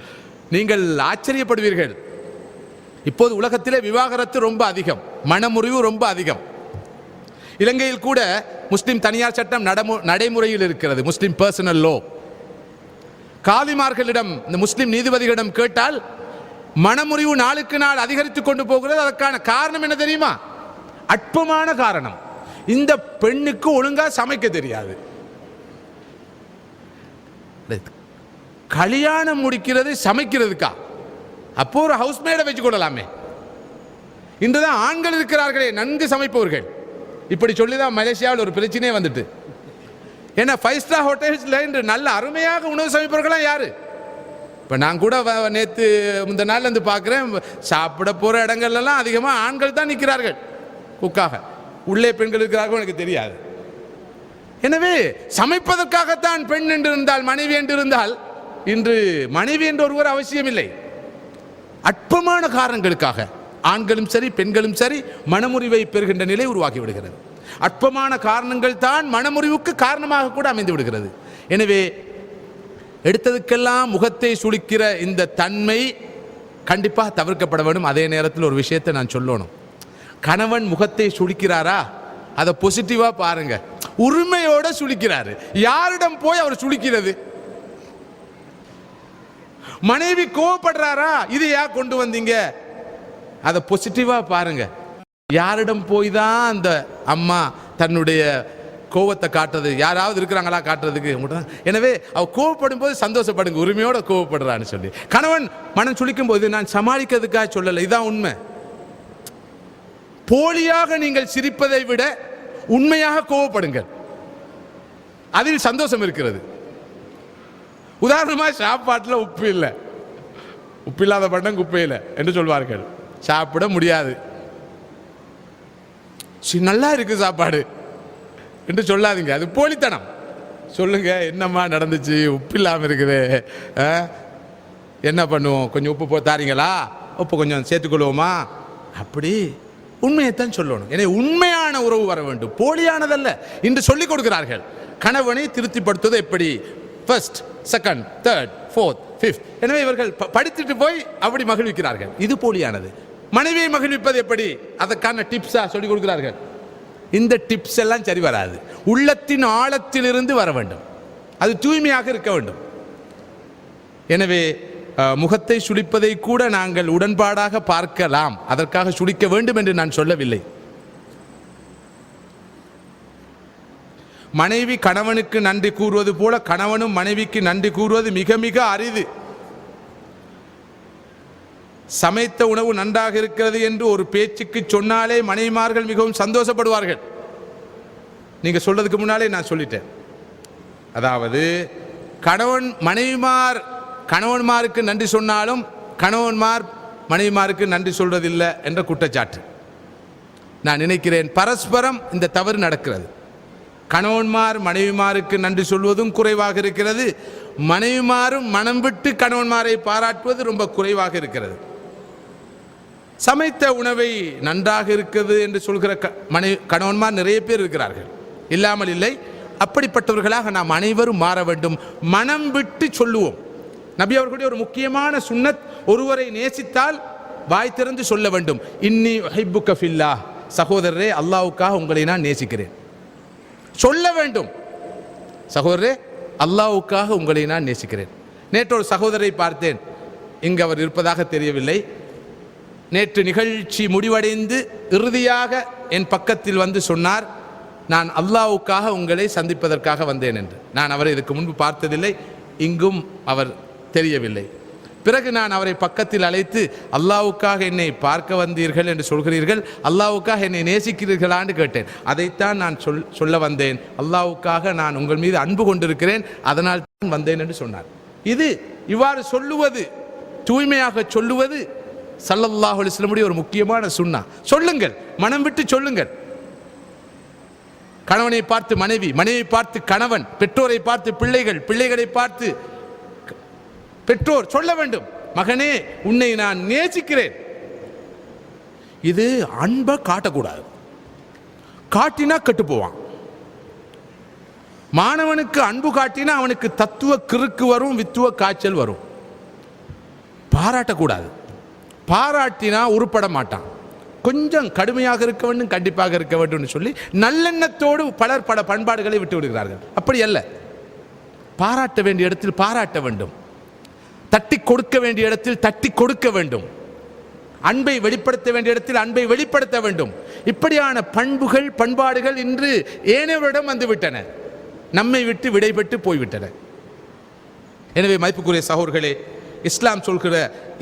நீங்கள் ஆச்சரியப்படுவீர்கள், இப்போது உலகத்திலே விவாகரத்து ரொம்ப அதிகம், மனமுறிவு ரொம்ப அதிகம். இலங்கையில் கூட முஸ்லிம் தனியார் சட்டம் நடைமுறையில் இருக்கிறது, முஸ்லிம் பர்சனல் லோ. காலிமார்களிடம், இந்த முஸ்லிம் நீதிபதிகளிடம் கேட்டால் மனமுறிவு நாளுக்கு நாள் அதிகரித்துக் கொண்டு போகிறது. அதற்கான காரணம் என்ன தெரியுமா? அற்பமான காரணம். இந்த பெண்ணுக்கு ஒழுங்கா சமைக்க தெரியாது. கல்யாணம் முடிக்கிறது சமைக்கிறதுக்கா? அப்போ ஒரு ஹவுஸ்மேடை வச்சு கொள்ளலாமே. இன்றுதான் ஆண்கள் இருக்கிறார்களே நன்கு சமைப்பவர்கள். இப்படி சொல்லிதான் மலேசியாவில் ஒரு பிரச்சனையே வந்துட்டு. ஏன்னா 5 ஸ்டார் ஹோட்டல்ஸ்ல இன்று நல்ல அருமையாக உணவு சமைப்பவர்களாம் யாரு? இப்போ நான் கூட நேற்று இந்த நாள் வந்து பார்க்குறேன், சாப்பிட போகிற இடங்கள்லாம் அதிகமாக ஆண்கள் தான் நிற்கிறார்கள் குக்காக. உள்ளே பெண்கள் இருக்கிறார்கள் எனக்கு தெரியாது. எனவே சமைப்பதற்காகத்தான் பெண் என்று இருந்தால், மனைவி என்று இருந்தால், இன்று மனைவி என்று ஒருவர் அவசியம் இல்லை. அற்பமான காரணங்களுக்காக ஆண்களும் சரி பெண்களும் சரி மனமுறிவை பெறுகின்ற நிலை உருவாக்கி விடுகிறது. அற்பமான காரணங்கள் தான் மனமுறிவுக்கு காரணமாக கூட அமைந்து விடுகிறது. எனவே எடுத்ததுக்கெல்லாம் முகத்தை சுளிக்கிற இந்த தன்மை கண்டிப்பாக தவிர்க்கப்பட வேண்டும். அதே நேரத்தில் ஒரு விஷயத்தை நான் சொல்லணும், கணவன் முகத்தை சுளிக்கிறாரா அதை பாசிட்டிவா பாருங்க. உரிமையோட சுளிக்கிறாரு, யாரிடம் போய் அவர் சுளிக்கிறது? மனைவி கோவப்படுறாரா, இது ஏன் கொண்டு வந்தீங்க, அதை பாசிட்டிவா பாருங்க. யாரிடம் போய் தான் அந்த அம்மா தன்னுடைய கோவத்தை காட்டுறது? யாராவது இருக்கிறாங்களா காட்டுறதுக்கு? எனவே அவ கோவப்படும் போது சந்தோஷப்படுங்க, உரிமையோட கோவப்படுறான்னு சொல்லி. கணவன் மனம் சுளிக்கும் போது நான் சமாளிக்கிறதுக்காக சொல்லலை, இதுதான் உண்மை. போலியாக நீங்கள் சிரிப்பதை விட உண்மையாக கோவப்படுங்கள், அதில் சந்தோஷம் இருக்கிறது. உதாரணமாக சாப்பாட்டில் உப்பு இல்லை, உப்பு இல்லாத பண்டம் குப்பையில் என்று சொல்வார்கள். சாப்பிட முடியாது, நல்லா இருக்கு சாப்பாடு என்று சொல்லாதீங்க, அது போலித்தனம். சொல்லுங்க, என்னம்மா நடந்துச்சு, உப்பு இல்லாமல் இருக்குது, என்ன பண்ணுவோம், கொஞ்சம் உப்பு தாரீங்களா, உப்பு கொஞ்சம் சேர்த்துக்கொள்வோமா, அப்படி உண்மையைத்தான் சொல்லணும். எனவே உண்மையான உறவு வர வேண்டும், போலியானதல்ல. இன்று சொல்லிக் கொடுக்கிறார்கள் கணவனை திருப்திப்படுத்துவது எப்படி, first, second, third, fourth, fifth. எனவே இவர்கள் படித்துட்டு போய் அப்படி மகிழ்விக்கிறார்கள். இது போலியானது. மனைவியை மகிழ்விப்பது எப்படி, அதற்கான டிப்ஸா சொல்லிக் கொடுக்கிறார்கள். இந்த டிப்ஸ் எல்லாம் சரி வராது. உள்ளத்தின் ஆழத்திலிருந்து வர வேண்டும், அது தூய்மையாக இருக்க வேண்டும். எனவே முகத்தை சுளிப்பதை கூட நாங்கள் உடன்பாடாக பார்க்கலாம், அதற்காக சுளிக்க வேண்டும் என்று நான் சொல்லவில்லை. மனைவி கணவனுக்கு நன்றி கூறுவது போல கணவனும் மனைவிக்கு நன்றி கூறுவது மிக மிக அரிது. சமைத்த உணவு நன்றாக இருக்கிறது என்று ஒரு பேச்சுக்கு சொன்னாலே மனைவிமார்கள் மிகவும் சந்தோஷப்படுவார்கள். நீங்க சொல்றதுக்கு முன்னாலே நான் சொல்லிட்டேன். அதாவது கணவன்மாருக்கு நன்றி சொன்னாலும் கணவன்மார் மனைவிமாருக்கு நன்றி சொல்றதில்லை என்ற குற்றச்சாட்டு. நான் நினைக்கிறேன் பரஸ்பரம் இந்த தவறு நடக்கிறது. கணவன்மார் மனைவிமாருக்கு நன்றி சொல்வதும் குறைவாக இருக்கிறது, மனைவிமாரும் மனம் விட்டு கணவன்மாரை பாராட்டுவது ரொம்ப குறைவாக இருக்கிறது. சமைத்த உணவை நன்றாக இருக்கிறது என்று சொல்கிற கணவன்மார் நிறைய பேர் இருக்கிறார்கள், இல்லாமல் இல்லை. அப்படிப்பட்டவர்களாக நாம் அனைவரும் மாற வேண்டும், மனம் விட்டு சொல்லுவோம். நபி அவர்களுடைய ஒரு முக்கியமான சுன்னத், ஒருவரை நேசித்தால் வாய் திறந்து சொல்ல வேண்டும், இன்னி உஹிப்புக ஃபில்லாஹ், சகோதரரே அல்லாஹ்வுக்காக உங்களை நான் நேசிக்கிறேன். சொல்ல வேண்டும், சகோதரரே அல்லாஹ்வுக்காக உங்களை நான் நேசிக்கிறேன். நேற்று ஒரு சகோதரரை பார்த்தேன், இங்கு அவர் இருப்பதாக தெரியவில்லை. நேற்று நிகழ்ச்சி முடிவடைந்து இறுதியாக என் பக்கத்தில் வந்து சொன்னார், நான் அல்லாஹ்வுக்காக உங்களை சந்திப்பதற்காக வந்தேன் என்று. நான் அவரை இதுக்கு முன்பு பார்த்ததில்லை, இங்கும் அவர் தெரியவில்லை. பிறகு நான் அவரை பக்கத்தில் அழைத்து, அல்லாஹ்வுக்காக என்னை பார்க்க வந்தீர்கள் என்று சொல்கிறீர்கள், அல்லாஹ்வுக்காக என்னை நேசிக்கிறீர்களான்னு கேட்டேன். அதைத்தான் நான் சொல்ல வந்தேன், அல்லாஹ்வுக்காக நான் உங்கள் மீது அன்பு கொண்டிருக்கிறேன், அதனால் தான் வந்தேன் என்று சொன்னார். இது இவ்வாறு சொல்லுவது, தூய்மையாக சொல்லுவது ஸல்லல்லாஹு அலைஹி வஸல்லம் ஒரு முக்கியமான சுன்னா. சொல்லுங்கள், மனம் விட்டு சொல்லுங்கள். கணவனை பார்த்து மனைவி, மனைவியை பார்த்து கணவன், பெற்றோரை பார்த்து பிள்ளைகள், பிள்ளைகளை பார்த்து பெற்றோர் சொல்ல வேண்டும், மகனே உன்னை நான் நேசிக்கிறேன். இது அன்பை காட்டக்கூடாது, காட்டினா கெட்டு போவான். மாணவனுக்கு அன்பு காட்டினா அவனுக்கு தத்துவ கிறுக்கு வரும், வித்துவ காய்ச்சல் வரும். பாராட்டக்கூடாது, பாராட்டினா உருப்பட மாட்டான். கொஞ்சம் கடுமையாக இருக்க வேண்டும், கண்டிப்பாக இருக்க வேண்டும் சொல்லி நல்லெண்ணத்தோடு பலர் பல பண்பாடுகளை விட்டு விடுகிறார்கள். அப்படி அல்ல, பாராட்ட வேண்டிய இடத்தில் பாராட்ட வேண்டும், தட்டி கொடுக்க வேண்டிய இடத்தில் தட்டி கொடுக்க வேண்டும், அன்பை வெளிப்படுத்த வேண்டிய இடத்தில் அன்பை வெளிப்படுத்த வேண்டும். இப்படியான பண்புகள் பண்பாடுகள் இன்று ஏனையவரிடம் வந்துவிட்டன, நம்மை விட்டு விடைபெற்று போய்விட்டன. எனவே மதிப்புக்குரிய சகோதரர்களே, இஸ்லாம் சொல்கிற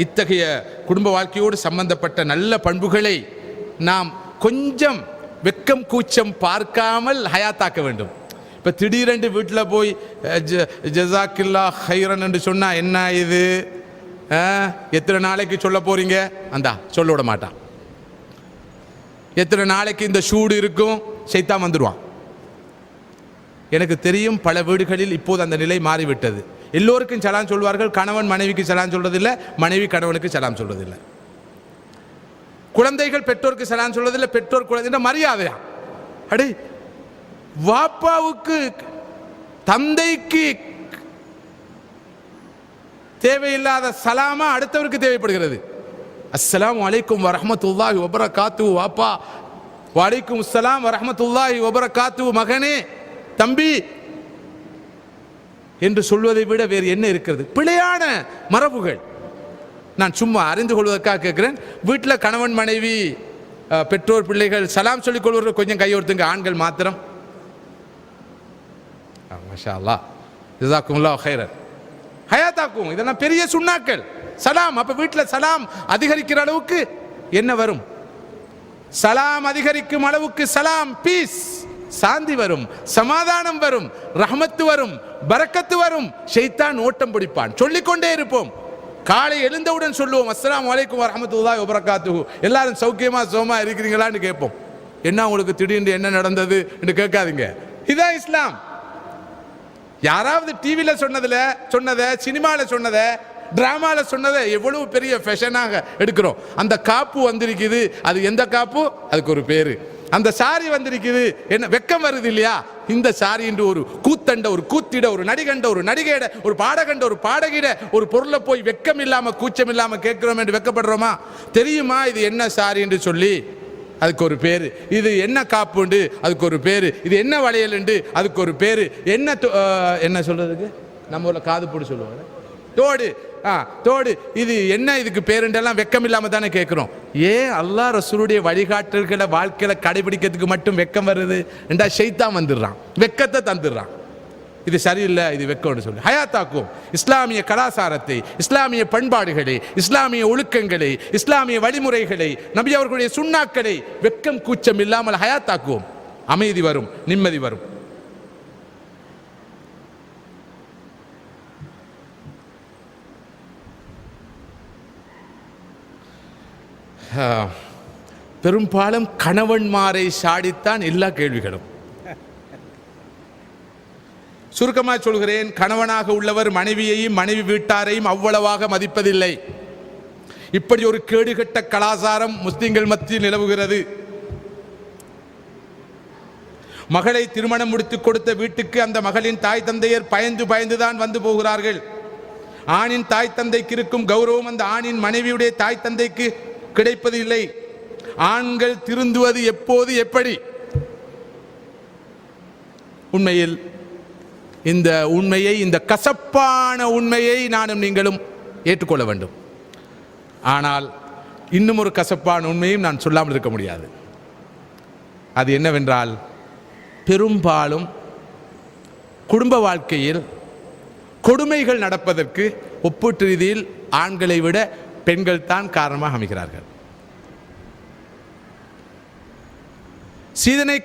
இத்தகைய குடும்ப வாழ்க்கையோடு சம்பந்தப்பட்ட நல்ல பண்புகளை நாம் கொஞ்சம் வெக்கம் கூச்சம் பார்க்காமல் ஹயாத்தாக்க வேண்டும். இப்போ திடீரென்று வீட்டில் போய் ஜஸாக்கில்லா ஹைரன் என்று சொன்னால் என்ன இது, எத்தனை நாளைக்கு சொல்ல போறீங்க, அந்த சொல்ல விட மாட்டான். எத்தனை நாளைக்கு இந்த சூடு இருக்கும், சைத்தான் வந்துடுவான். எனக்கு தெரியும் பல வீடுகளில் இப்போது அந்த நிலை மாறிவிட்டது. எல்லோருக்கும் சலாம் சொல்வார்கள், கணவன் மனைவிக்கு சலாம் சொல்றதில்லை, மனைவி கணவனுக்கு சலாம் சொல்றதில்லை. குழந்தைகள் பெற்றோருக்கு சலாம் சொல்றதில்லை, பெற்றோர் குழந்தை மரியாதையா. அடே, வாப்பாவுக்கு தந்தைக்கு தேவையில்லாத சலாமா அடுத்தவருக்கு தேவைப்படுகிறது. அஸ்ஸலாமு அலைக்கும் வரஹ்மத்துல்லாஹி வபரகாத்துஹு வாப்பா, வலைக்கும் அஸ்ஸலாம் வரஹ்மத்துல்லாஹி வபரகாத்துஹு மகனே, தம்பி என்று சொல்வதை விட வேறு என்ன இருக்கிறது? பிழையான மரபுகள். நான் சும்மா அறிந்து கொள்வதற்காக கேட்கிறேன். வீட்டில் கணவன் மனைவி பெற்றோர் பிள்ளைகள் சலாம் சொல்லிக் கொள்வர்கள் கொஞ்சம் கையொடுத்துங்க, ஆண்கள் மாத்திரம். மாஷா அல்லாஹ், ஜஸாக்குமுல்லாஹ் ஹைரன், ஹயாத்தாக்கும். இதெல்லாம் பெரிய சுன்னாக்கள். சலாம், அப்ப வீட்டில் சலாம் அதிகரிக்கிற அளவுக்கு என்ன வரும்? சலாம் அதிகரிக்கும் அளவுக்கு சலாம், பீஸ், சாந்தி வரும், சமாதானம் வரும், ரஹ்மத்து வரும், பரக்கத்து வரும். ஷைத்தான் ஓட்டம் பிடிப்பான். சொல்லிக்கொண்டே இருப்போம். காலை எழுந்தவுடன் சொல்லுவோம், அஸ்ஸலாமு அலைக்கும் வரஹ்மத்துல்லாஹி வபரகாத்துஹு, எல்லாரும் சௌக்கியமா சோமா இருக்கிறீங்களான்னு கேட்போம். என்ன உங்களுக்கு திடீர்னு என்ன நடந்தது என்று கேட்காதீங்க. இதான் இஸ்லாம். யாராவது டிவியில சொன்னதை, சினிமாவில் சொன்னதை, டிராமால சொன்னதை எவ்வளவு பெரிய ஃபேஷனாக எடுக்கிறோம். அந்த காப்பு வந்திருக்குது, அது எந்த காப்பு, அதுக்கு ஒரு பேரு. அந்த சாரி வந்திருக்குது, என்ன வெக்கம் வருது இல்லையா? இந்த சாரி என்று ஒரு கூத்தண்ட, ஒரு கூத்திட, ஒரு நடிகண்ட, ஒரு நடிகையிட, ஒரு பாடகண்ட, ஒரு பாடகிட ஒரு பொருளை போய் வெக்கம் இல்லாம கூச்சம் இல்லாம கேட்கிறோம் என்று வெக்கப்படுறோமா? தெரியுமா இது என்ன சாரி என்று சொல்லி அதுக்கு ஒரு பேரு, இது என்ன காப்பு உண்டு அதுக்கு ஒரு பேரு, இது என்ன வளையல் உண்டு அதுக்கு ஒரு பேரு, என்ன சொல்றதுக்கு நம்ம ஊர்ல காது போடு சொல்லுவாங்க, தோடு, தோடு, இது என்ன இதுக்கு பேருண்டெல்லாம் வெக்கம் இல்லாம தானே கேட்கிறோம். ஏன் அல்லாஹ் ரசூலுடைய வழிகாட்டல்களை வாழ்க்கையில கடைபிடிக்கிறதுக்கு மட்டும் வெக்கம் வருது என்றா ஷைத்தான் வந்துடுறான், வெக்கத்தை தந்துடுறான். இது சரியில்லை, இது வெக்கம்னு சொல்லி ஹயாத்தாக்கும். இஸ்லாமிய கலாச்சாரத்தை, இஸ்லாமிய பண்பாடுகளை, இஸ்லாமிய ஒழுக்கங்களை, இஸ்லாமிய வழிமுறைகளை, நபி அவர்களுடைய சுன்னாக்களை வெக்கம் கூச்சம் இல்லாமல் ஹயாத்தாக்குவோம். அமைதி வரும், நிம்மதி வரும். பெரும்பாலும் கணவன்மாரை சாடித்தான் எல்லா கேள்விகளும். சுருக்கமாக சொல்கிறேன், கணவனாக உள்ளவர் மனைவியையும் மனைவி வீட்டாரையும் அவ்வளவாக மதிப்பதில்லை. இப்படி ஒரு கேடுகட்ட கலாச்சாரம் முஸ்லிம்கள் மத்தியில் நிலவுகிறது. மகளை திருமணம் முடித்துக் கொடுத்த வீட்டுக்கு அந்த மகளின் தாய் தந்தையர் பயந்து பயந்துதான் வந்து போகிறார்கள். ஆணின் தாய் தந்தைக்கு இருக்கும் கௌரவம் அந்த ஆணின் மனைவியுடைய தாய் தந்தைக்கு கிடைப்பது இல்லை. ஆண்கள் திருந்துவது எப்போது, எப்படி? உண்மையில் இந்த உண்மையை, இந்த கசப்பான உண்மையை நானும் நீங்களும் ஏற்றுக்கொள்ள வேண்டும். ஆனால் இன்னும் ஒரு கசப்பான உண்மையும் நான் சொல்லாமல் இருக்க முடியாது. அது என்னவென்றால், பெரும்பாலும் குடும்ப வாழ்க்கையில் கொடுமைகள் நடப்பதற்கு ஒப்பீட்டு ரீதியில் ஆண்களை விட பெண்கள் தான் காரணமாக அமைகிறார்கள். சீதனை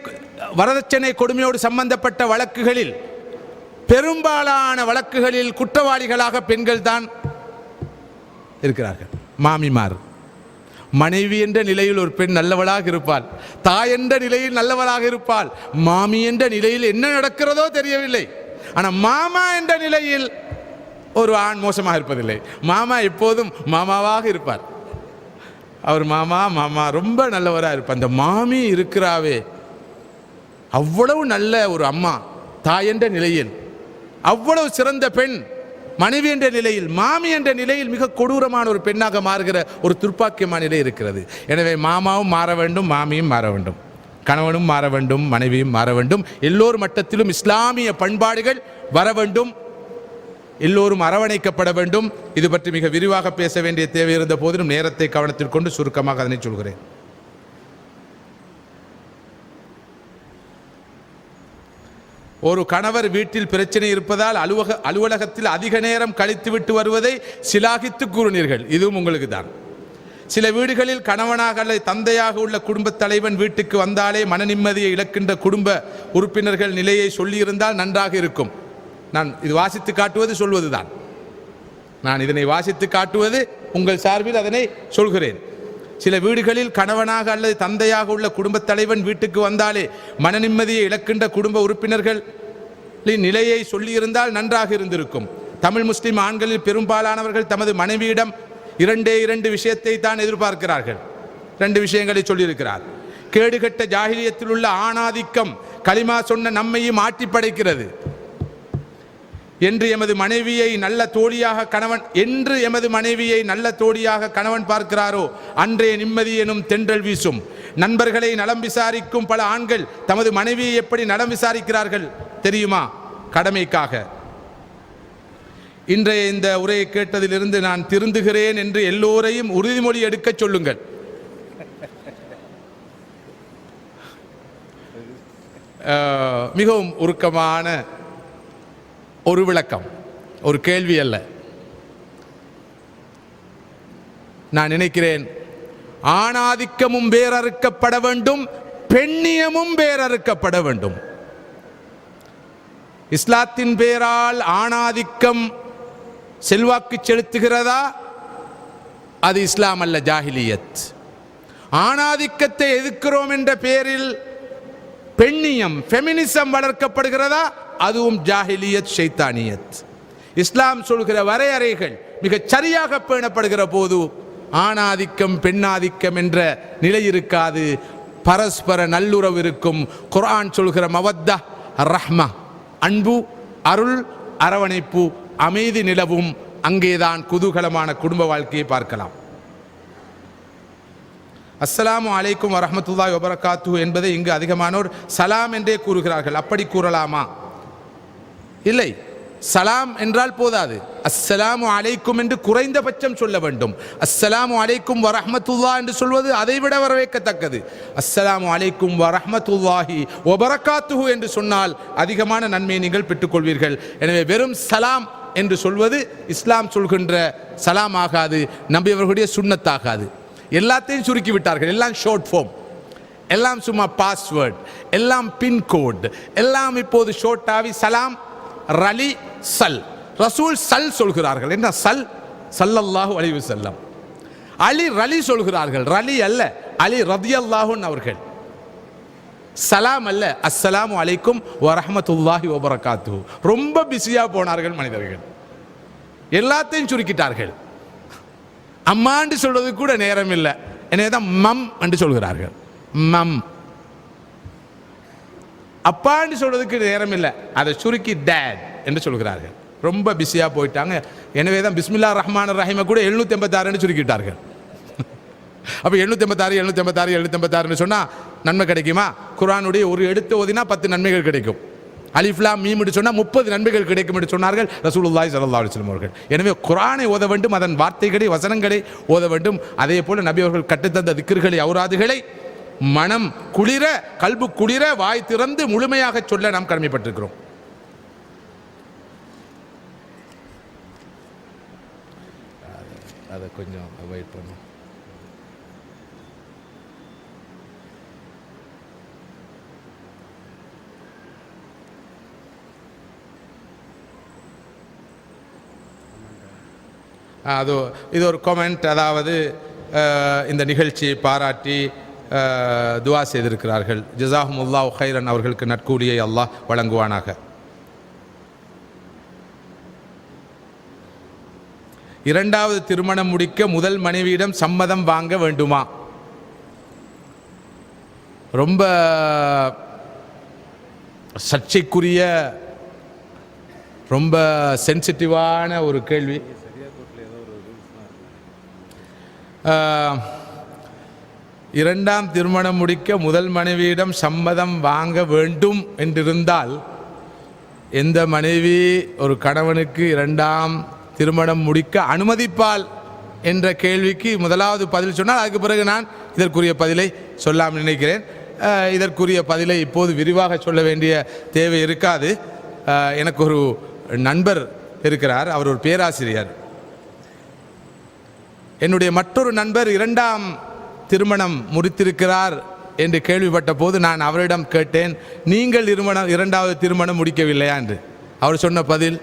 வரதட்சணை கொடுமையோடு சம்பந்தப்பட்ட வழக்குகளில் பெரும்பாலான வழக்குகளில் குற்றவாளிகளாக பெண்கள் தான் இருக்கிறார்கள். மாமிமார், மனைவி என்ற நிலையில் ஒரு பெண் நல்லவளாக இருப்பாள், தாய் என்ற நிலையில் நல்லவளாக இருப்பாள், மாமி என்ற நிலையில் என்ன நடக்கிறதோ தெரியவில்லை. ஆனால் மாமா என்ற நிலையில் ஒரு ஆண் மோசமாக இருப்பதில்லை. மாமா எப்போதும் மாமாவாக இருப்பார். அவர் மாமா ரொம்ப நல்லவராக இருப்பார். அந்த மாமி இருக்கிறாவே, அவ்வளவு நல்ல ஒரு அம்மா தாய் என்ற நிலையில், அவ்வளவு சிறந்த பெண் மனைவி என்ற நிலையில், மாமி என்ற நிலையில் மிக கொடூரமான ஒரு பெண்ணாக மாறுகிற ஒரு துர்ப்பாக்கியமான நிலை இருக்கிறது. எனவே மாமாவும் மாற வேண்டும், மாமியும் மாற வேண்டும், கணவனும் மாற வேண்டும், மனைவியும் மாற வேண்டும். எல்லோர் மட்டத்திலும் இஸ்லாமிய பண்பாடுகள் வர வேண்டும், எல்லோரும் அரவணைக்கப்பட வேண்டும். இது பற்றி மிக விரிவாக பேச வேண்டிய தேவை இருந்த போதிலும் நேரத்தை கவனத்தில் கொண்டு சுருக்கமாக அதனை சொல்கிறேன். ஒரு கணவர் வீட்டில் பிரச்சனை இருப்பதால் அலுவலகத்தில் அதிக நேரம் கழித்துவிட்டு வருவதை சிலாகித்து கூறினீர்கள். இதுவும் உங்களுக்கு தான். சில வீடுகளில் கணவனாக அல்லது தந்தையாக உள்ள குடும்ப தலைவன் வீட்டுக்கு வந்தாலே மன நிம்மதியை இழக்கின்ற குடும்ப உறுப்பினர்கள் நிலையை சொல்லியிருந்தால் நன்றாக இருக்கும். நான் இது வாசித்து காட்டுவது சொல்வதுதான். நான் இதனை வாசித்து காட்டுவது உங்கள் சார்பில் அதனை சொல்கிறேன். சில வீடுகளில் கணவனாக அல்லது தந்தையாக உள்ள குடும்ப தலைவன் வீட்டுக்கு வந்தாலே மன நிம்மதியை இழக்கின்ற குடும்ப உறுப்பினர்களின் நிலையை சொல்லியிருந்தால் நன்றாக இருந்திருக்கும். தமிழ் முஸ்லிம் ஆண்களில் பெரும்பாலானவர்கள் தமது மனைவியிடம் இரண்டு விஷயத்தை தான் எதிர்பார்க்கிறார்கள். 2 விஷயங்களை சொல்லியிருக்கிறார். கேடுகட்ட ஜாகிலியத்தில் உள்ள ஆணாதிக்கம் கலிமா சொன்ன நம்மையும் ஆட்டி படைக்கிறது. என்று எமது மனைவியை நல்ல தோழியாக கணவன் பார்க்கிறாரோ அன்றைய நிம்மதி எனும் தென்றல் வீசும். நண்பர்களை நலம் விசாரிக்கும் பல ஆண்கள் தமது மனைவியை எப்படி நலம் விசாரிக்கிறார்கள் தெரியுமா? கடமைக்காக. இன்றைய இந்த உரையை கேட்டதிலிருந்து நான் திருந்துகிறேன் என்று எல்லோரையும் உறுதிமொழி எடுக்க சொல்லுங்கள். மிகவும் உருக்கமான ஒரு விளக்கம், ஒரு கேள்வி அல்ல. நான் நினைக்கிறேன், ஆணாதிக்கமும் வேறறுக்கப்பட வேண்டும், பெண்ணியமும் வேறறுக்கப்பட வேண்டும். இஸ்லாத்தின் பேரால் ஆணாதிக்கம் செல்வாக்கு செலுத்துகிறதா? அது இஸ்லாம் அல்ல, ஜாஹிலியத். ஆணாதிக்கத்தை எதிர்க்கிறோம் என்ற பேரில் பெண்ணியம், ஃபெமினிசம் வளர்க்கப்படுகிறதா? அதுவும் ஜாஹிலியத், ஷைத்தானியத். இஸ்லாம் சொல்கிற வரையறைகள் மிகச் சரியாக பேணப்படுகிற போது ஆணாதிக்கம் பெண்ணாதிக்கம் என்ற நிலை இருக்காது, பரஸ்பர நல்லுறவு இருக்கும். குர்ஆன் சொல்கிற மவத்தா ரஹ்மா, அன்பு, அருள், அரவணைப்பு, அமைதி நிலவும். அங்கேதான் குதூகலமான குடும்ப வாழ்க்கையை பார்க்கலாம். அஸ்ஸலாமு அலைக்கும் வரஹ்மத்துல்லாஹி வபரகாத்துஹு என்பதை இங்கு அதிகமானோர் சலாம் என்றே கூறுகிறார்கள். அப்படி கூறலாமா? இல்லை. சலாம் என்றால் போதாது, அஸ்ஸலாமு அலைக்கும் என்று குறைந்தபட்சம் சொல்ல வேண்டும். அஸ்ஸலாமு அலைக்கும் வரஹ்மத்துல்லாஹ் என்று சொல்வது அதைவிட வரவேற்கத்தக்கது. அஸ்ஸலாமு அலைக்கும் வரஹ்மத்துல்லாஹி வபரகாத்துஹு என்று சொன்னால் அதிகமான நன்மையை நீங்கள் பெற்றுக்கொள்வீர்கள். எனவே வெறும் சலாம் என்று சொல்வது இஸ்லாம் சொல்கின்ற சலாம் ஆகாது, நபியவர்களுடைய சுன்னத்தாகாது. எல்லாத்தையும் சுருக்கி விட்டார்கள். எல்லாம் ஷார்ட் ஃபார்ம், எல்லாம் சும்மா பாஸ்வேர்ட், எல்லாம் பின்கோட், எல்லாம் இப்போது ஷோர்ட்டாவி சலாம், ரலி, சல். ரசூல் சல் சொல்கிறார்கள். என்ன சல்? ஸல்லல்லாஹு அலைஹி வஸல்லம். அலி ரலி சொல்கிறார்கள். ரலி அல்ல, அலி ரலியல்லாஹு அவர்கள். சலாம் அல்ல, அஸ்ஸலாமு அலைக்கும் வரஹ்மத்துல்லாஹி வபரகாத்துஹு. ரொம்ப பிஸியா போனார்கள் மனிதர்கள், எல்லாத்தையும் சுருக்கிட்டார்கள். அம்மாண்டு சொல்றது கூட நேரம் இல்லை, எனவேதான் மம் என்று சொல்கிறார்கள். மம். அப்பான்னு சொல்றதுக்கு நேரம் இல்லை, அதை சுருக்கி டேட் என்று சொல்கிறார்கள். ரொம்ப பிஸியா போயிட்டாங்க. எனவேதான் பிஸ்மில்லா ரஹ்மான் ரஹீமை கூட 786 சுருக்கிட்டார்கள். அப்ப 786 சொன்னா நன்மை கிடைக்குமா? குர்ஆனுடைய ஒரு எழுத்து ஓதினா 10 நன்மைகள் கிடைக்கும். அலிஃப் லாம் மீம் என்று சொன்னால் 30 நன்மைகள் கிடைக்கும் என்று சொன்னார்கள் ரசூலுல்லாஹி ஸல்லல்லாஹு அலைஹி வஸல்லம் அவர்கள். எனவே குர்ஆனை ஓத வேண்டும், அதன் வார்த்தைகளை வசனங்களை ஓத வேண்டும். அதே போல நபி அவர்கள் கற்றுத்தந்த திக்ர்களை ஔராதுகளை மனம் குளிர கல்பு குளிர வாய் திறந்து முழுமையாக சொல்ல நாம் கடமைப்பட்டிருக்கிறோம். அதை கொஞ்சம் அவாய்ட் பண்ணும். இது ஒரு கமெண்ட். அதாவது இந்த நிகழ்ச்சியை பாராட்டி துஆ செய்திருக்கிறார்கள். ஜஸாஹுமுல்லாஹு கைரன், அவர்களுக்கு நற்கூலியை அல்லாஹ் வழங்குவானாக. இரண்டாவது திருமணம் முடிக்க முதல் மனைவியிடம் சம்மதம் வாங்க வேண்டுமா? ரொம்ப சர்ச்சைக்குரிய ரொம்ப சென்சிட்டிவான ஒரு கேள்வி. இரண்டாம் திருமணம் முடிக்க முதல் மனைவியிடம் சம்மதம் வாங்க வேண்டும் என்றிருந்தால் எந்த மனைவி ஒரு கணவனுக்கு இரண்டாம் திருமணம் முடிக்க அனுமதிப்பால் என்ற கேள்விக்கு முதலாவது பதில் சொன்னால் அதுக்கு பிறகு நான் இதற்குரிய பதிலை சொல்லாமல் நினைக்கிறேன். இதற்குரிய பதிலை இப்போது விரிவாக சொல்ல வேண்டிய தேவை இருக்காது. எனக்கு ஒரு நண்பர் இருக்கிறார், அவர் ஒரு பேராசிரியர். என்னுடைய மற்றொரு நண்பர் இரண்டாம் திருமணம் முடித்திருக்கிறார் என்று கேள்விப்பட்ட போது நான் அவரிடம் கேட்டேன், நீங்கள் இரண்டாவது திருமணம் முடிக்கவில்லையா என்று. அவர் சொன்ன பதில்,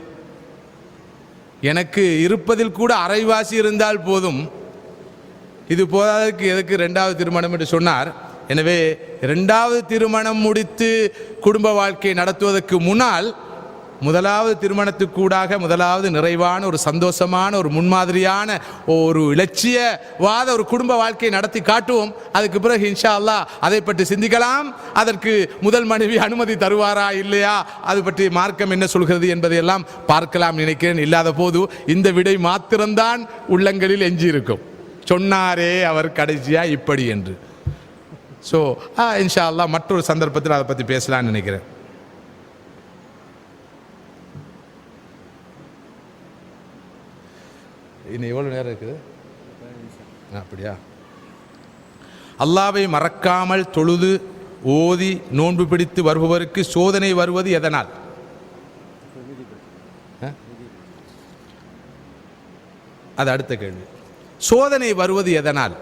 எனக்கு இருப்பதில் கூட அரைவாசி இருந்தால் போதும், இது போதாதற்கு எதுக்கு இரண்டாவது திருமணம் என்று சொன்னார். எனவே இரண்டாவது திருமணம் முடித்து குடும்ப வாழ்க்கை நடத்துவதற்கு முன்னால் முதலாவது திருமணத்துக்கூடாக முதலாவது நிறைவான ஒரு சந்தோஷமான ஒரு முன்மாதிரியான ஒரு இலட்சியவாத ஒரு குடும்ப வாழ்க்கையை நடத்தி காட்டுவோம். அதுக்கு பிறகு இன்ஷா அல்லாஹ் அதை பற்றி சிந்திக்கலாம். அதற்கு முதல் மனைவி அனுமதி தருவாரா இல்லையா, அது பற்றி மார்க்கம் என்ன சொல்கிறது என்பதையெல்லாம் பார்க்கலாம் நினைக்கிறேன். இல்லாத போது இந்த விடை மாத்திரம்தான் உள்ளங்களில் எஞ்சி இருக்கும். சொன்னாரே அவர் கடைசியா இப்படி என்று. ஸோ இன்ஷா அல்லாஹ் மற்றொரு சந்தர்ப்பத்தில் அதை பற்றி பேசலாம்னு நினைக்கிறேன். இன்னும் எவ்வளோ நேரம் இருக்குது? அப்படியா? அல்லாவை மறக்காமல் தொழுது ஓதி நோன்பு பிடித்து வருபவருக்கு சோதனை வருவது எதனால்? அது அடுத்த கேள்வி. சோதனை வருவது எதனால்?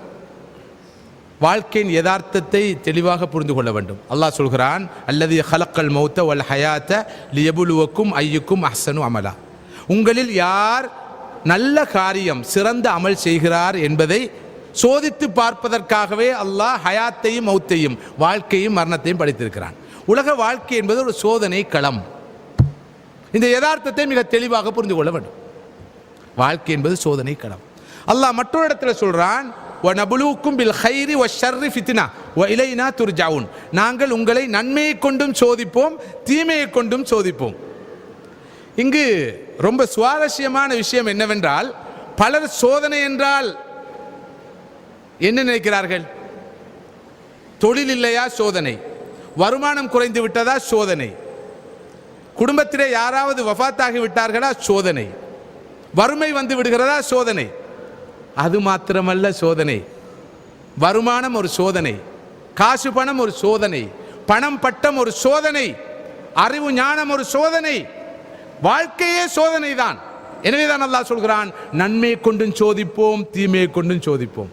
வாழ்க்கையின் யதார்த்தத்தை தெளிவாக புரிந்து கொள்ள வேண்டும். அல்லாஹ் சொல்கிறான், அல்லதி ஹலக்கல் மௌத்த வல் ஹயாத்த லியபுலுவக்கும் ஐயுக்கும் அஹ்சனு அமலா. உங்களில் யார் நல்ல காரியம் சிறந்த அமல் செய்கிறார் என்பதை சோதித்து பார்ப்பதற்காகவே அல்லாஹ் ஹயாத்தையும் மௌத்தையும் வாழ்க்கையும் மரணத்தையும் படைத்திருக்கிறான். உலக வாழ்க்கை என்பது ஒரு சோதனை களம். இந்த யதார்த்தத்தை மிக தெளிவாக புரிந்து கொள்ள வேண்டும். வாழ்க்கை என்பது சோதனை களம். அல்லாஹ் மற்றொரு இடத்துல சொல்றான், வநபுலுக்கும் பில் கைரி வஷர்ரி ஃபித்னா வஇலைனா துர்ஜாவுன். நாங்கள் உங்களை நன்மையை கொண்டும் சோதிப்போம், தீமையை கொண்டும் சோதிப்போம். இங்கு ரொம்ப சுவாரஸ்யமான விஷயம் என்னவென்றால், பலர் சோதனை என்றால் என்ன நினைக்கிறார்கள்? தொழில் இல்லையா சோதனை, வருமானம் குறைந்து விட்டதா சோதனை, குடும்பத்திலே யாராவது வஃபாத்தாகி விட்டார்களா சோதனை, வறுமை வந்து விடுகிறதா சோதனை. அது மாத்திரமல்ல சோதனை, வருமானம் ஒரு சோதனை, காசு பணம் ஒரு சோதனை, பணம் பட்டம் ஒரு சோதனை, அறிவு ஞானம் ஒரு சோதனை, வாழ்க்கையே சோதனை தான். எனவேதான் அல்லாஹ் சொல்கிறான், நன்மையை கொண்டும் சோதிப்போம், தீமையை கொண்டும் சோதிப்போம்.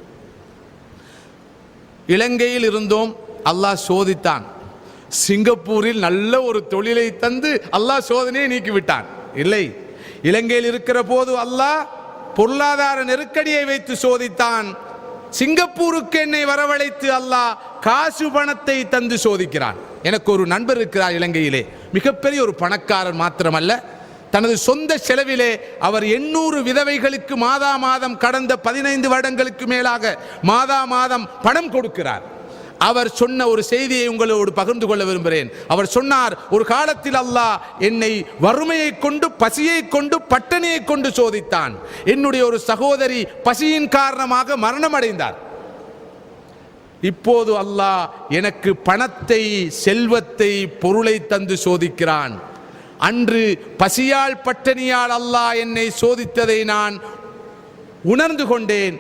இலங்கையில் இருந்தோம், அல்லாஹ் சோதித்தான். சிங்கப்பூரில் நல்ல ஒரு தொழிலை தந்து அல்லாஹ் சோதனையை நீக்கிவிட்டான். இல்லை, இலங்கையில் இருக்கிற போது அல்லாஹ் பொருளாதார நெருக்கடியை வைத்து சோதித்தான். சிங்கப்பூருக்கு என்னை வரவழைத்து அல்லாஹ் காசு பணத்தை தந்து சோதிக்கிறான். எனக்கு ஒரு நண்பர் இருக்கிறார் இலங்கையிலே, மிகப்பெரிய ஒரு பணக்காரர் மாத்திரமல்ல, தனது சொந்த செலவிலே அவர் 800 விதவைகளுக்கு மாதா மாதம் கடந்த 15 வருடங்களுக்கு மேலாக மாதா மாதம் பணம் கொடுக்கிறார். அவர் சொன்ன ஒரு செய்தியை உங்களோடு பகிர்ந்து கொள்ள விரும்புகிறேன். அவர் சொன்னார், ஒரு காலத்தில் அல்லாஹ் என்னை வறுமையை கொண்டு, பசியை கொண்டு, பட்டினியை கொண்டு சோதித்தான். என்னுடைய ஒரு சகோதரி பசியின் காரணமாக மரணம் அடைந்தார். இப்போது அல்லாஹ் எனக்கு பணத்தை, செல்வத்தை, பொருளை தந்து சோதிக்கிறான். அன்று பசியால் பட்டினியால் அல்லாஹ் என்னை சோதித்ததை நான் உணர்ந்து கொண்டேன்.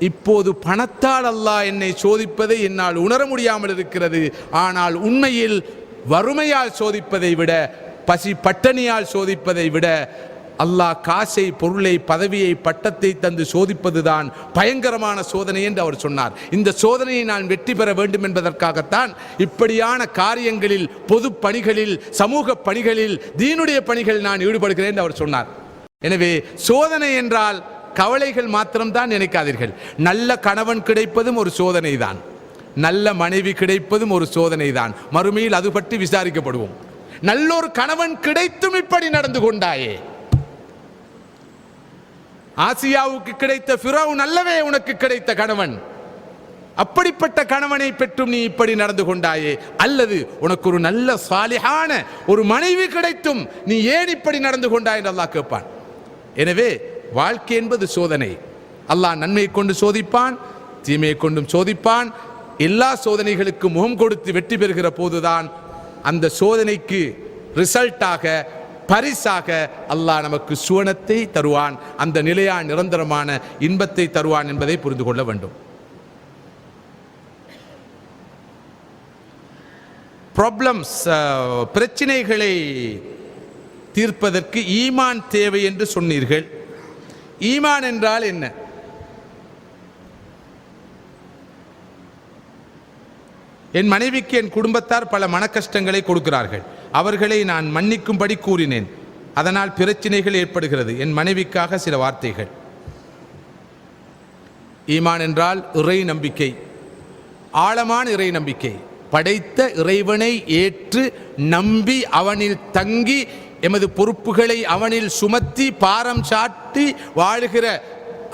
இப்போது பணத்தால் அல்லாஹ் என்னை சோதிப்பதை என்னால் உணர முடியாமல் இருக்கிறது. ஆனால் உண்மையில் வறுமையால் சோதிப்பதை விட, பசி பட்டினியால் சோதிப்பதை விட அல்லாஹ் காசை, பொருளை, பதவியை, பட்டத்தை தந்து சோதிப்பதுதான் பயங்கரமான சோதனை என்று அவர் சொன்னார். இந்த சோதனையை நான் வெற்றி பெற வேண்டும் என்பதற்காகத்தான் இப்படியான காரியங்களில், பொது பணிகளில், சமூக பணிகளில், தீனுடைய பணிகள் நான் ஈடுபடுகிறேன் என்று அவர் சொன்னார். எனவே சோதனை என்றால் கவலைகள் மாத்திரம்தான் நினைக்காதீர்கள். நல்ல கணவன் கிடைப்பதும் ஒரு சோதனை தான், நல்ல மனைவி கிடைப்பதும் ஒரு சோதனை தான். மறுமையில் அது பற்றி விசாரிக்கப்படுவோம். நல்லொரு கணவன் கிடைத்தும் இப்படி நடந்து கொண்டாயே, ஆசியாவுக்கு கிடைத்த ஃபிரௌன் அல்லவே உனக்கு கிடைத்த கணவன், அப்படிப்பட்ட கணவனை பெற்றும் நீ இப்படி நடந்து கொண்டாயே, அல்லது உனக்கு ஒரு நல்ல சாலிஹான ஒரு மனைவி கிடைத்தும் நீ ஏன் இப்படி நடந்து கொண்டாய் என்று அல்லாஹ் கேட்பான். எனவே வாழ்க்கை என்பது சோதனை. அல்லாஹ் நன்மையை கொண்டு சோதிப்பான், தீமையை கொண்டும் சோதிப்பான். எல்லா சோதனைகளுக்கும் முகம் கொடுத்து வெற்றி பெறுகிற போதுதான் அந்த சோதனைக்கு ரிசல்ட்டாக, பரிசாக அல்லாஹ் நமக்கு சுவனத்தை தருவான், அந்த நிலையான நிரந்தரமான இன்பத்தை தருவான் என்பதை புரிந்து கொள்ள வேண்டும். ப்ராப்ளம்ஸ், பிரச்சனைகளை தீர்ப்பதற்கு ஈமான் தேவை என்று சொன்னீர்கள். ஈமான் என்றால் என்ன? என் மனைவிக்கு என் குடும்பத்தார் பல மனக்கஷ்டங்களை கொடுக்கிறார்கள். அவர்களை நான் மன்னிக்கும்படி கூறினேன். அதனால் பிரச்சனைகள் ஏற்படுகிறது. என் மனைவிக்காக சில வார்த்தைகள். ஈமான் என்றால் இறை நம்பிக்கை, ஆழமான இறை நம்பிக்கை. படைத்த இறைவனை ஏற்று நம்பி அவனில் தங்கி எமது பொறுப்புகளை அவனில் சுமத்தி பாரம் சாட்டி வாழுகிற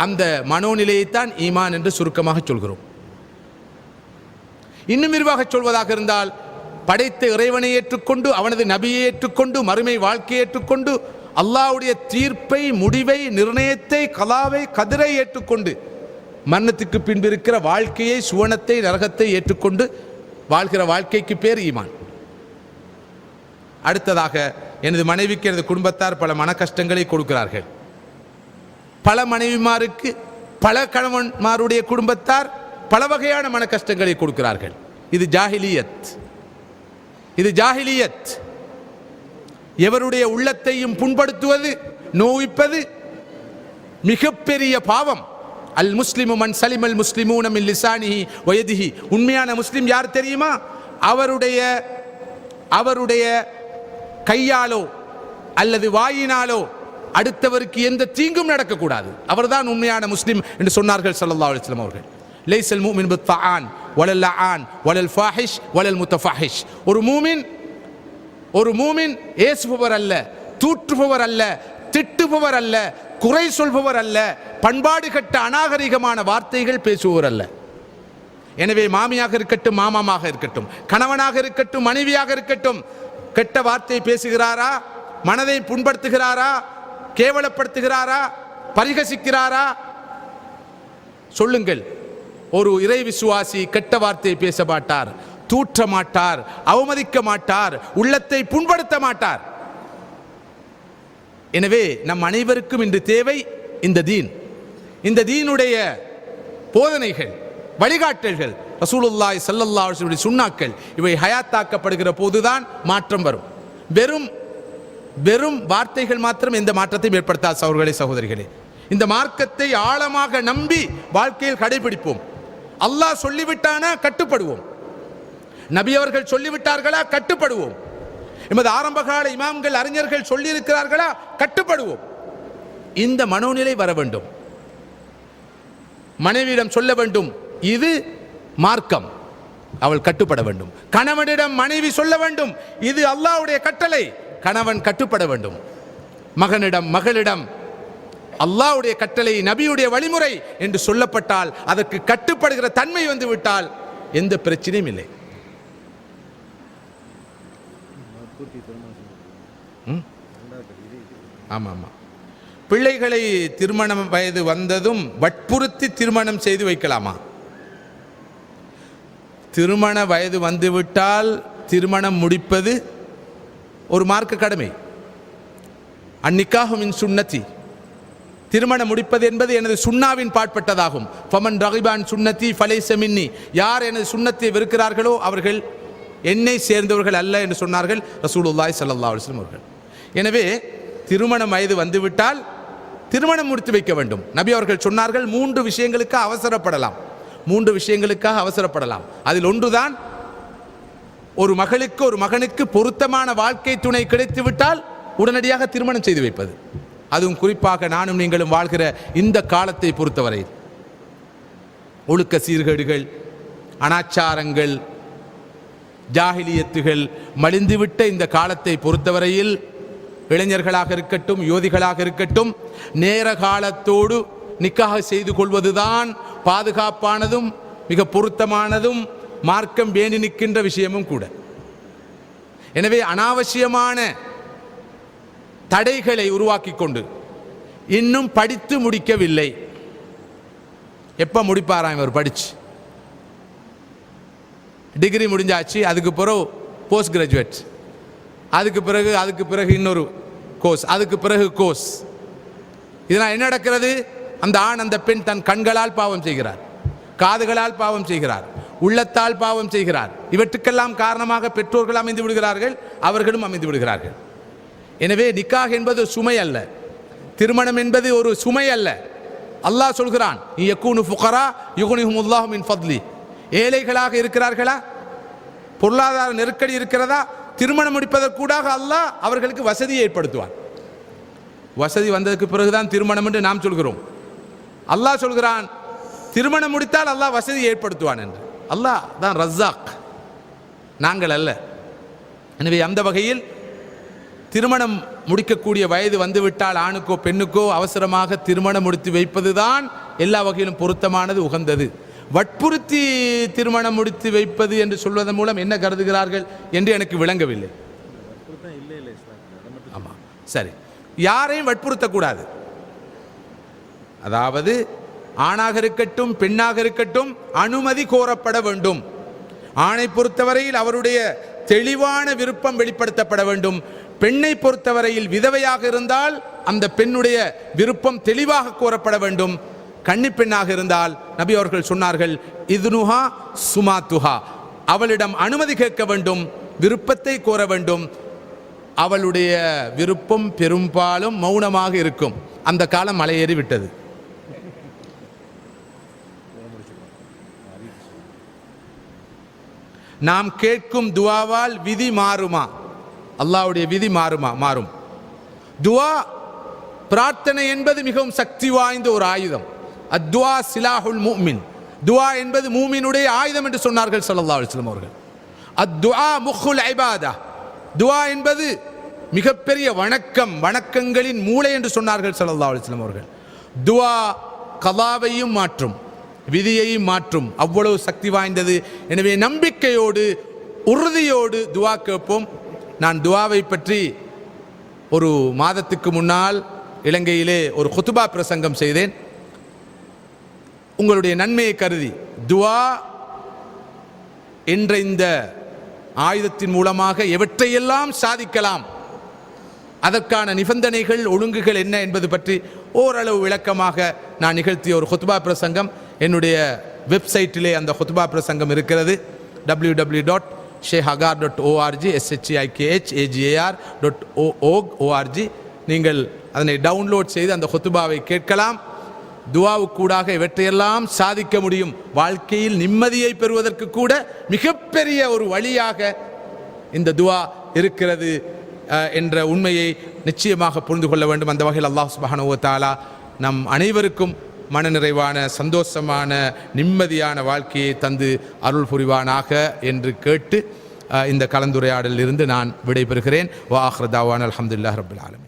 அந்த மனோநிலையைத்தான் ஈமான் என்று சுருக்கமாக சொல்கிறோம். இன்னும் விரிவாக சொல்வதாக இருந்தால், படைத்த இறைவனை ஏற்றுக்கொண்டு, அவனது நபியை ஏற்றுக்கொண்டு, மறுமை வாழ்க்கையை ஏற்றுக்கொண்டு, அல்லாஹ்வுடைய தீர்ப்பை, முடிவை, நிர்ணயத்தை, கலாவை, கதிரை ஏற்றுக்கொண்டு, மரணத்துக்கு பின்பு இருக்கிற வாழ்க்கையை, சுவனத்தை, நரகத்தை ஏற்றுக்கொண்டு வாழ்கிற வாழ்க்கைக்கு பேர் ஈமான். அடுத்ததாக, எனது மனைவிக்கு எனது குடும்பத்தார் பல மன கஷ்டங்களை கொடுக்கிறார்கள். பல மனைவிமாருக்கு பல கணவன்மாருடைய குடும்பத்தார் பல வகையான மன கஷ்டங்களை கொடுக்கிறார்கள். இது ஜாஹிலியத், இது ஜாஹிலியத். எவருடைய உள்ளத்தையும் புண்படுத்துவது, நோவிப்பது மிகப்பெரிய பாவம். அல் முஸ்லிமு மன் சலிமல் முஸ்லிமூன மின் லிசானிஹி வ யதிஹி. உண்மையான முஸ்லிம் யார் தெரியுமா? அவருடைய கையாலோ அல்லது வாயினாலோ அடுத்தவருக்கு எந்த தீங்கும் நடக்கக்கூடாது. அவர்தான் உண்மையான முஸ்லிம் என்று சொன்னார்கள் ஸல்லல்லாஹு அலைஹி வஸல்லம் அவர்கள். லைஸல் முஃமின் பித்தாஆன் வலல் லஆன் வலல் ஃபாஹிஷ் வலல் முத்தஃபஹிஷ். ஒரு மூமின் ஏசுபவர் அல்ல, தூற்றுபவர் அல்ல, திட்டுபவர் அல்ல, குறை சொல்பவர் அல்ல, பண்பாடு கட்ட அநாகரிகமான வார்த்தைகள் பேசுபவர் அல்ல. எனவே மாமியாக இருக்கட்டும், மாமாமாக இருக்கட்டும், கணவனாக இருக்கட்டும், மனைவியாக இருக்கட்டும், கெட்ட வார்த்தை பேசுகிறாரா, மனதை புண்படுத்துகிறாரா, கேவலப்படுத்துகிறாரா, பரிகசிக்கிறாரா? சொல்லுங்கள். ஒரு இறை விசுவாசி கெட்ட வார்த்தை பேச மாட்டார், தூற்ற மாட்டார், அவமதிக்க மாட்டார், உள்ளத்தை புண்படுத்த மாட்டார். எனவே நம் அனைவருக்கும் இன்று தேவை இந்த தீன், இந்த தீனுடைய போதனைகள், வழிகாட்டல்கள், ரசூலுல்லாஹி ஸல்லல்லாஹு அலைஹி வஸல்லம் சுன்னாக்கள். இவை ஹயாத்தாக்கப்படுகிற போதுதான் மாற்றம் வரும். வெறும் வார்த்தைகள் மாத்திரம் எந்த மாற்றத்தையும் ஏற்படுத்தாது. சகோதரர்களே, சகோதரிகளே, இந்த மார்க்கத்தை ஆழமாக நம்பி வாழ்க்கையில் கடைபிடிப்போம். அல்லாஹ் சொல்லிவிட்டானா கட்டுப்படுவோம், நபி அவர்கள் சொல்லிவிட்டார்களா கட்டுப்படுவோம், எமது ஆரம்பகால இமாம்கள், அறிஞர்கள் சொல்லியிருக்கிறார்களா கட்டுப்படுவோம். இந்த மனோநிலை வர வேண்டும். மனைவியிடம் சொல்ல வேண்டும், இது மார்க்கம், அவள் கட்டுப்பட வேண்டும். கணவனிடம் மனைவி சொல்ல வேண்டும், இது அல்லாஹ்வுடைய கட்டளை, கணவன் கட்டுப்பட வேண்டும். மகனிடம் மகளிடம் அல்லாஹ்வுடைய கட்டளை, நபியுடைய வழிமுறை என்று சொல்லப்பட்டால் அதற்கு கட்டுப்படுகிற தன்மை வந்து விட்டால் எந்த பிரச்சனையும் இல்லை. ஆமா ஆமா. பிள்ளைகளை திருமணம் வயது வந்ததும் வற்புறுத்தி திருமணம் செய்து வைக்கலாமா? திருமண வயது வந்துவிட்டால் திருமணம் முடிப்பது ஒரு மார்க்க கடமை. அந்நிக்காஹு மின் சுன்னதி, திருமணம் முடிப்பது என்பது எனது சுன்னாவின் பாட்பட்டதாகும். ஃபமன் ரகிபான் சுன்னதி ஃபலைஸ மின்னி, யார் எனது சுன்னத்தை வெறுக்கிறார்களோ அவர்கள் என்னை சேர்ந்தவர்கள் அல்ல என்று சொன்னார்கள் ரசூலுல்லாஹி ஸல்லல்லாஹு அலைஹி வஸல்லம் அவர்கள். எனவே திருமண வயது வந்துவிட்டால் திருமணம் முடித்து வைக்க வேண்டும். நபி அவர்கள் சொன்னார்கள் 3 விஷயங்களுக்காக அவசரப்படலாம். 3 விஷயங்களுக்காக அவசரப்படலாம். அதில் ஒன்றுதான் ஒரு மகளுக்கு ஒரு மகனுக்கு பொருத்தமான வாழ்க்கை துணை கிடைத்துவிட்டால் உடனடியாக திருமணம் செய்து வைப்பது. அதுவும் குறிப்பாக நானும் நீங்களும் வாழ்கிற இந்த காலத்தை பொறுத்தவரை ஒழுக்க சீர்கேடுகள், அனாச்சாரங்கள், ஜாஹிலியத்துகள் மலிந்துவிட்ட இந்த காலத்தை பொறுத்தவரையில் இளைஞர்களாக இருக்கட்டும், யுவதிகளாக இருக்கட்டும், நேர காலத்தோடு நிக்காஹ் செய்து கொள்வதுதான் பாதுகாப்பானதும் மிக பொருத்தமானதும் மார்க்கம் பேணி நிற்கின்ற விஷயமும் கூட. எனவே அனாவசியமான தடைகளை உருவாக்கி கொண்டு இன்னும் படித்து முடிக்கவில்லை, எப்போ முடிப்பாராம் இவர் படிச்சு, டிகிரி முடிஞ்சாச்சு, அதுக்கு பிறகு போஸ்ட் கிராஜுவேட், அதுக்கு பிறகு இன்னொரு கோர்ஸ், அதுக்கு பிறகு கோர்ஸ். இதனால் என்ன நடக்கிறது? அந்த ஆண் அந்த பெண் தன் கண்களால் பாவம் செய்கிறார், காதுகளால் பாவம் செய்கிறார், உள்ளத்தால் பாவம் செய்கிறார். இவற்றுக்கெல்லாம் காரணமாக பெற்றோர்கள் அமைந்து விடுகிறார்கள், அவர்களும் அமைந்து விடுகிறார்கள். எனவே நிக்காஹ் என்பது சுமை அல்ல, திருமணம் என்பது ஒரு சுமை அல்ல. அல்லாஹ் சொல்கிறான், யகூனு ஃபுகரா யுக்னிஹுமுல்லாஹு மின் ஃபத்லி, ஏழைகளாக இருக்கிறார்களா, பொருளாதார நெருக்கடி இருக்கிறதா, திருமணம் முடிப்பதற்கூடாக அல்லாஹ் அவர்களுக்கு வசதியை ஏற்படுத்துவான். வசதி வந்ததுக்கு பிறகுதான் திருமணம் என்று நாம் சொல்கிறோம். அல்லாஹ் சொல்கிறான் திருமணம் முடித்தால் அல்லாஹ் வசதி ஏற்படுத்துவான் என்று. அல்லாஹ் தான் ரஸாக், நாங்கள் அல்ல. எனவே அந்த வகையில் திருமணம் முடிக்கக்கூடிய வயது வந்துவிட்டால் ஆணுக்கோ பெண்ணுக்கோ அவசரமாக திருமணம் முடித்து வைப்பதுதான் எல்லா வகையிலும் பொருத்தமானது, உகந்தது. வற்புறுத்தி திருமணம் முடித்து வைப்பது என்று சொல்வதன் மூலம் என்ன கருதுகிறார்கள் என்று எனக்கு விளங்கவில்லை. ஆமாம், சரி, யாரையும் வற்புறுத்தக்கூடாது. அதாவது ஆணாக இருக்கட்டும் பெண்ணாக இருக்கட்டும் அனுமதி கோரப்பட வேண்டும். ஆணை பொறுத்தவரையில் அவருடைய தெளிவான விருப்பம் வெளிப்படுத்தப்பட வேண்டும். பெண்ணை பொறுத்தவரையில் விதவையாக இருந்தால் அந்த பெண்ணுடைய விருப்பம் தெளிவாக கோரப்பட வேண்டும். கன்னி பெண்ணாக இருந்தால் நபி அவர்கள் சொன்னார்கள், இதுனுஹா சுமாத்துஹா, அவளிடம் அனுமதி கேட்க வேண்டும், விருப்பத்தை கோர வேண்டும். அவளுடைய விருப்பம் பெரும்பாலும் மௌனமாக இருக்கும். அந்த காலம் மலையேறி விட்டது. நாம் கேட்கும் துவாவால் விதி மாறுமா? அல்லாஹ்வுடைய விதி மாறும். துவா, பிரார்த்தனை என்பது மிகவும் சக்தி வாய்ந்த ஒரு ஆயுதம். அத்துவா சிலாஹுல் முஃமின், துவா என்பது மூமினுடைய ஆயுதம் என்று சொன்னார்கள் ஸல்லல்லாஹு அலைஹி வஸல்லம் அவர்கள். அத்துஆ முஹுல் இபாதா, துவா என்பது மிகப்பெரிய வணக்கங்களின் மூளை என்று சொன்னார்கள் ஸல்லல்லாஹு அலைஹி வஸல்லம் அவர்கள். துவா கதாவையும் மாற்றும், விதியையும் மாற்றும், அவ்வளவு சக்தி வாய்ந்தது. எனவே நம்பிக்கையோடு உறுதியோடு துவா கேட்போம். நான் துவாவை பற்றி ஒரு மாதத்துக்கு முன்னால் இலங்கையிலே ஒரு குத்துபா பிரசங்கம் செய்தேன். உங்களுடைய நன்மையை கருதி துவா என்ற இந்த ஆயுதத்தின் மூலமாக எவற்றையெல்லாம் சாதிக்கலாம், அதற்கான நிபந்தனைகள் ஒழுங்குகள் என்ன என்பது பற்றி ஓரளவு விளக்கமாக நான் நிகழ்த்திய ஒரு குத்துபா பிரசங்கம் என்னுடைய வெப்சைட்டிலே அந்த குத்துபா பிரசங்கம் இருக்கிறது. www.sheikhagar.org sheikhagar.org. நீங்கள் அதனை டவுன்லோட் செய்து அந்த குத்துபாவை கேட்கலாம். துவாவுக்கூடாக இவற்றையெல்லாம் சாதிக்க முடியும். வாழ்க்கையில் நிம்மதியை பெறுவதற்கு கூட மிகப்பெரிய ஒரு வழியாக இந்த துவா இருக்கிறது என்ற உண்மையை நிச்சயமாக புரிந்து கொள்ள வேண்டும். அந்த வகையில் அல்லாஹ் சுப்ஹானஹு வ தஆலா நம் அனைவருக்கும் மனநிறைவான, சந்தோஷமான, நிம்மதியான வாழ்க்கையை தந்து அருள் புரிவானாக என்று கேட்டு இந்த கலந்துரையாடலில் இருந்து நான் விடைபெறுகிறேன். வ ஆகிரு தாவானா அல்ஹம்துலில்லாஹி ரப்பில் ஆலமீன்.